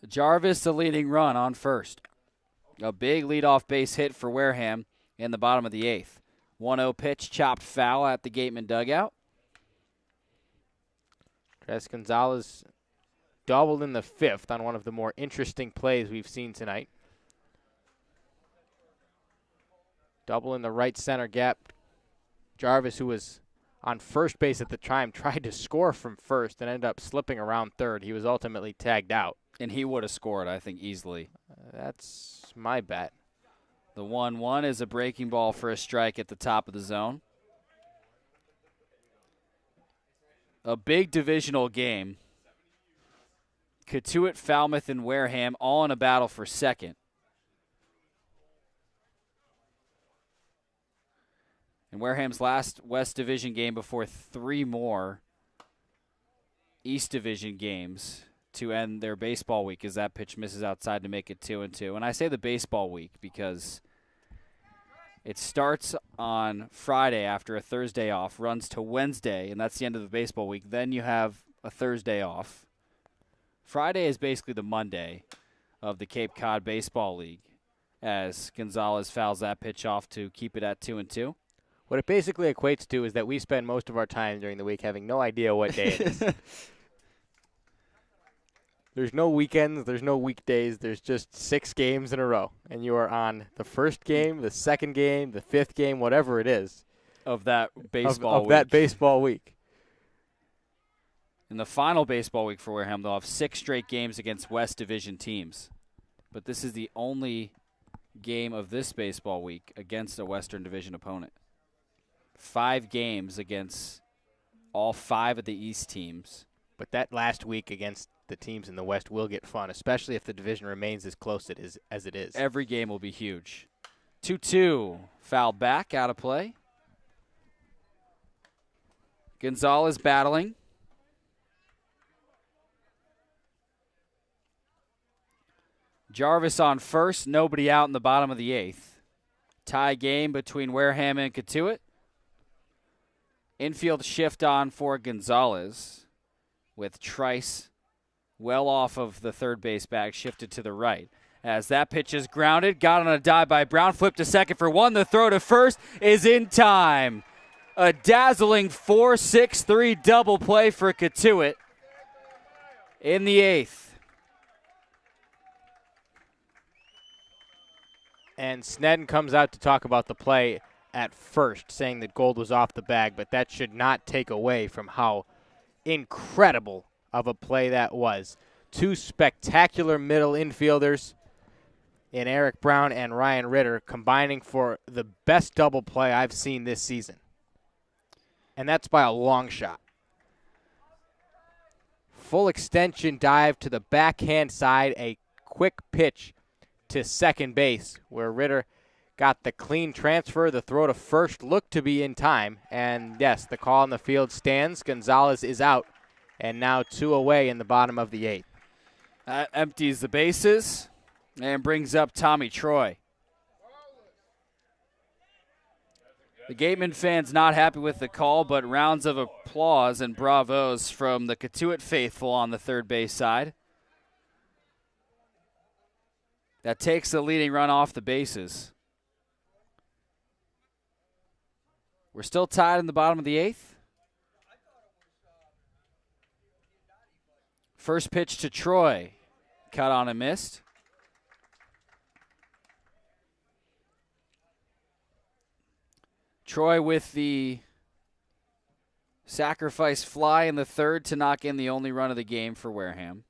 Jarvis, the leading run on first. A big leadoff base hit for Wareham in the bottom of the 8th. 1-0 pitch, chopped foul at the Gateman dugout. Tres Gonzalez doubled in the 5th on one of the more interesting plays we've seen tonight. Double in the right center gap. Jarvis, who was on first base at the time, tried to score from first and ended up slipping around third. He was ultimately tagged out. And he would have scored, I think, easily. That's my bet. The 1-1 is a breaking ball for a strike at the top of the zone. A big divisional game. Cotuit, Falmouth, and Wareham all in a battle for second. And Wareham's last West Division game before 3 more East Division games to end their baseball week, as that pitch misses outside to make it 2-2. And I say the baseball week because it starts on Friday after a Thursday off, runs to Wednesday, and that's the end of the baseball week. Then you have a Thursday off. Friday is basically the Monday of the Cape Cod Baseball League, as Gonzalez fouls that pitch off to keep it at 2-2. What it basically equates to is that we spend most of our time during the week having no idea what day it is. There's no weekends. There's no weekdays. There's just 6 games in a row. And you are on the first game, the second game, the 5th game, whatever it is. Of that baseball of week. that baseball week. In the final baseball week for Wareham, they'll have 6 straight games against West Division teams. But this is the only game of this baseball week against a Western Division opponent. 5 games against all 5 of the East teams. But that last week against the teams in the West will get fun, especially if the division remains as close as it is. Every game will be huge. 2-2. Foul back, out of play. Gonzalez battling. Jarvis on first, nobody out in the bottom of the 8th. Tie game between Wareham and Cotuit. Infield shift on for Gonzalez with Trice well off of the third base bag, shifted to the right. As that pitch is grounded, got on a dive by Brown, flipped to second for 1. The throw to first is in time. A dazzling 4-6-3 double play for Cotuit in the 8th. And Snedden comes out to talk about the play at first, saying that Gold was off the bag, but that should not take away from how incredible of a play that was. 2 spectacular middle infielders in Eric Brown and Ryan Ritter combining for the best double play I've seen this season. And that's by a long shot. Full extension dive to the backhand side, a quick pitch to second base where Ritter got the clean transfer. The throw to first looked to be in time. And, yes, the call on the field stands. Gonzalez is out. And now 2 away in the bottom of the 8th. That empties the bases and brings up Tommy Troy. The Gatemen fans not happy with the call, but rounds of applause and bravos from the Cotuit faithful on the third base side. That takes the leading run off the bases. We're still tied in the bottom of the 8th. First pitch to Troy. Cut on and missed. Troy with the sacrifice fly in the third to knock in the only run of the game for Wareham.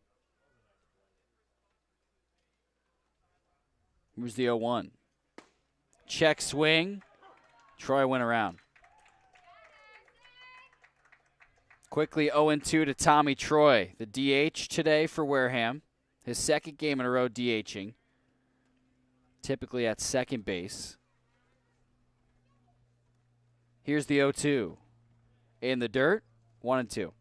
Here's the 0-1. Check swing. Troy went around. Quickly 0-2 to Tommy Troy, the DH today for Wareham. His second game in a row DHing. Typically at second base. Here's the 0-2. In the dirt, 1-2.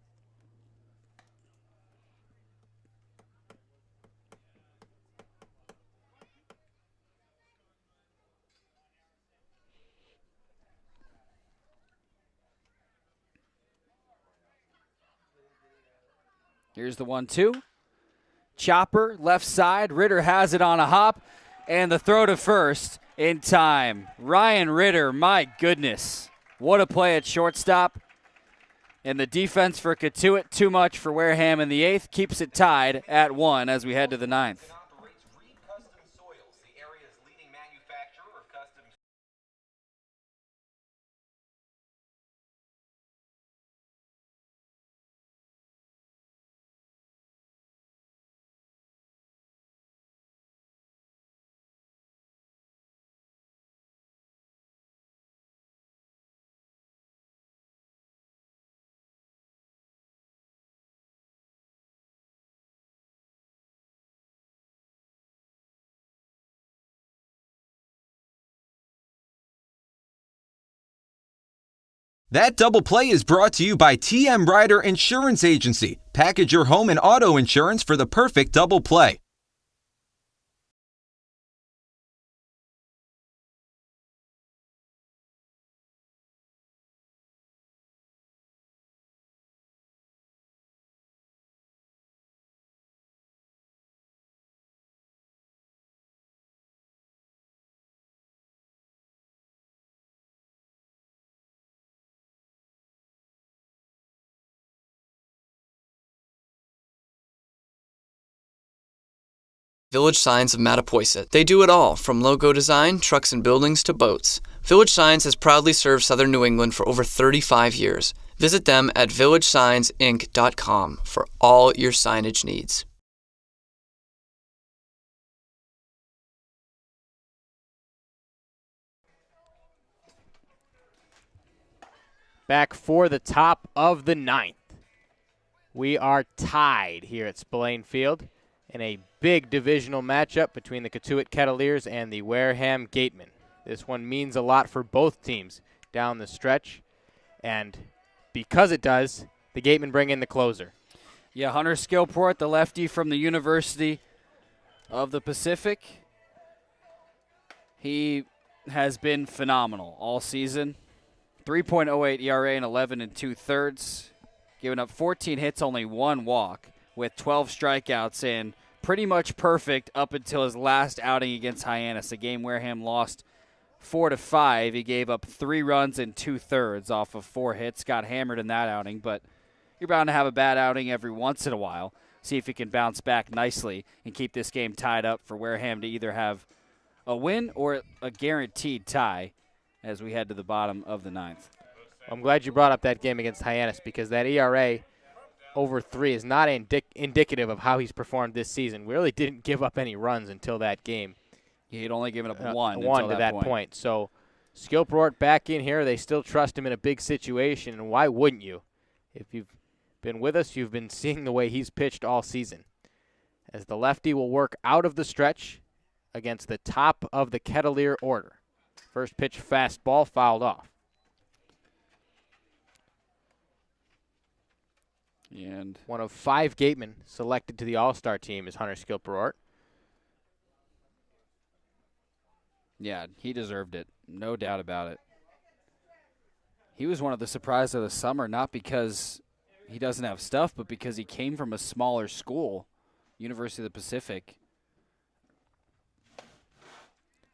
Here's the 1-2. Chopper, left side. Ritter has it on a hop. And the throw to first in time. Ryan Ritter, my goodness. What a play at shortstop. And the defense for Cotuit, too much for Wareham in the 8th. Keeps it tied at 1 as we head to the 9th. That double play is brought to you by TM Ryder Insurance Agency. Package your home and auto insurance for the perfect double play. Village Signs of Mattapoisett. They do it all, from logo design, trucks and buildings, to boats. Village Signs has proudly served southern New England for over 35 years. Visit them at villagesigns.inc.com for all your signage needs. Back for the top of the ninth. We are tied here at Spillane Field in a big divisional matchup between the Cotuit Kettleers and the Wareham Gatemen. This one means a lot for both teams down the stretch, and because it does, the Gatemen bring in the closer. Yeah, Hunter Skillport, the lefty from the University of the Pacific. He has been phenomenal all season. 3.08 ERA and 11 2/3. Giving up 14 hits, only 1 walk, with 12 strikeouts, and pretty much perfect up until his last outing against Hyannis, a game Wareham lost 4-5. He gave up 3 runs and 2/3 off of 4 hits. Got hammered in that outing, but you're bound to have a bad outing every once in a while. See if he can bounce back nicely and keep this game tied up for Wareham to either have a win or a guaranteed tie as we head to the bottom of the ninth. I'm glad you brought up that game against Hyannis, because that ERA over 3 is not indicative of how he's performed this season. We really didn't give up any runs until that game. He had only given up one to that point. So Skillport back in here. They still trust him in a big situation, and why wouldn't you? If you've been with us, you've been seeing the way he's pitched all season. As the lefty will work out of the stretch against the top of the Kettleer order. First pitch fastball fouled off. And one of 5 Gatemen selected to the All-Star team is Hunter Skillport. Yeah, he deserved it. No doubt about it. He was one of the surprises of the summer, not because he doesn't have stuff, but because he came from a smaller school, University of the Pacific.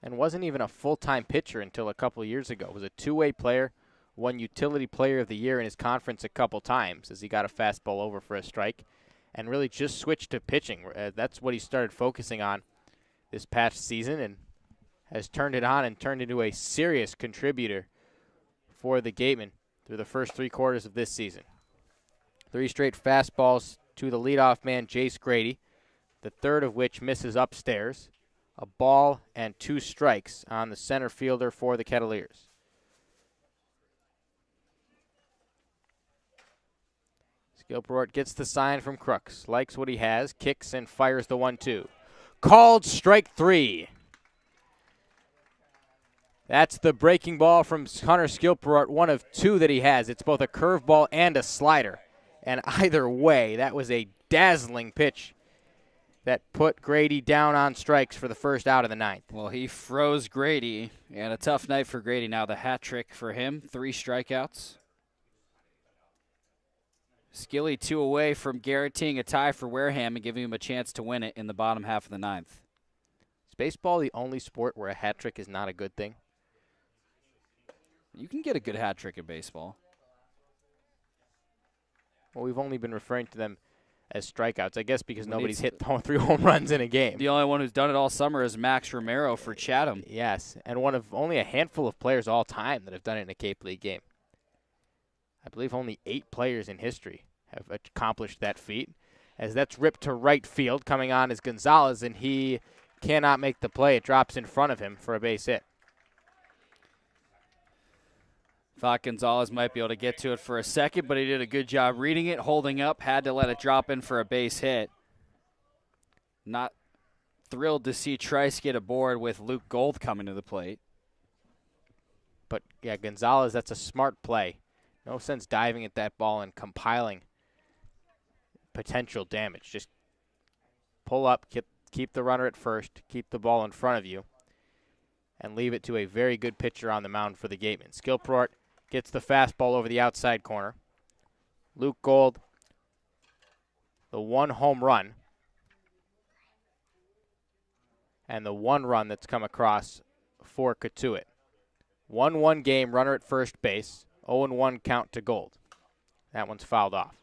And wasn't even a full-time pitcher until a couple years ago. Was a two-way player, won Utility Player of the Year in his conference a couple times as he got a fastball over for a strike, and really just switched to pitching. That's what he started focusing on this past season, and has turned it on and turned into a serious contributor for the Gatemen through the first 3 quarters of this season. 3 straight fastballs to the leadoff man, Jace Grady, the third of which misses upstairs. A ball and 2 strikes on the center fielder for the Kettleers. Skillport gets the sign from Crooks, likes what he has, kicks and fires the 1-2. Called strike 3. That's the breaking ball from Hunter Skillport, one of 2 that he has. It's both a curveball and a slider. And either way, that was a dazzling pitch that put Grady down on strikes for the first out of the ninth. Well, he froze Grady, and a tough night for Grady. Now the hat trick for him, 3 strikeouts. Skilly 2 away from guaranteeing a tie for Wareham and giving him a chance to win it in the bottom half of the ninth. Is baseball the only sport where a hat trick is not a good thing? You can get a good hat trick in baseball. Well, we've only been referring to them as strikeouts, I guess, because nobody's hit 3 home runs in a game. The only one who's done it all summer is Max Romero for Chatham. Yes, and one of only a handful of players all time that have done it in a Cape League game. I believe only 8 players in history have accomplished that feat, as that's ripped to right field. Coming on is Gonzalez, and he cannot make the play. It drops in front of him for a base hit. Thought Gonzalez might be able to get to it for a second, but he did a good job reading it, holding up, had to let it drop in for a base hit. Not thrilled to see Trice get aboard with Luke Gold coming to the plate. But, yeah, Gonzalez, that's a smart play. No sense diving at that ball and compiling potential damage. Just pull up, keep the runner at first, keep the ball in front of you, and leave it to a very good pitcher on the mound for the Gatemen. Skillport gets the fastball over the outside corner. Luke Gold, the 1 home run, and the 1 run that's come across for Cotuit. 1-1 game, runner at first base, 0-1 count to Gold. That one's fouled off.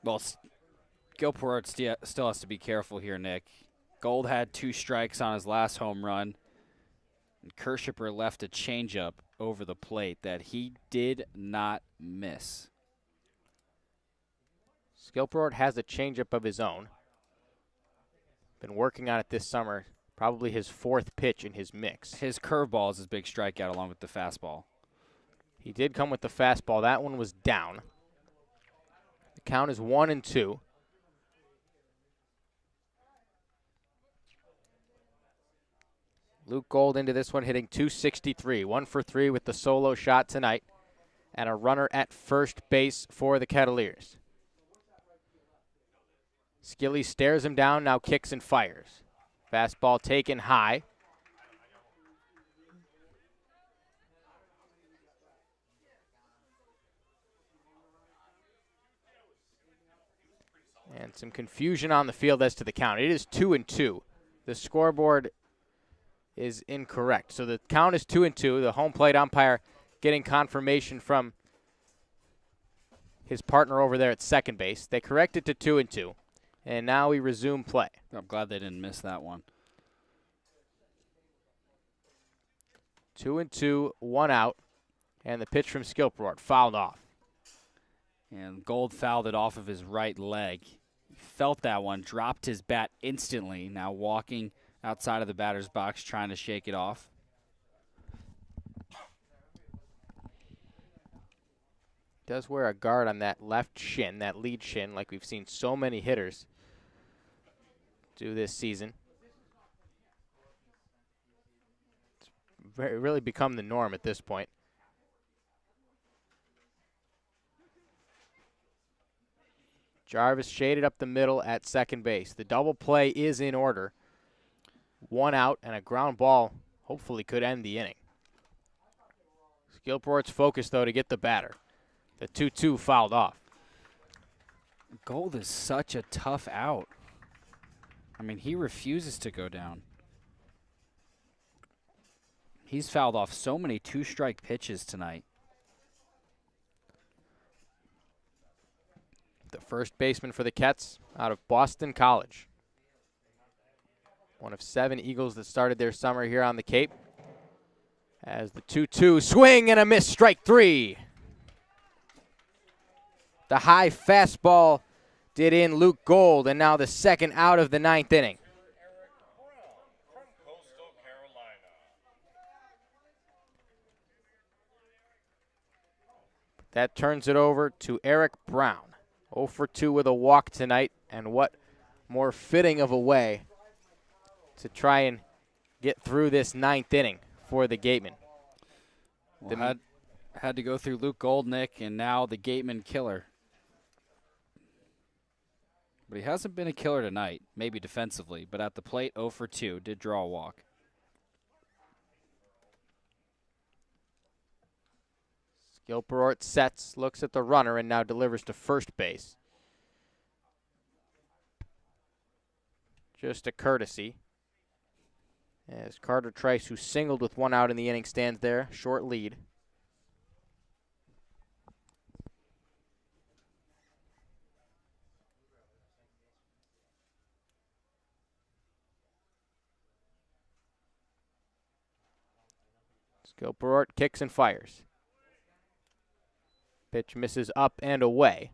Well, Skillport still has to be careful here, Nick. Gold had 2 strikes on his last home run. And Kirschipper left a changeup over the plate that he did not miss. Skilport has a changeup of his own. Been working on it this summer. Probably his 4th pitch in his mix. His curveball is his big strikeout along with the fastball. He did come with the fastball. That one was down. The count is 1-2. Luke Gold into this one hitting .263. 1 for 3 with the solo shot tonight. And a runner at first base for the Kettleers. Skilly stares him down, now kicks and fires. Fastball taken high. And some confusion on the field as to the count. It is 2-2. The scoreboard is incorrect. So the count is 2-2. The home plate umpire getting confirmation from his partner over there at second base. They correct it to 2-2. And now we resume play. I'm glad they didn't miss that one. 2-2, 1 out. And the pitch from Skilport fouled off. And Gold fouled it off of his right leg. He felt that one, dropped his bat instantly, now walking outside of the batter's box trying to shake it off. Does wear a guard on that left shin, that lead shin, like we've seen so many hitters do this season. It's really become the norm at this point. Jarvis shaded up the middle at second base. The double play is in order. 1 out and a ground ball hopefully could end the inning. Skilport's focused, though, to get the batter. The 2-2 fouled off. Gold is such a tough out. I mean, he refuses to go down. He's fouled off so many 2-strike pitches tonight. The first baseman for the Kets out of Boston College. One of 7 Eagles that started their summer here on the Cape. As the 2-2 swing and a miss, strike 3. The high fastball did in Luke Gold, and now the second out of the 9th inning. That turns it over to Eric Brown. 0 for 2 with a walk tonight, and what more fitting of a way to try and get through this 9th inning for the Gatemen. Well, had to go through Luke Goldnick and now the Gateman killer. But he hasn't been a killer tonight, maybe defensively, but at the plate 0 for 2, did draw a walk. Skilport sets, looks at the runner, and now delivers to first base. Just a courtesy. As Carter Trice, who singled with 1 out in the inning, stands there, short lead. Skilport kicks and fires. Pitch misses up and away.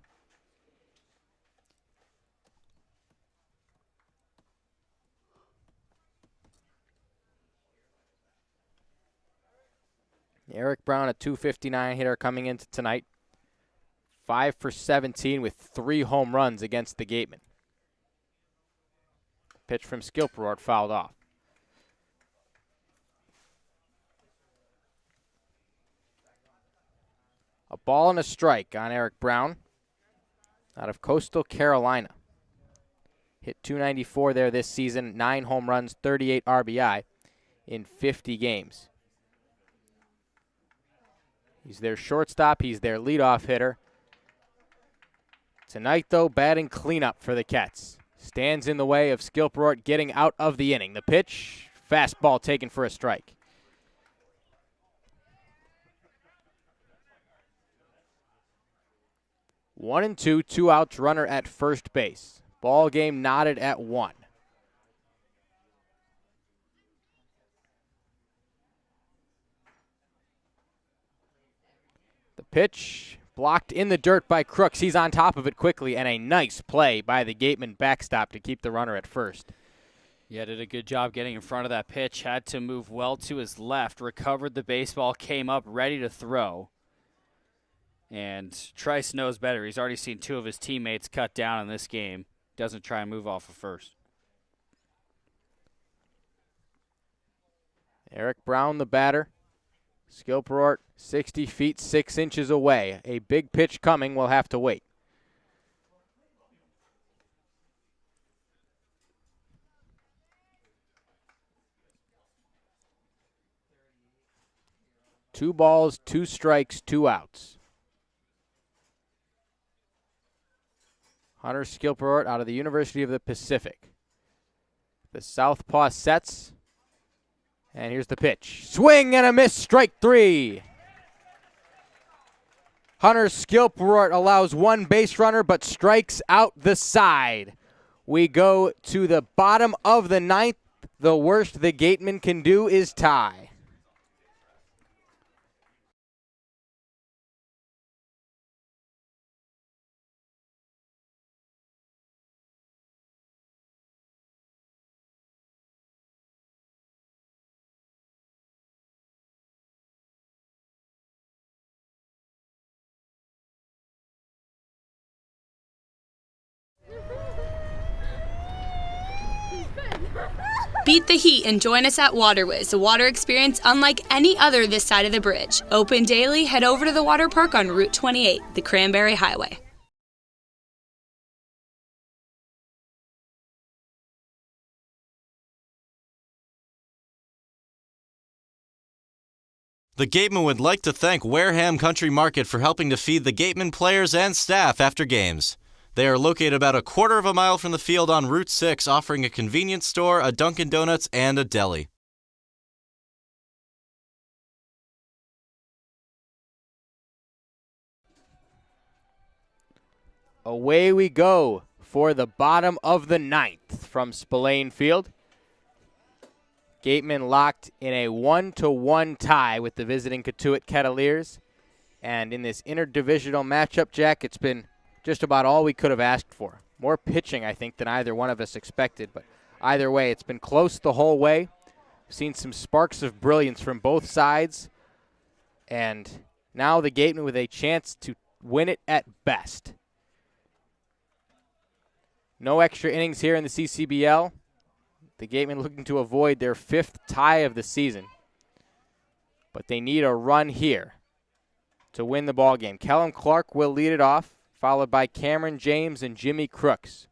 Eric Brown, a .259 hitter coming into tonight. 5 for 17 with 3 home runs against the Gatemen. Pitch from Skilport fouled off. A ball and a strike on Eric Brown out of Coastal Carolina. Hit .294 there this season, 9 home runs, 38 RBI in 50 games. He's their shortstop. He's their leadoff hitter. Tonight, though, batting cleanup for the Cats. Stands in the way of Skilport getting out of the inning. The pitch, fastball taken for a strike. One and two, 2 outs, runner at first base. Ball game knotted at 1. Pitch blocked in the dirt by Crooks. He's on top of it quickly, and a nice play by the Gateman backstop to keep the runner at first. Yeah, did a good job getting in front of that pitch. Had to move well to his left. Recovered the baseball, came up ready to throw. And Trice knows better. He's already seen 2 of his teammates cut down in this game. Doesn't try and move off of first. Eric Brown, the batter. Skilport 60 feet 6 inches away. A big pitch coming. We'll have to wait. Two balls, 2 strikes, 2 outs. Hunter Skilport out of the University of the Pacific. The southpaw sets. And here's the pitch. Swing and a miss, strike 3. Hunter Skilport allows 1 base runner but strikes out the side. We go to the bottom of the 9th. The worst the Gatemen can do is tie. Beat the heat and join us at Waterways, a water experience unlike any other this side of the bridge. Open daily, head over to the water park on Route 28, the Cranberry Highway. The Gatemen would like to thank Wareham Country Market for helping to feed the Gatemen players and staff after games. They are located about a quarter of a mile from the field on Route 6, offering a convenience store, a Dunkin' Donuts, and a deli. Away we go for the bottom of the 9th from Spillane Field. Gatemen locked in a 1-1 tie with the visiting Cotuit Kettleers. And in this interdivisional matchup, Jack, it's been just about all we could have asked for. More pitching, I think, than either one of us expected. But either way, it's been close the whole way. We've seen some sparks of brilliance from both sides. And now the Gatemen with a chance to win it at best. No extra innings here in the CCBL. The Gatemen looking to avoid their 5th tie of the season. But they need a run here to win the ball game. Kellum Clark will lead it off, followed by Cameron James and Jimmy Crooks.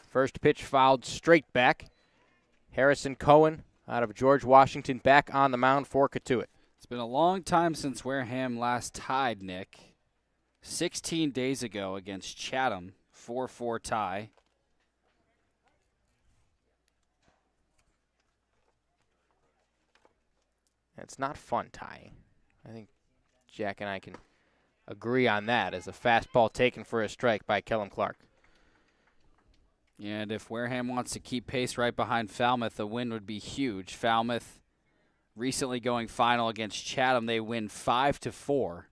First pitch fouled straight back. Harrison Cohen out of George Washington back on the mound for Cotuit. It's been a long time since Wareham last tied, Nick. 16 days ago against Chatham, 4-4 tie. It's not fun tying. I think Jack and I can agree on that as a fastball taken for a strike by Kellum Clark. And if Wareham wants to keep pace right behind Falmouth, a win would be huge. Falmouth recently going final against Chatham. They win 5-4.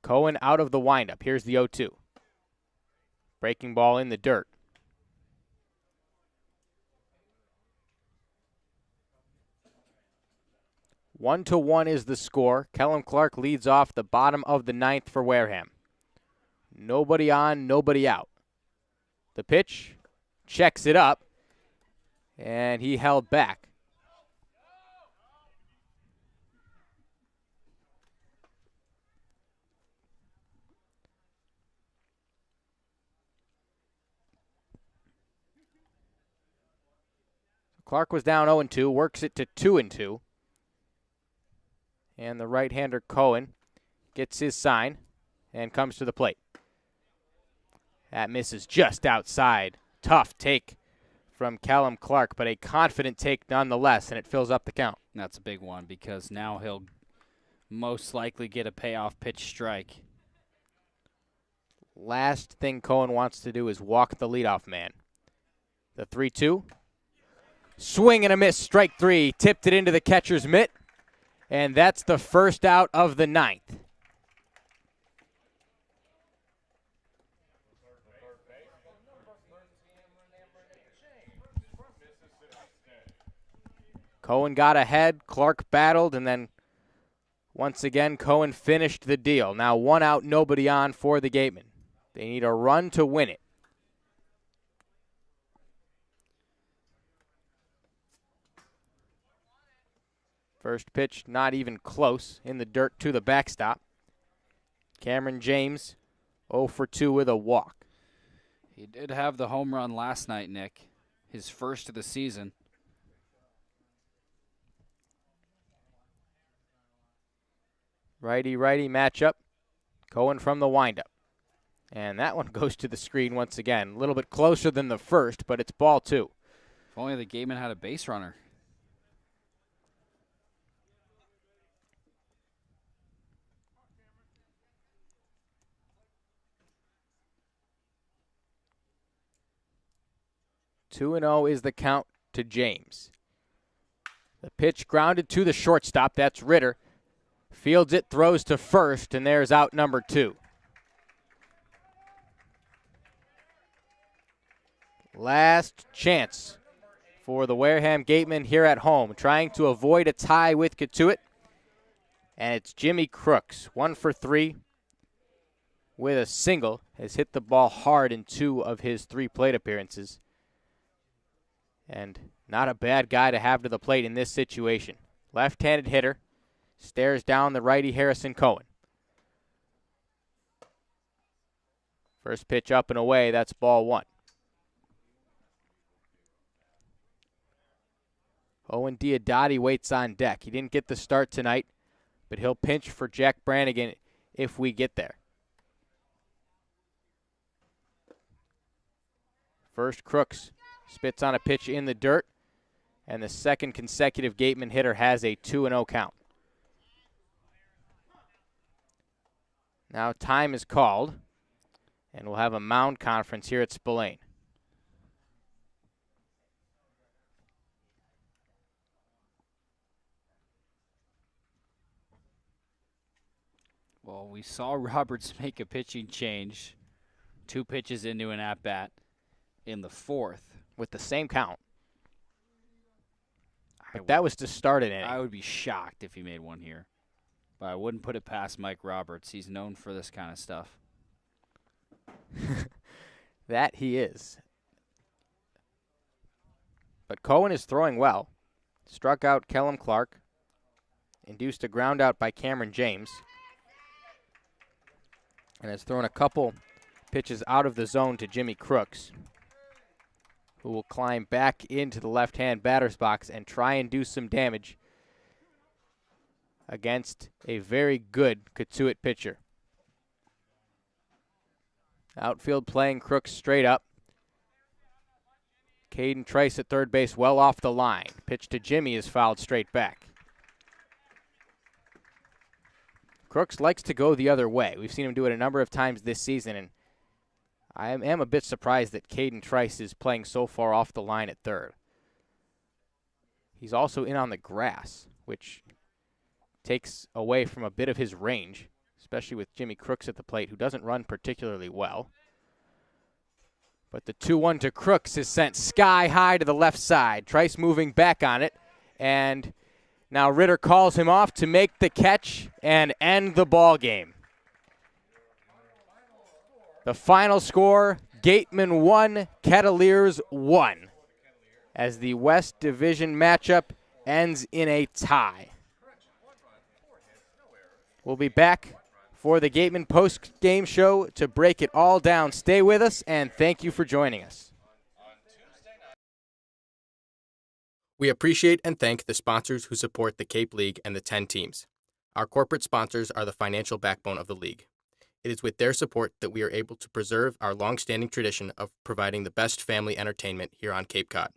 Cohen out of the windup. Here's the 0-2. Breaking ball in the dirt. One to one is the score. Kellum Clark leads off the bottom of the 9th for Wareham. Nobody on, nobody out. The pitch, checks it up, and he held back. Clark was down 0-2, works it to 2-2. And the right-hander Cohen gets his sign and comes to the plate. That misses just outside. Tough take from Kellum Clark, but a confident take nonetheless, and it fills up the count. That's a big one because now he'll most likely get a payoff pitch strike. Last thing Cohen wants to do is walk the leadoff man. The 3-2. Swing and a miss, strike 3. Tipped it into the catcher's mitt, and that's the first out of the 9th. Cohen got ahead, Clark battled, and then once again Cohen finished the deal. Now 1 out, nobody on for the Gatemen. They need a run to win it. First pitch not even close, in the dirt to the backstop. Cameron James 0 for 2 with a walk. He did have the home run last night, Nick. His first of the season. Righty-righty matchup. Cohen from the windup. And that one goes to the screen once again. A little bit closer than the first, but it's ball 2. If only the Gatemen had a base runner. Two and 0 is the count to James. The pitch grounded to the shortstop. That's Ritter. Fields it, throws to first, and there's out number 2. Last chance for the Wareham Gatemen here at home, trying to avoid a tie with Cotuit. And it's Jimmy Crooks, 1 for 3 with a single. Has hit the ball hard in 2 of his 3 plate appearances. And not a bad guy to have to the plate in this situation. Left-handed hitter. Stares down the righty Harrison Cohen. First pitch up and away, that's ball 1. Owen Diodati waits on deck. He didn't get the start tonight, but he'll pinch for Jack Brannigan if we get there. First, Crooks spits on a pitch in the dirt, and the second consecutive Gateman hitter has a 2-0 count. Now time is called, and we'll have a mound conference here at Spillane. Well, we saw Roberts make a pitching change 2 pitches into an at-bat in the 4th. With the same count. But that was to start an inning. I would be shocked if he made one here. But I wouldn't put it past Mike Roberts. He's known for this kind of stuff. That he is. But Cohen is throwing well. Struck out Kellum Clark. Induced a ground out by Cameron James. And has thrown a couple pitches out of the zone to Jimmy Crooks, who will climb back into the left-hand batter's box and try and do some damage against a very good Cotuit pitcher. Outfield playing Crooks straight up. Caden Trice at third base well off the line. Pitch to Jimmy is fouled straight back. Crooks likes to go the other way. We've seen him do it a number of times this season, and I am a bit surprised that Caden Trice is playing so far off the line at third. He's also in on the grass, which takes away from a bit of his range, especially with Jimmy Crooks at the plate, who doesn't run particularly well. But the 2-1 to Crooks is sent sky high to the left side. Trice moving back on it, and now Ritter calls him off to make the catch and end the ball game. The final score, Gatemen 1, Kettleers 1, as the West Division matchup ends in a tie. We'll be back for the Gatemen post-game show to break it all down. Stay with us, and thank you for joining us. We appreciate and thank the sponsors who support the Cape League and the 10 teams. Our corporate sponsors are the financial backbone of the league. It is with their support that we are able to preserve our long-standing tradition of providing the best family entertainment here on Cape Cod.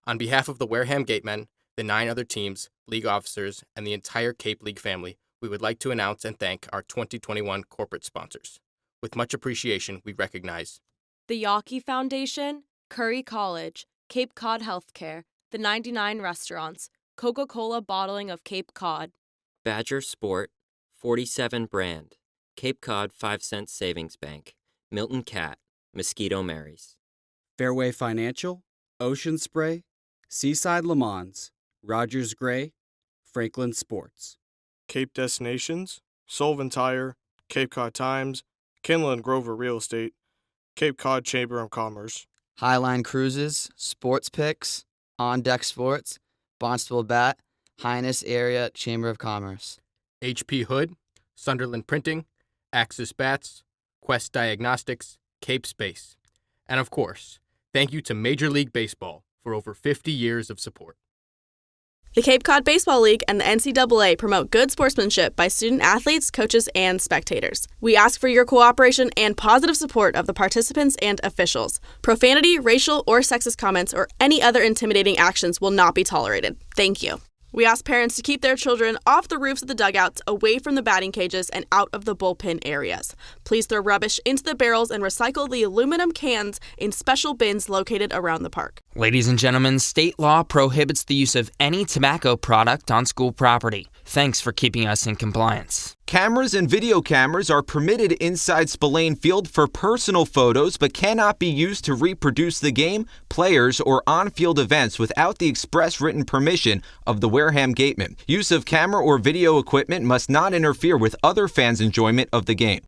On behalf of the Wareham Gatemen, the 9 other teams, league officers, and the entire Cape League family, we would like to announce and thank our 2021 corporate sponsors. With much appreciation, we recognize The Yawkey Foundation, Curry College, Cape Cod Healthcare, The 99 Restaurants, Coca-Cola bottling of Cape Cod. Badger Sport, 47 Brand, Cape Cod 5-cent Savings Bank, Milton Cat, Mosquito Marys. Fairway Financial, Ocean Spray, Seaside Le Mans, Rogers Gray, Franklin Sports. Cape Destinations, Sullivan Tire, Cape Cod Times, Kinlan Grover Real Estate, Cape Cod Chamber of Commerce. Highline Cruises, Sports Picks, On Deck Sports, Barnstable Bat, Highness Area Chamber of Commerce. HP Hood, Sunderland Printing, Axis Bats, Quest Diagnostics, Cape Space. And of course, thank you to Major League Baseball for over 50 years of support. The Cape Cod Baseball League and the NCAA promote good sportsmanship by student athletes, coaches, and spectators. We ask for your cooperation and positive support of the participants and officials. Profanity, racial, or sexist comments or any other intimidating actions will not be tolerated. Thank you. We ask parents to keep their children off the roofs of the dugouts, away from the batting cages, and out of the bullpen areas. Please throw rubbish into the barrels and recycle the aluminum cans in special bins located around the park. Ladies and gentlemen, state law prohibits the use of any tobacco product on school property. Thanks for keeping us in compliance. Cameras and video cameras are permitted inside Spillane Field for personal photos, but cannot be used to reproduce the game, players, or on-field events without the express written permission of the Wareham Gatemen. Use of camera or video equipment must not interfere with other fans' enjoyment of the game.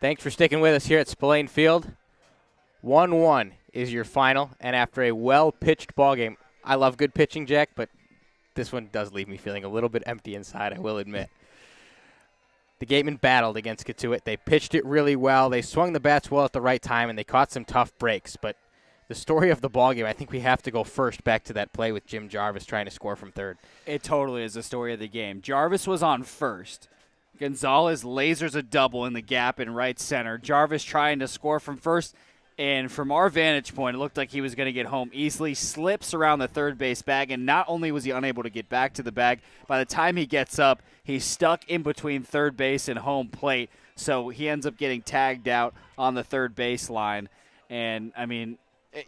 Thanks for sticking with us here at Spillane Field. 1-1 is your final, and after a well-pitched ball game, I love good pitching, Jack, but this one does leave me feeling a little bit empty inside, I will admit. The Gatemen battled against Cotuit. They pitched it really well. They swung the bats well at the right time, and they caught some tough breaks. But the story of the ballgame, I think we have to go first back to that play with Jim Jarvis trying to score from third. It totally is the story of the game. Jarvis was on first. Gonzalez lasers a double in the gap in right center. Jarvis trying to score from first. And from our vantage point, it looked like he was going to get home easily, slips around the third base bag, and not only was he unable to get back to the bag, by the time he gets up, he's stuck in between third base and home plate, so he ends up getting tagged out on the third base line. And, I mean,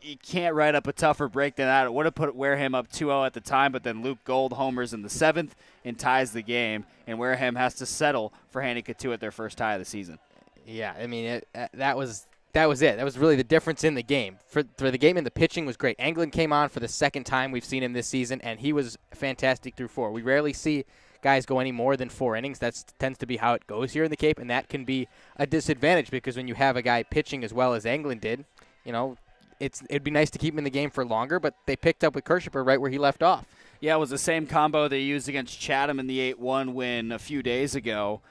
you can't write up a tougher break than that. It would have put Wareham up 2-0 at the time, but then Luke Gold homers in the 7th and ties the game, and Wareham has to settle for handing Cotuit their first tie of the season. Yeah, I mean, that was it. That was really the difference in the game. For the game, and the pitching was great. Anglin came on for the second time we've seen him this season, and he was fantastic through 4. We rarely see guys go any more than 4 innings. That tends to be how it goes here in the Cape, and that can be a disadvantage because when you have a guy pitching as well as Anglin did, you know, it'd be nice to keep him in the game for longer, but they picked up with Kirschiper right where he left off. Yeah, it was the same combo they used against Chatham in the 8-1 win a few days ago,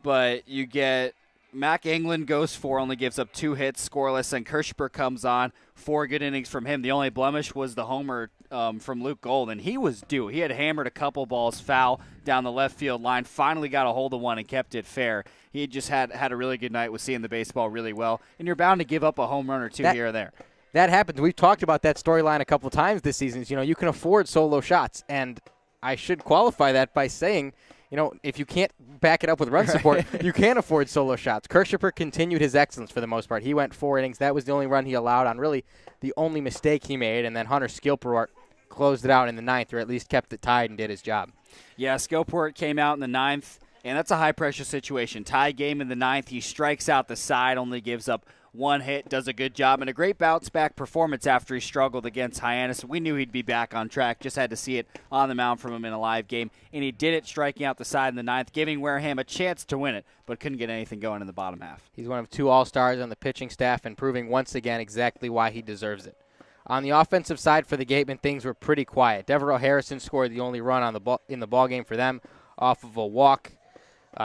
but you get Mac Anglin goes 4, only gives up 2 hits, scoreless, and Kirschiper comes on, 4 good innings from him. The only blemish was the homer from Luke Gold, and he was due. He had hammered a couple balls foul down the left field line, finally got a hold of one and kept it fair. He just had a really good night with seeing the baseball really well, and you're bound to give up a home run or two here or there. That happens. We've talked about that storyline a couple times this season. You know, you can afford solo shots, and I should qualify that by saying, you know, if you can't back it up with run support, you can't afford solo shots. Kirschiper continued his excellence for the most part. He went 4 innings. That was the only run he allowed on really the only mistake he made, and then Hunter Skilport closed it out in the 9th, or at least kept it tied and did his job. Yeah, Skilport came out in the 9th, and that's a high-pressure situation. Tie game in the 9th. He strikes out the side, only gives up 1 hit, does a good job, and a great bounce-back performance after he struggled against Hyannis. We knew he'd be back on track, just had to see it on the mound from him in a live game, and he did it, striking out the side in the 9th, giving Wareham a chance to win it, but couldn't get anything going in the bottom half. He's one of 2 All-Stars on the pitching staff and proving once again exactly why he deserves it. On the offensive side for the Gatemen, things were pretty quiet. Devereaux Harrison scored the only run in the ball game for them off of a walk.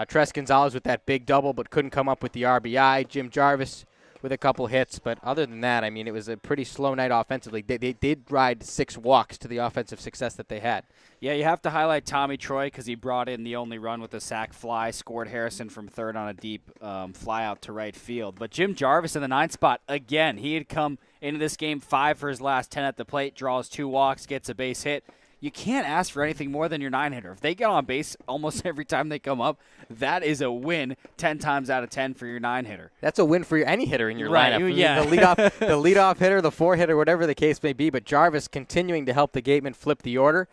Tres Gonzalez with that big double, but couldn't come up with the RBI. Jim Jarvis with a couple hits, but other than that, I mean, it was a pretty slow night offensively. They did ride 6 walks to the offensive success that they had. Yeah, you have to highlight Tommy Troy because he brought in the only run with a sac fly, scored Harrison from third on a deep fly out to right field. But Jim Jarvis in the 9th spot, again, he had come into this game 5 for his last 10 at the plate, draws 2 walks, gets a base hit. You can't ask for anything more than your 9-hitter. If they get on base almost every time they come up, that is a win 10 times out of 10 for your 9-hitter. That's a win for any hitter in your right, lineup. Yeah. The leadoff hitter, the 4-hitter, whatever the case may be. But Jarvis continuing to help the Gatemen flip the order.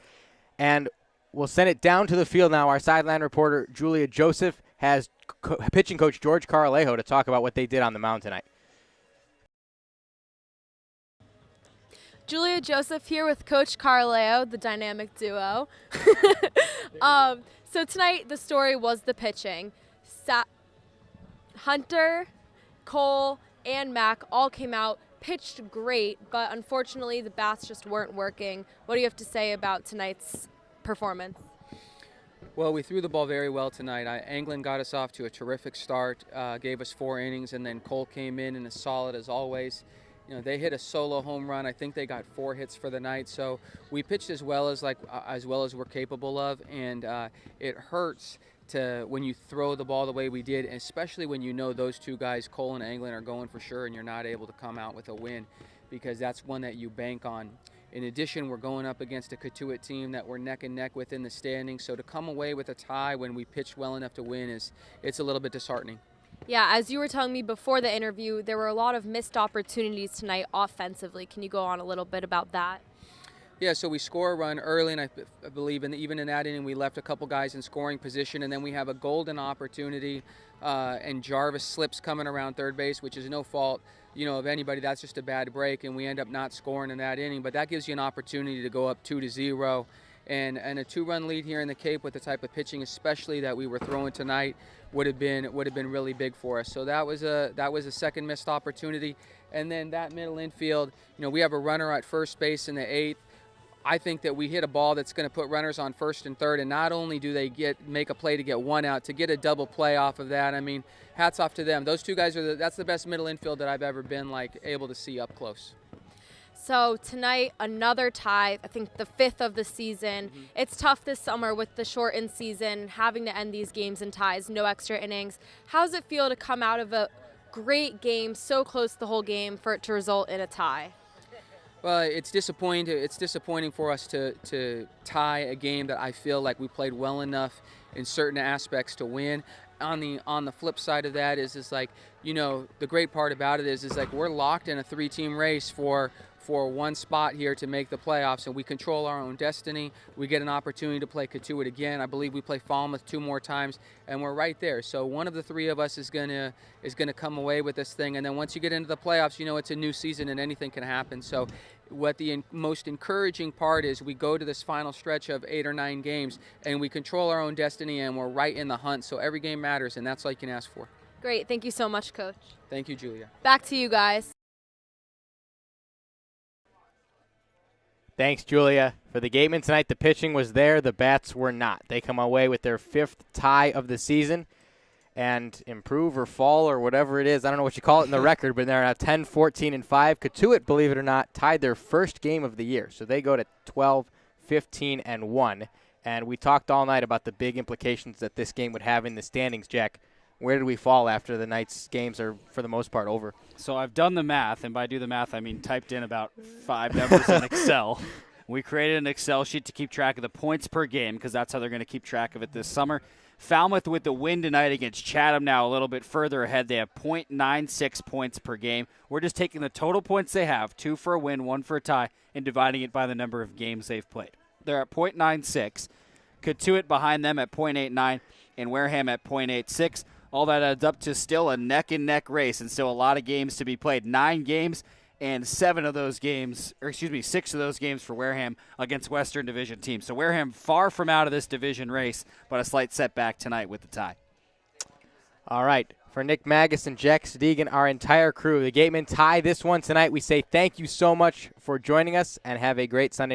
And we'll send it down to the field now. Our sideline reporter, Julia Joseph, has pitching coach George Caralejo to talk about what they did on the mound tonight. Julia Joseph here with Coach Carleo, the dynamic duo. So tonight the story was the pitching. Hunter, Cole, and Mac all came out, pitched great, but unfortunately the bats just weren't working. What do you have to say about tonight's performance? Well, we threw the ball very well tonight. Anglin got us off to a terrific start, gave us 4 innings, and then Cole came in and is solid as always. You know, they hit a solo home run. I think they got 4 hits for the night. So we pitched as well as we're capable of, and it hurts when you throw the ball the way we did, especially when you know those 2 guys, Cole and Anglin, are going for sure, and you're not able to come out with a win, because that's one that you bank on. In addition, we're going up against a Cotuit team that we're neck and neck with in the standings. So to come away with a tie when we pitched well enough to win it's a little bit disheartening. Yeah, as you were telling me before the interview, there were a lot of missed opportunities tonight offensively. Can you go on a little bit about that? Yeah, so we score a run early, and I believe even in that inning we left a couple guys in scoring position, and then we have a golden opportunity, and Jarvis slips coming around third base, which is no fault, of anybody. That's just a bad break, and we end up not scoring in that inning. But that gives you an opportunity to go up 2-0, And a 2-run lead here in the Cape with the type of pitching, especially that we were throwing tonight, would have been really big for us. So that was a second missed opportunity. And then that middle infield, we have a runner at first base in the 8th. I think that we hit a ball that's going to put runners on first and third, and not only do they make a play to get one out, to get a double play off of that, I mean, hats off to them. Those two guys that's the best middle infield that I've ever been able to see up close. So tonight, another tie, I think the 5th of the season. Mm-hmm. It's tough this summer with the shortened season, having to end these games in ties, no extra innings. How does it feel to come out of a great game, so close the whole game, for it to result in a tie? Well, it's disappointing. It's disappointing for us to tie a game that I feel like we played well enough in certain aspects to win. On the flip side of that is the great part about it is we're locked in a 3-team race for one spot here to make the playoffs, and we control our own destiny. We get an opportunity to play Cotuit again. I believe we play Falmouth 2 more times, and we're right there. So one of the 3 of us is gonna come away with this thing, and then once you get into the playoffs, it's a new season and anything can happen. So what the most encouraging part is, we go to this final stretch of 8 or 9 games, and we control our own destiny, and we're right in the hunt. So every game matters, and that's all you can ask for. Great. Thank you so much, Coach. Thank you, Julia. Back to you guys. Thanks, Julia. For the Gatemen tonight, the pitching was there. The bats were not. They come away with their 5th tie of the season. And improve or fall or whatever it is, I don't know what you call it in the record, but they're now 10, 14, and 5. Cotuit, believe it or not, tied their first game of the year. So they go to 12, 15, and 1. And we talked all night about the big implications that this game would have in the standings, Jack. Where did we fall after the night's games are, for the most part, over? So I've done the math, and by do the math, I mean typed in about 5 numbers in Excel. We created an Excel sheet to keep track of the points per game, because that's how they're going to keep track of it this summer. Falmouth with the win tonight against Chatham, now a little bit further ahead. They have .96 points per game. We're just taking the total points they have, 2 for a win, 1 for a tie, and dividing it by the number of games they've played. They're at .96. Cotuit behind them at .89, and Wareham at .86. All that adds up to still a neck-and-neck race, and still a lot of games to be played. 9 games, and 6 of those games for Wareham against Western Division teams. So Wareham far from out of this division race, but a slight setback tonight with the tie. All right. For Nick Magas and Jack Sadighian, our entire crew, the Gatemen tie this one tonight. We say thank you so much for joining us, and have a great Sunday.